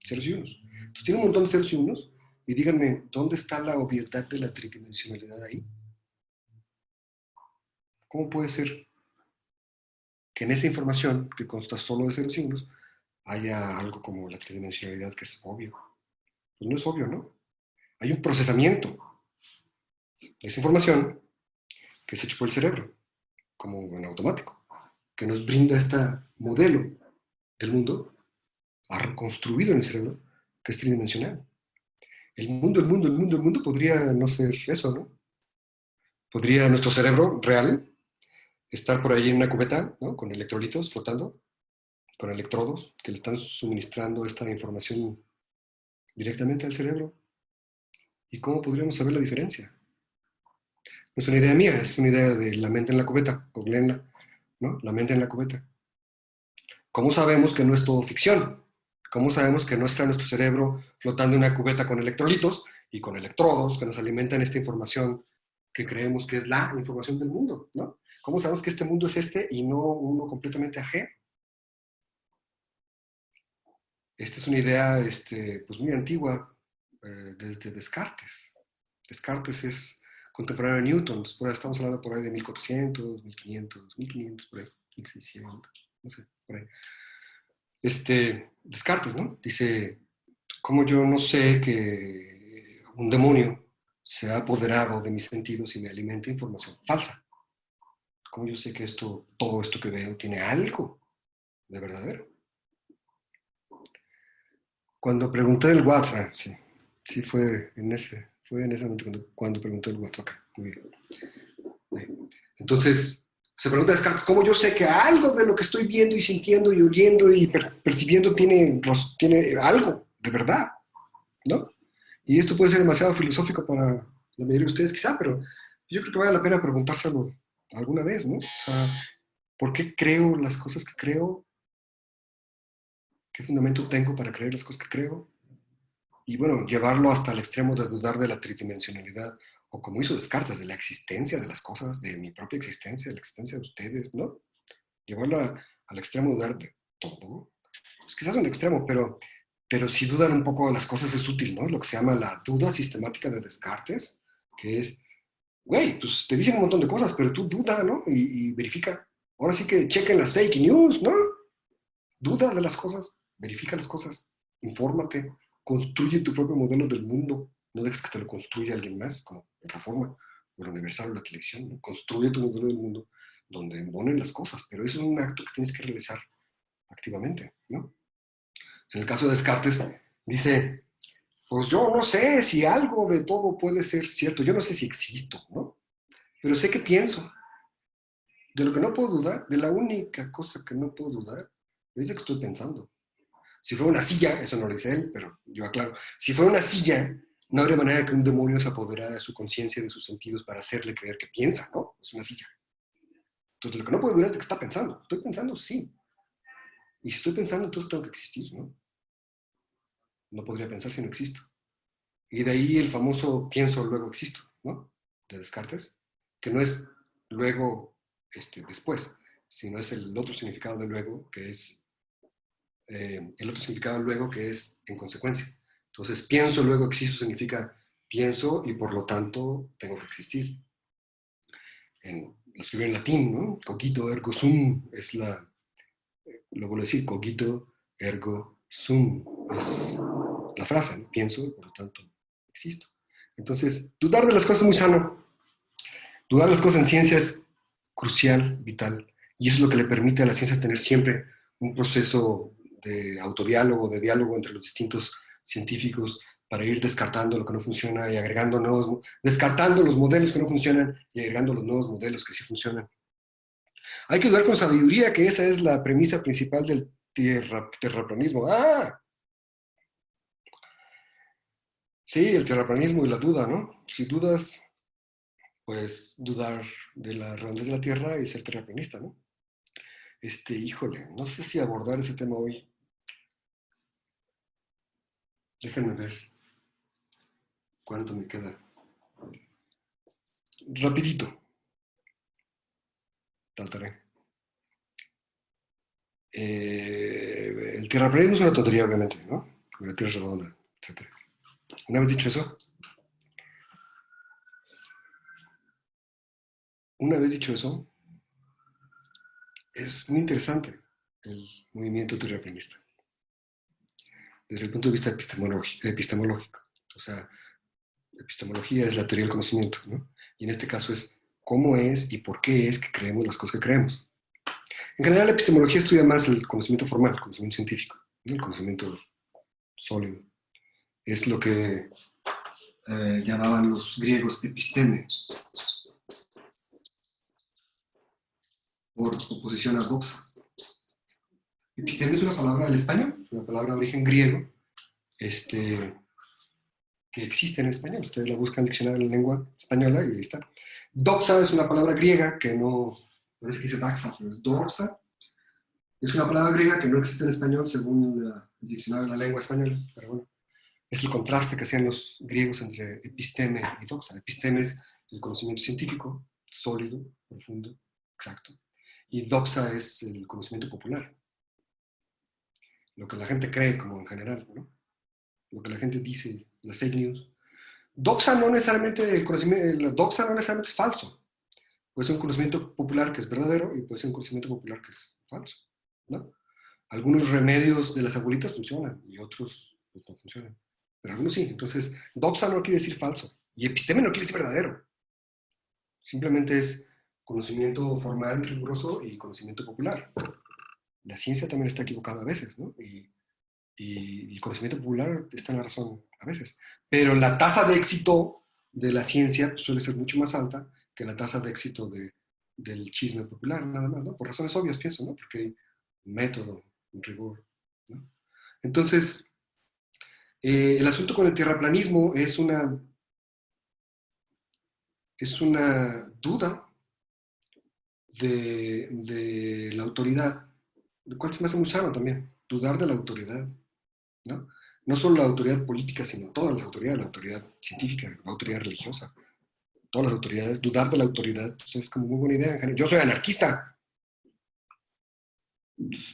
ceros y unos. Entonces tiene un montón de ceros y unos, y díganme, ¿dónde está la obviedad de la tridimensionalidad ahí? ¿Cómo puede ser que en esa información, que consta solo de ceros y unos, haya algo como la tridimensionalidad que es obvio? Pues no es obvio, ¿no? Hay un procesamiento de esa información que es hecho por el cerebro, como en automático, que nos brinda este modelo del mundo reconstruido en el cerebro, que es tridimensional. El mundo podría no ser eso, ¿no? Podría nuestro cerebro real estar por ahí en una cubeta, ¿no? Con electrolitos flotando, con electrodos que le están suministrando esta información directamente al cerebro. ¿Y cómo podríamos saber la diferencia? No es una idea mía, es una idea de la mente en la cubeta, o Glenn, ¿no? La mente en la cubeta. ¿Cómo sabemos que no es todo ficción? ¿Cómo sabemos que no está nuestro cerebro flotando en una cubeta con electrolitos y con electrodos que nos alimentan esta información que creemos que es la información del mundo, ¿no? ¿Cómo sabemos que este mundo es este y no uno completamente ajeno? Esta es una idea pues muy antigua, desde Descartes. Descartes es contemporáneo de Newton, después estamos hablando por ahí de 1400, 1500, 1500, por ahí, 1600, no sé, por ahí. Descartes, ¿no? Dice, ¿cómo yo no sé que un demonio se ha apoderado de mis sentidos y me alimenta información falsa? ¿Cómo yo sé que todo esto que veo tiene algo de verdadero? Cuando pregunté el WhatsApp, sí fue en ese momento cuando pregunté el WhatsApp. Muy bien. Entonces, se pregunta Descartes, ¿cómo yo sé que algo de lo que estoy viendo y sintiendo y oyendo y percibiendo tiene algo de verdad? ¿No? Y esto puede ser demasiado filosófico para la mayoría de ustedes quizá, pero yo creo que vale la pena preguntárselo alguna vez, ¿no? O sea, ¿por qué creo las cosas que creo? ¿Qué fundamento tengo para creer las cosas que creo? Y bueno, llevarlo hasta el extremo de dudar de la tridimensionalidad, o como hizo Descartes, de la existencia de las cosas, de mi propia existencia, de la existencia de ustedes, ¿no? Llevarlo al extremo de dudar de todo. Pues quizás un extremo, pero si dudan un poco de las cosas es útil, ¿no? Lo que se llama la duda sistemática de Descartes, que es, güey, pues te dicen un montón de cosas, pero tú duda, ¿no? Y verifica. Ahora sí que chequen las fake news, ¿no? Duda de las cosas, verifica las cosas, infórmate, construye tu propio modelo del mundo. No dejes que te lo construya alguien más, como en Reforma, o el Universal o la televisión, ¿no? Construye tu modelo del mundo donde embonen las cosas, pero eso es un acto que tienes que realizar activamente, ¿no? En el caso de Descartes, dice, pues yo no sé si algo de todo puede ser cierto, yo no sé si existo, ¿no? Pero sé que pienso. De lo que no puedo dudar, de la única cosa que no puedo dudar, es de que estoy pensando. Si fuera una silla, eso no lo dice él, pero yo aclaro, si fuera una silla, no habría manera que un demonio se apoderara de su conciencia y de sus sentidos para hacerle creer que piensa, ¿no? Es una silla. Entonces, lo que no puedo dudar es de que está pensando. ¿Estoy pensando? Sí. Y si estoy pensando, entonces tengo que existir, ¿no? No podría pensar si no existo. Y de ahí el famoso pienso, luego existo, ¿no? De Descartes, que no es luego, después, sino es el otro significado de luego, que es el otro significado luego, que es en consecuencia. Entonces, pienso, luego existo significa pienso y por lo tanto tengo que existir. Lo escribí en latín, ¿no? Cogito ergo sum es lo vuelvo a decir, cogito ergo sum es la frase, ¿no? Pienso y por lo tanto existo. Entonces, dudar de las cosas es muy sano. Dudar de las cosas en ciencia es crucial, vital, y eso es lo que le permite a la ciencia tener siempre un proceso de autodiálogo, de diálogo entre los distintos científicos para ir descartando lo que no funciona y agregando nuevos, descartando los modelos que no funcionan y agregando los nuevos modelos que sí funcionan. Hay que dudar con sabiduría, que esa es la premisa principal del terraplanismo. ¡Ah! Sí, el terraplanismo y la duda, ¿no? Si dudas, pues dudar de la redondez de la Tierra y ser terraplanista, ¿no? Híjole, no sé si abordar ese tema hoy. Déjenme ver cuánto me queda. Rapidito. Trataré. El terraplanismo es una tontería, obviamente, ¿no? La Tierra es redonda, etc. Una vez dicho eso, es muy interesante el movimiento terraplanista desde el punto de vista epistemológico. O sea, epistemología es la teoría del conocimiento, ¿no? Y en este caso es cómo es y por qué es que creemos las cosas que creemos. En general, la epistemología estudia más el conocimiento formal, el conocimiento científico, ¿no? El conocimiento sólido. Es lo que llamaban los griegos episteme, por oposición a doxa. Episteme es una palabra del español, es una palabra de origen griego, que existe en el español. Ustedes la buscan en el diccionario de la lengua española y ahí está. Doxa es una palabra griega que no, parece que dice daxa, pero es doxa. Es una palabra griega que no existe en español según el diccionario de la lengua española, pero bueno, es el contraste que hacían los griegos entre episteme y doxa. Episteme es el conocimiento científico, sólido, profundo, exacto. Y doxa es el conocimiento popular. Lo que la gente cree como en general, ¿no? Lo que la gente dice, las fake news. Doxa no necesariamente, el conocimiento, la doxa no necesariamente es falso. Puede ser un conocimiento popular que es verdadero y puede ser un conocimiento popular que es falso, ¿no? Algunos remedios de las abuelitas funcionan y otros pues, no funcionan. Pero algunos sí. Entonces, doxa no quiere decir falso. Y episteme no quiere decir verdadero. Simplemente es conocimiento formal, riguroso y conocimiento popular. La ciencia también está equivocada a veces, ¿no? Y el conocimiento popular está en la razón a veces. Pero la tasa de éxito de la ciencia pues, suele ser mucho más alta que la tasa de éxito del chisme popular, nada más, ¿no? Por razones obvias, pienso, ¿no? Porque hay un método, un rigor, ¿no? Entonces, el asunto con el tierraplanismo es una duda de la autoridad, lo cual se me hace muy sano también, dudar de la autoridad, ¿no? No solo la autoridad política, sino todas las autoridades, la autoridad científica, la autoridad religiosa, todas las autoridades, dudar de la autoridad, pues es como muy buena idea. En general. Yo soy anarquista.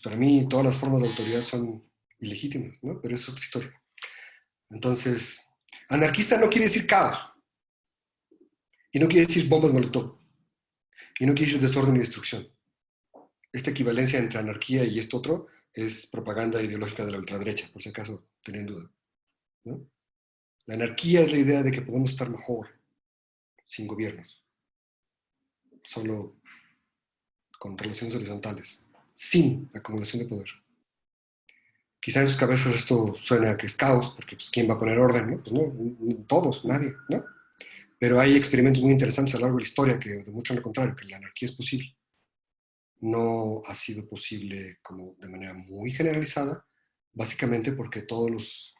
Para mí todas las formas de autoridad son ilegítimas, ¿no? Pero eso es otra historia. Entonces, anarquista no quiere decir caos, y no quiere decir bombas molotov, y no quiere decir desorden y destrucción. Esta equivalencia entre anarquía y esto otro es propaganda ideológica de la ultraderecha, por si acaso tenían duda, ¿no? La anarquía es la idea de que podemos estar mejor sin gobiernos, solo con relaciones horizontales, sin acumulación de poder. Quizá en sus cabezas esto suena que es caos, porque pues, ¿quién va a poner orden? ¿No? Pues no, todos, nadie, ¿no? Pero hay experimentos muy interesantes a lo largo de la historia que demuestran lo contrario, que la anarquía es posible. No ha sido posible como de manera muy generalizada, básicamente porque todos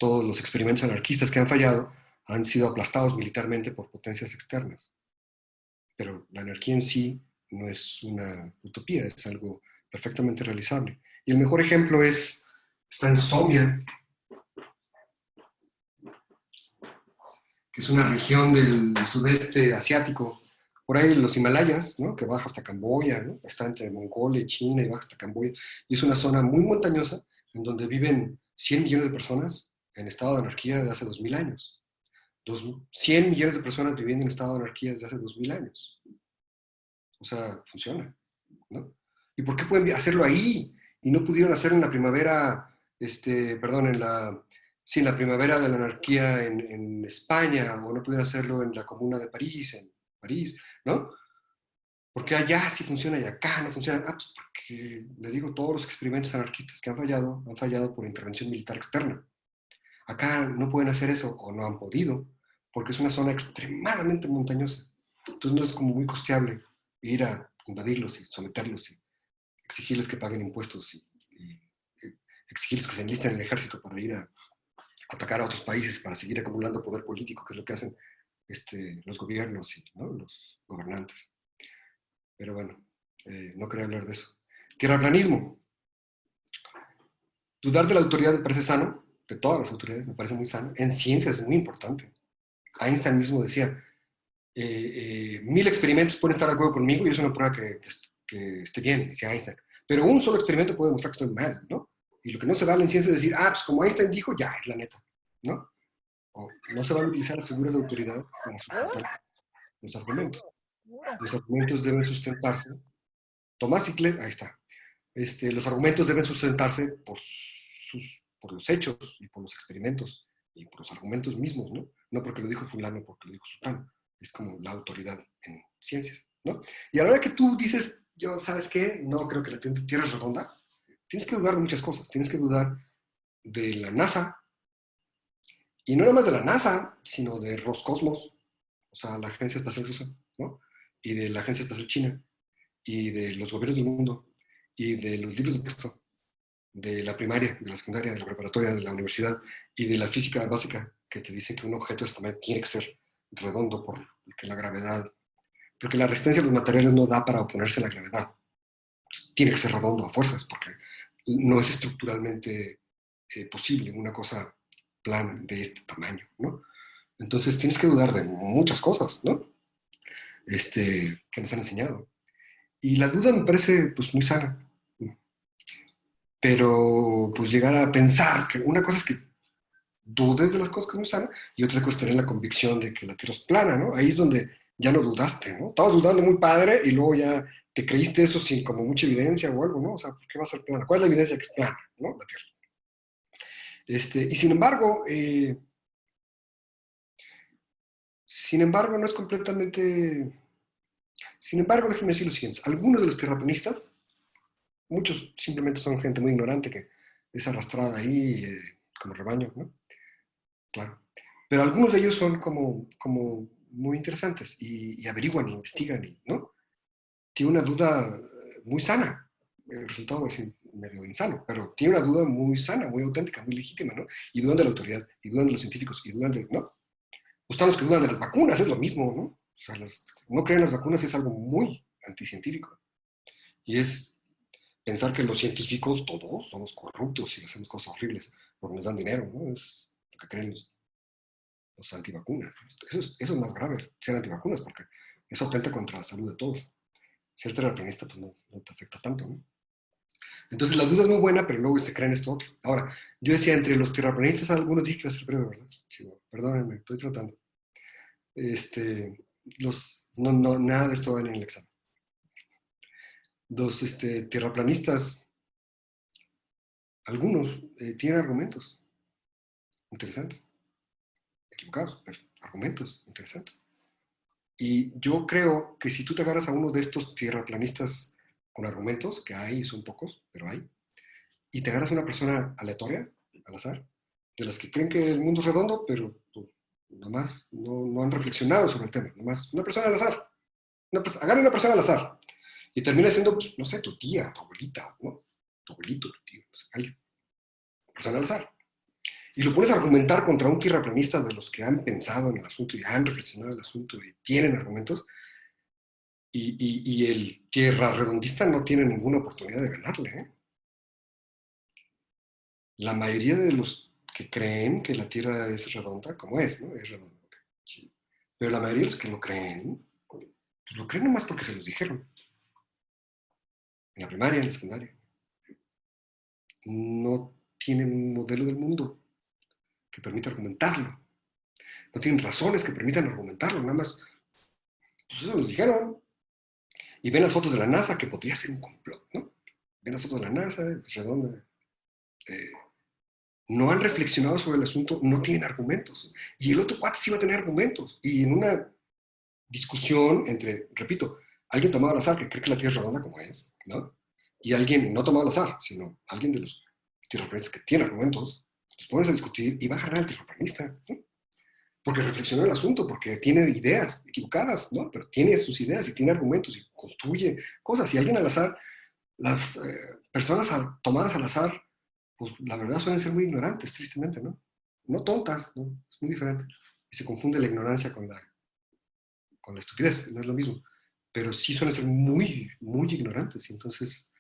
los experimentos anarquistas que han fallado han sido aplastados militarmente por potencias externas. Pero la anarquía en sí no es una utopía, es algo perfectamente realizable. Y el mejor ejemplo está en Somia, que es una región del sudeste asiático, por ahí los Himalayas, ¿no? Que baja hasta Camboya, ¿no? Está entre Mongolia y China y baja hasta Camboya, y es una zona muy montañosa en donde viven 100 millones de personas en estado de anarquía desde hace 2000 años. 100 millones de personas viviendo en estado de anarquía desde hace 2000 años. O sea, funciona, ¿no? ¿Y por qué pueden hacerlo ahí? Y no pudieron hacerlo en la primavera, perdón, sí, en la primavera de la anarquía en España, o no pudieron hacerlo en la Comuna de París, en París, ¿no? Porque allá sí funciona y acá no funciona. Ah, pues porque, les digo, todos los experimentos anarquistas que han fallado por intervención militar externa. Acá no pueden hacer eso, o no han podido, porque es una zona extremadamente montañosa. Entonces no es como muy costeable ir a invadirlos y someterlos y exigirles que paguen impuestos y exigirles que se enlisten en el ejército para ir a atacar a otros países para seguir acumulando poder político, que es lo que hacen los gobiernos y ¿no? los gobernantes. Pero bueno, no quería hablar de eso. Tierraplanismo. Dudar de la autoridad me parece sano, de todas las autoridades me parece muy sano. En ciencias es muy importante. Einstein mismo decía, 1000 experimentos pueden estar de acuerdo conmigo y es una prueba que esté bien, decía Einstein. Pero un solo experimento puede demostrar que estoy mal, ¿no? Y lo que no se vale en ciencia es decir, pues como Einstein dijo, ya es la neta, ¿no? O no se van a utilizar las figuras de autoridad para sustentar los argumentos. Los argumentos deben sustentarse. Tomás Ciclet, ahí está. Los argumentos deben sustentarse por los hechos y por los experimentos y por los argumentos mismos, ¿no? No porque lo dijo fulano, porque lo dijo sultano. Es como la autoridad en ciencias, ¿no? Y a la hora que tú dices, yo, ¿sabes qué? No creo que la Tierra es redonda. Tienes que dudar de muchas cosas. Tienes que dudar de la NASA, y no nada más de la NASA, sino de Roscosmos, o sea, la Agencia Espacial Rusa, ¿no? Y de la Agencia Espacial China, y de los gobiernos del mundo, y de los libros de texto, de la primaria, de la secundaria, de la preparatoria, de la universidad, y de la física básica, que te dice que un objeto de esta manera tiene que ser redondo porque la gravedad, porque la resistencia de los materiales no da para oponerse a la gravedad. Tiene que ser redondo a fuerzas, porque no es estructuralmente posible una cosa plana de este tamaño, ¿no? Entonces tienes que dudar de muchas cosas, ¿no? Que nos han enseñado. Y la duda me parece pues muy sana. Pero pues llegar a pensar que una cosa es que dudes de las cosas que es muy sana y otra cosa es tener la convicción de que la Tierra es plana, ¿no? Ahí es donde ya no dudaste, ¿no? Estabas dudando muy padre y luego ya te creíste eso sin como mucha evidencia o algo, ¿no? O sea, ¿por qué va a ser plana? ¿Cuál es la evidencia que es plana, ¿no? La Tierra. Y sin embargo, no es completamente... Sin embargo, déjenme decir lo siguiente. Algunos de los terraplanistas, muchos simplemente son gente muy ignorante que es arrastrada ahí como rebaño, ¿no? Claro. Pero algunos de ellos son como muy interesantes y averiguan, y investigan, ¿no? Tiene una duda muy sana. El resultado es medio insano, pero tiene una duda muy sana, muy auténtica, muy legítima, ¿no? Y dudan de la autoridad, y dudan de los científicos, y dudan de, ¿no? Están los que dudan de las vacunas, es lo mismo, ¿no? O sea, no creer en las vacunas es algo muy anticientífico. Y es pensar que los científicos, todos, somos corruptos y hacemos cosas horribles porque nos dan dinero, ¿no? Es lo que creen los antivacunas. Eso es más grave, ser antivacunas, porque eso atenta contra la salud de todos. Ser terraplanista, pues no te afecta tanto, ¿no? Entonces la duda es muy buena, pero luego se creen esto otro. Ahora, yo decía, entre los terraplanistas, algunos dije que iba a ser breve, ¿verdad? Sí, perdónenme, estoy tratando. Nada de esto va en el examen. Los terraplanistas, algunos tienen argumentos interesantes, equivocados, pero argumentos interesantes. Y yo creo que si tú te agarras a uno de estos tierraplanistas con argumentos, que hay, son pocos, pero hay, y te agarras a una persona aleatoria, al azar, de las que creen que el mundo es redondo, pero pues, nomás no han reflexionado sobre el tema, nomás una persona al azar. Agarra una persona al azar y termina siendo, pues, no sé, tu tía, tu abuelita, ¿no? Tu abuelito, tu tío, no sé, alguien. Persona al azar. Y lo pones a argumentar contra un tierraplanista de los que han pensado en el asunto y han reflexionado en el asunto y tienen argumentos, y el tierra redondista no tiene ninguna oportunidad de ganarle, ¿eh? La mayoría de los que creen que la Tierra es redonda, como es, ¿no? Es redonda. Sí. Pero la mayoría de los que lo creen, pues lo creen nomás porque se los dijeron. En la primaria, en la secundaria. No tienen un modelo del mundo que permita argumentarlo. No tienen razones que permitan argumentarlo, nada más. Pues eso los dijeron. Y ven las fotos de la NASA, que podría ser un complot, ¿no? Ven las fotos de la NASA, redonda. No han reflexionado sobre el asunto, no tienen argumentos. Y el otro cuate sí va a tener argumentos. Y en una discusión entre, repito, alguien tomado al azar que cree que la Tierra es redonda como es, ¿no? Y alguien no tomado al azar, sino alguien de los tierraplanistas que tiene argumentos, los pones a discutir y va a ganar el tierraplanista, ¿no? Porque reflexionó el asunto, porque tiene ideas equivocadas, ¿no? Pero tiene sus ideas y tiene argumentos y construye cosas. Y alguien al azar, las personas tomadas al azar, pues la verdad suelen ser muy ignorantes, tristemente, ¿no? No tontas, ¿no? Es muy diferente. Y se confunde la ignorancia con la estupidez, no es lo mismo. Pero sí suelen ser muy, muy ignorantes. Y entonces,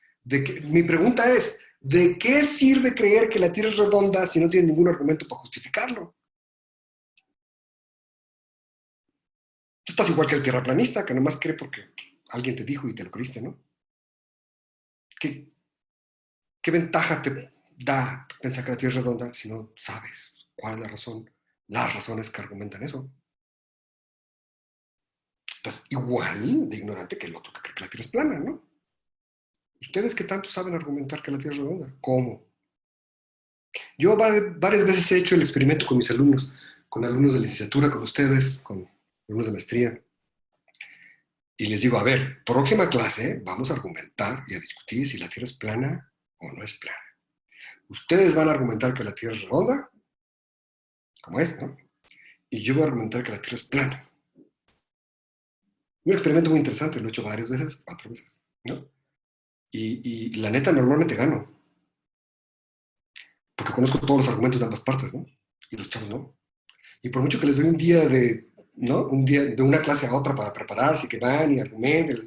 mi pregunta es, ¿de qué sirve creer que la Tierra es redonda si no tiene ningún argumento para justificarlo? Tú estás igual que el tierraplanista, que nomás cree porque alguien te dijo y te lo creíste, ¿no? ¿Qué ventaja te da pensar que la Tierra es redonda si no sabes cuál es la razón, las razones que argumentan eso? Estás igual de ignorante que el otro que cree que la Tierra es plana, ¿no? ¿Ustedes qué tanto saben argumentar que la Tierra es redonda? ¿Cómo? Yo varias veces he hecho el experimento con mis alumnos, con alumnos de licenciatura, con ustedes, con alumnos de maestría, y les digo, a ver, próxima clase vamos a argumentar y a discutir si la Tierra es plana o no es plana. Ustedes van a argumentar que la Tierra es redonda, como es, ¿no? Y yo voy a argumentar que la Tierra es plana. Un experimento muy interesante, lo he hecho varias veces, 4 veces, ¿no? Y la neta, normalmente gano. Porque conozco todos los argumentos de ambas partes, ¿no? Y los chavos no. Y por mucho que les doy un día ¿no? Un día de una clase a otra para prepararse, que van y argumenten,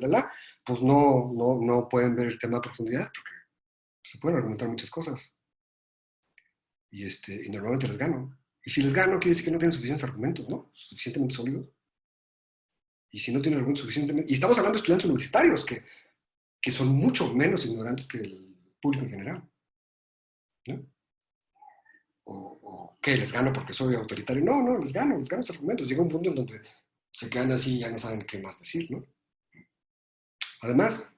pues no pueden ver el tema a profundidad, porque se pueden argumentar muchas cosas. Y normalmente les gano. Y si les gano, quiere decir que no tienen suficientes argumentos, ¿no? Suficientemente sólidos. Y si no tienen argumentos suficientemente... Y estamos hablando de estudiantes universitarios, que que son mucho menos ignorantes que el público en general, ¿no? O que les gano porque soy autoritario. No, no, les gano los argumentos. Llega un punto en donde se quedan así y ya no saben qué más decir, ¿no? Además,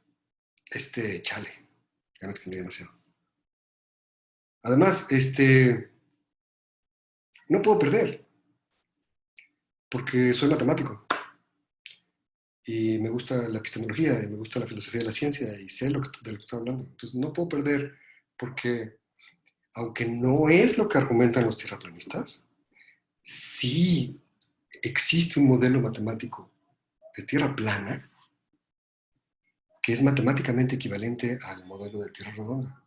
chale, ya me extendí demasiado. Además, no puedo perder, porque soy matemático. Y me gusta la epistemología, y me gusta la filosofía de la ciencia, y sé de lo que estoy hablando. Entonces, no puedo perder, porque aunque no es lo que argumentan los tierraplanistas, sí existe un modelo matemático de tierra plana que es matemáticamente equivalente al modelo de tierra redonda.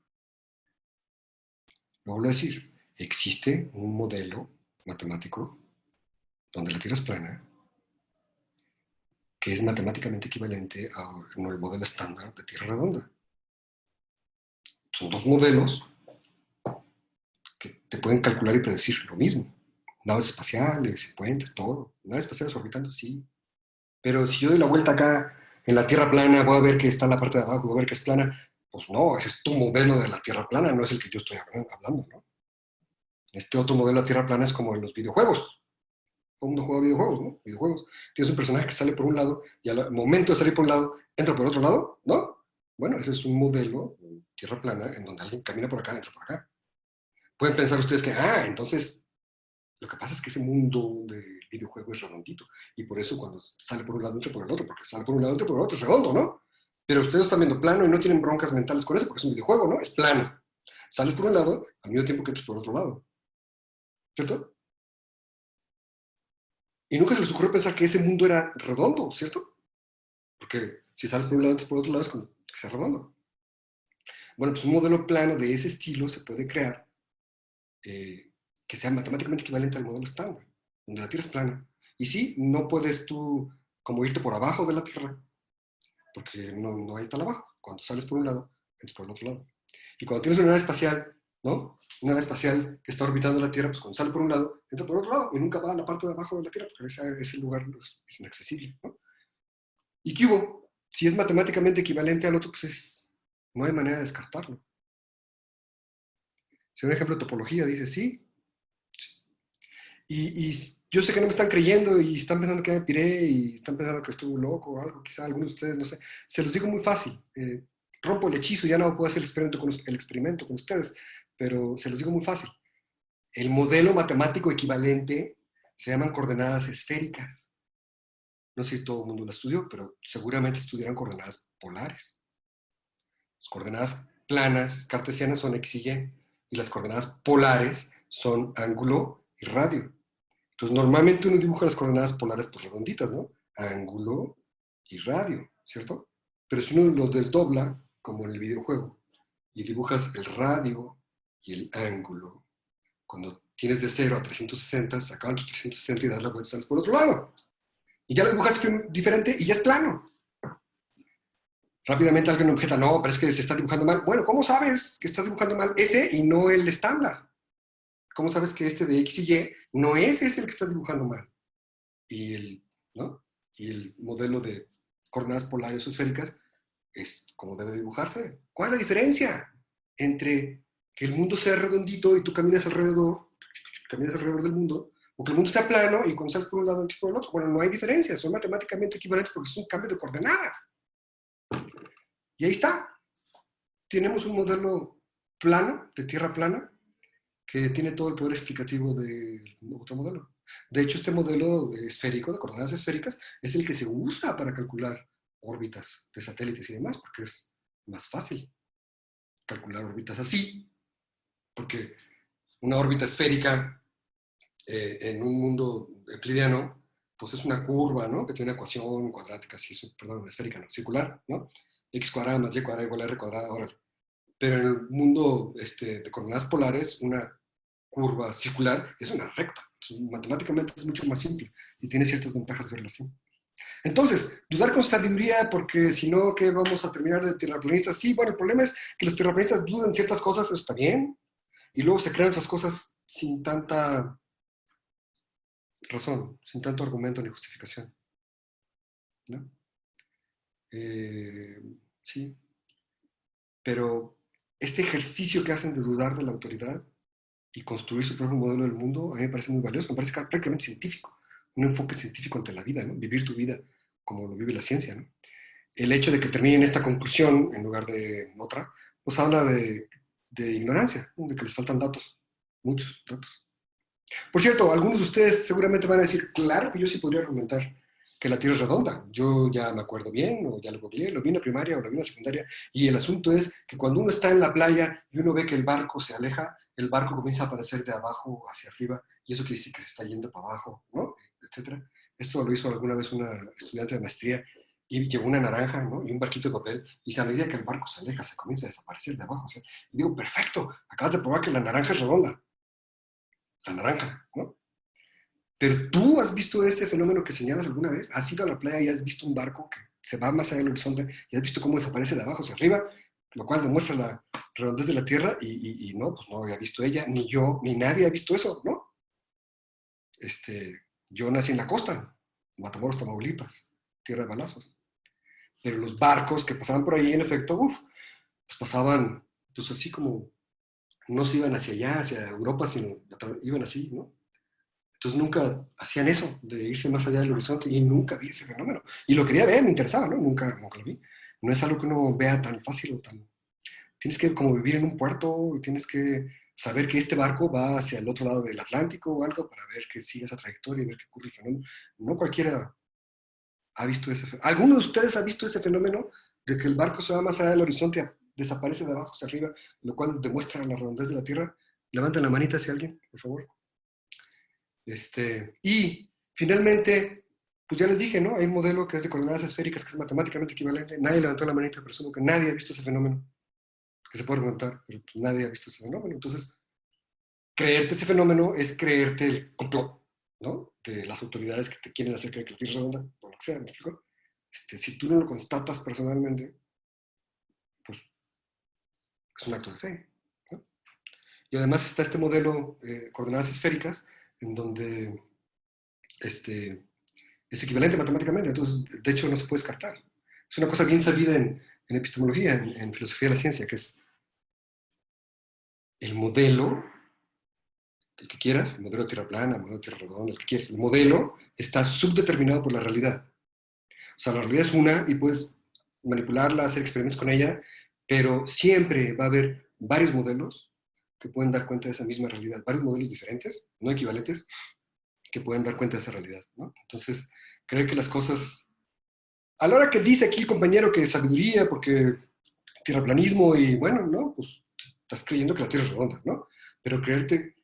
Lo vuelvo a decir, existe un modelo matemático donde la tierra es plana que es matemáticamente equivalente al modelo estándar de tierra redonda. Son dos modelos que te pueden calcular y predecir lo mismo. Naves espaciales, puentes, todo. Naves espaciales orbitando, sí. Pero si yo doy la vuelta acá en la Tierra plana, voy a ver que está en la parte de abajo, voy a ver que es plana. Pues no, ese es tu modelo de la Tierra plana, no es el que yo estoy hablando, ¿no? Este otro modelo de Tierra plana es como en los videojuegos. Todo el mundo juega videojuegos, ¿no? Videojuegos. Tienes un personaje que sale por un lado y al momento de salir por un lado, entra por otro lado, ¿no? Bueno, ese es un modelo de Tierra plana en donde alguien camina por acá, entra por acá. Pueden pensar ustedes que, entonces lo que pasa es que ese mundo del videojuego es redondito. Y por eso cuando sale por un lado, entra por el otro. Porque sale por un lado, entra por el otro. Es redondo, ¿no? Pero ustedes están viendo plano y no tienen broncas mentales con eso porque es un videojuego, ¿no? Es plano. Sales por un lado al mismo tiempo que entras por otro lado. ¿Cierto? Y nunca se les ocurrió pensar que ese mundo era redondo, ¿cierto? Porque si sales por un lado, entras por otro lado, es como que sea redondo. Bueno, pues un modelo plano de ese estilo se puede crear que sea matemáticamente equivalente al modelo estándar, donde la Tierra es plana. Y sí, no puedes tú como irte por abajo de la Tierra, porque no hay tal abajo. Cuando sales por un lado, entras por el otro lado. Y cuando tienes una nave espacial, ¿no? Una nave espacial que está orbitando la Tierra, pues cuando sale por un lado, entra por otro lado y nunca va a la parte de abajo de la Tierra, porque ese lugar es inaccesible, ¿no? ¿Y qué hubo? Si es matemáticamente equivalente al otro, pues no hay manera de descartarlo. Si un ejemplo de topología dice sí, y yo sé que no me están creyendo y están pensando que me piré y están pensando que estuve loco o algo, quizá algunos de ustedes, no sé. Se los digo muy fácil. Rompo el hechizo, ya no puedo hacer el experimento con ustedes, pero se los digo muy fácil. El modelo matemático equivalente se llaman coordenadas esféricas. No sé si todo el mundo lo estudió, pero seguramente estudiarán coordenadas polares. Las coordenadas planas cartesianas son x y y, y las coordenadas polares son ángulo y radio. Entonces, normalmente uno dibuja las coordenadas polares pues redonditas, ¿no? Ángulo y radio, ¿cierto? Pero si uno lo desdobla, como en el videojuego, y dibujas el radio y el ángulo, cuando tienes de 0 a 360, se acaban tus 360 y das la vuelta y sales por otro lado. Y ya lo dibujas diferente y ya es plano. Rápidamente alguien objeta, no, pero es que se está dibujando mal. Bueno, ¿cómo sabes que estás dibujando mal ese y no el estándar? ¿Cómo sabes que este de X y Y no es ese el que estás dibujando mal? ¿No? Y el modelo de coordenadas polares o esféricas es como debe dibujarse. ¿Cuál es la diferencia entre que el mundo sea redondito y tú caminas alrededor del mundo, o que el mundo sea plano y cuando sales por un lado entras por el otro? Bueno, no hay diferencia, son matemáticamente equivalentes porque es un cambio de coordenadas. Y ahí está. Tenemos un modelo plano, de tierra plana, que tiene todo el poder explicativo del otro modelo. De hecho, este modelo esférico, de coordenadas esféricas, es el que se usa para calcular órbitas de satélites y demás, porque es más fácil calcular órbitas así, porque una órbita esférica en un mundo euclidiano, pues es una curva, ¿no? Que tiene una ecuación cuadrática, perdón, esférica, no, circular, ¿no? X cuadrada más Y cuadrada igual a R cuadrada, órale. Pero en el mundo de coordenadas polares, una curva circular es una recta. Entonces, matemáticamente es mucho más simple y tiene ciertas ventajas verlo así. Entonces, dudar con sabiduría, porque si no, ¿qué vamos a terminar de terraplanistas? Sí, bueno, el problema es que los terraplanistas dudan ciertas cosas, eso está bien, y luego se crean otras cosas sin tanta razón, sin tanto argumento ni justificación, ¿no? Sí. Pero este ejercicio que hacen de dudar de la autoridad y construir su propio modelo del mundo, a mí me parece muy valioso, me parece prácticamente científico, un enfoque científico ante la vida, ¿no? Vivir tu vida como lo vive la ciencia, ¿no? El hecho de que termine en esta conclusión en lugar de otra, pues habla de ignorancia, ¿no? De que les faltan datos, muchos datos. Por cierto, algunos de ustedes seguramente van a decir, claro que yo sí podría argumentar que la Tierra es redonda. Yo ya me acuerdo bien, o ya lo googleé, lo vi en la primaria o lo vi en la secundaria, y el asunto es que cuando uno está en la playa y uno ve que el barco se aleja, el barco comienza a aparecer de abajo hacia arriba, y eso quiere decir que se está yendo para abajo, ¿no? Etcétera. Esto lo hizo alguna vez una estudiante de maestría, y llevó una naranja, ¿no? Y un barquito de papel, y a medida que el barco se aleja, se comienza a desaparecer de abajo. O sea, y digo, perfecto, acabas de probar que la naranja es redonda. La naranja, ¿no? Pero tú has visto este fenómeno que señalas alguna vez, has ido a la playa y has visto un barco que se va más allá del horizonte y has visto cómo desaparece de abajo hacia arriba, lo cual demuestra la redondez de la Tierra y no, pues no había visto ella, ni yo, ni nadie ha visto eso, ¿no? Yo nací en la costa, Matamoros, Tamaulipas, tierra de balazos. Pero los barcos que pasaban por ahí, en efecto, pues pasaban, pues así como, no se iban hacia allá, hacia Europa, sino iban así, ¿no? Entonces nunca hacían eso, de irse más allá del horizonte, y nunca vi ese fenómeno. Y lo quería ver, me interesaba, ¿no? Nunca lo vi. No es algo que uno vea tan fácil o tan... Tienes que como vivir en un puerto y tienes que saber que este barco va hacia el otro lado del Atlántico o algo para ver que sigue esa trayectoria y ver qué ocurre el fenómeno. No cualquiera ha visto ese fenómeno. ¿Alguno de ustedes ha visto ese fenómeno de que el barco se va más allá del horizonte, desaparece de abajo hacia arriba, lo cual demuestra la redondez de la Tierra? Levanten la manita hacia alguien, por favor. Y finalmente, pues ya les dije, ¿no? Hay un modelo que es de coordenadas esféricas que es matemáticamente equivalente. Nadie levantó la manita, presumo que nadie ha visto ese fenómeno, que se puede argumentar, pero pues nadie ha visto ese fenómeno. Entonces, creerte ese fenómeno es creerte el complot, ¿no? De las autoridades que te quieren hacer creer que la Tierra es redonda, por lo que sea, ¿me explico? Si tú no lo constatas personalmente, pues es un acto de fe, ¿no? Y además está este modelo, coordenadas esféricas, en donde es equivalente matemáticamente, entonces de hecho no se puede descartar. Es una cosa bien sabida en epistemología, en filosofía de la ciencia, que es el modelo, el que quieras, el modelo de tierra plana, el modelo de tierra redonda, el que quieras. El modelo está subdeterminado por la realidad. O sea, la realidad es una y puedes manipularla, hacer experimentos con ella, pero siempre va a haber varios modelos que pueden dar cuenta de esa misma realidad, varios modelos diferentes, no equivalentes, que pueden dar cuenta de esa realidad, ¿no? Entonces, creer que las cosas... A la hora que dice aquí el compañero que es sabiduría, porque tierraplanismo y bueno, ¿no? Pues estás creyendo que la Tierra es redonda, ¿no? Pero creerte,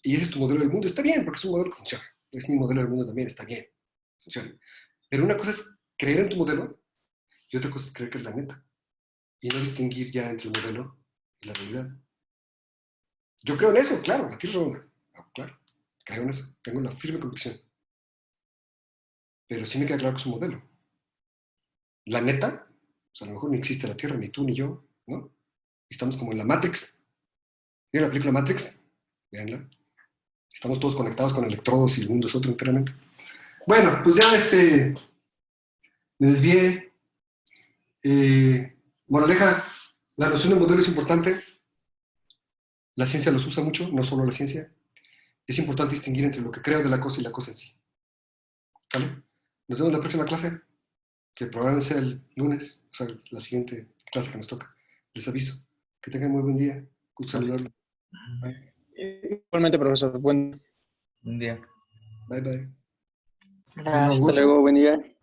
y ese es tu modelo del mundo, está bien, porque es un modelo que funciona. Es mi modelo del mundo también, está bien, funciona. Pero una cosa es creer en tu modelo y otra cosa es creer que es la neta. Y no distinguir ya entre el modelo y la realidad. Yo creo en eso, claro, la Tierra es redonda. Claro, creo en eso, tengo una firme convicción. Pero sí me queda claro que es un modelo. La neta, pues a lo mejor ni existe la Tierra, ni tú ni yo, ¿no? Estamos como en la Matrix. ¿Vieron la película Matrix? Veanla. Estamos todos conectados con electrodos y el mundo es otro enteramente. Bueno, pues ya me desvié. Moraleja, la noción de modelo es importante. La ciencia los usa mucho, no solo la ciencia. Es importante distinguir entre lo que creo de la cosa y la cosa en sí. ¿Vale? Nos vemos en la próxima clase, que probablemente sea el lunes, o sea, la siguiente clase que nos toca. Les aviso. Que tengan muy buen día. Gusto saludarlo. Bye. Igualmente, profesor. Buen Un día. Bye, bye. Sí, un Hasta gusto. luego, buen día.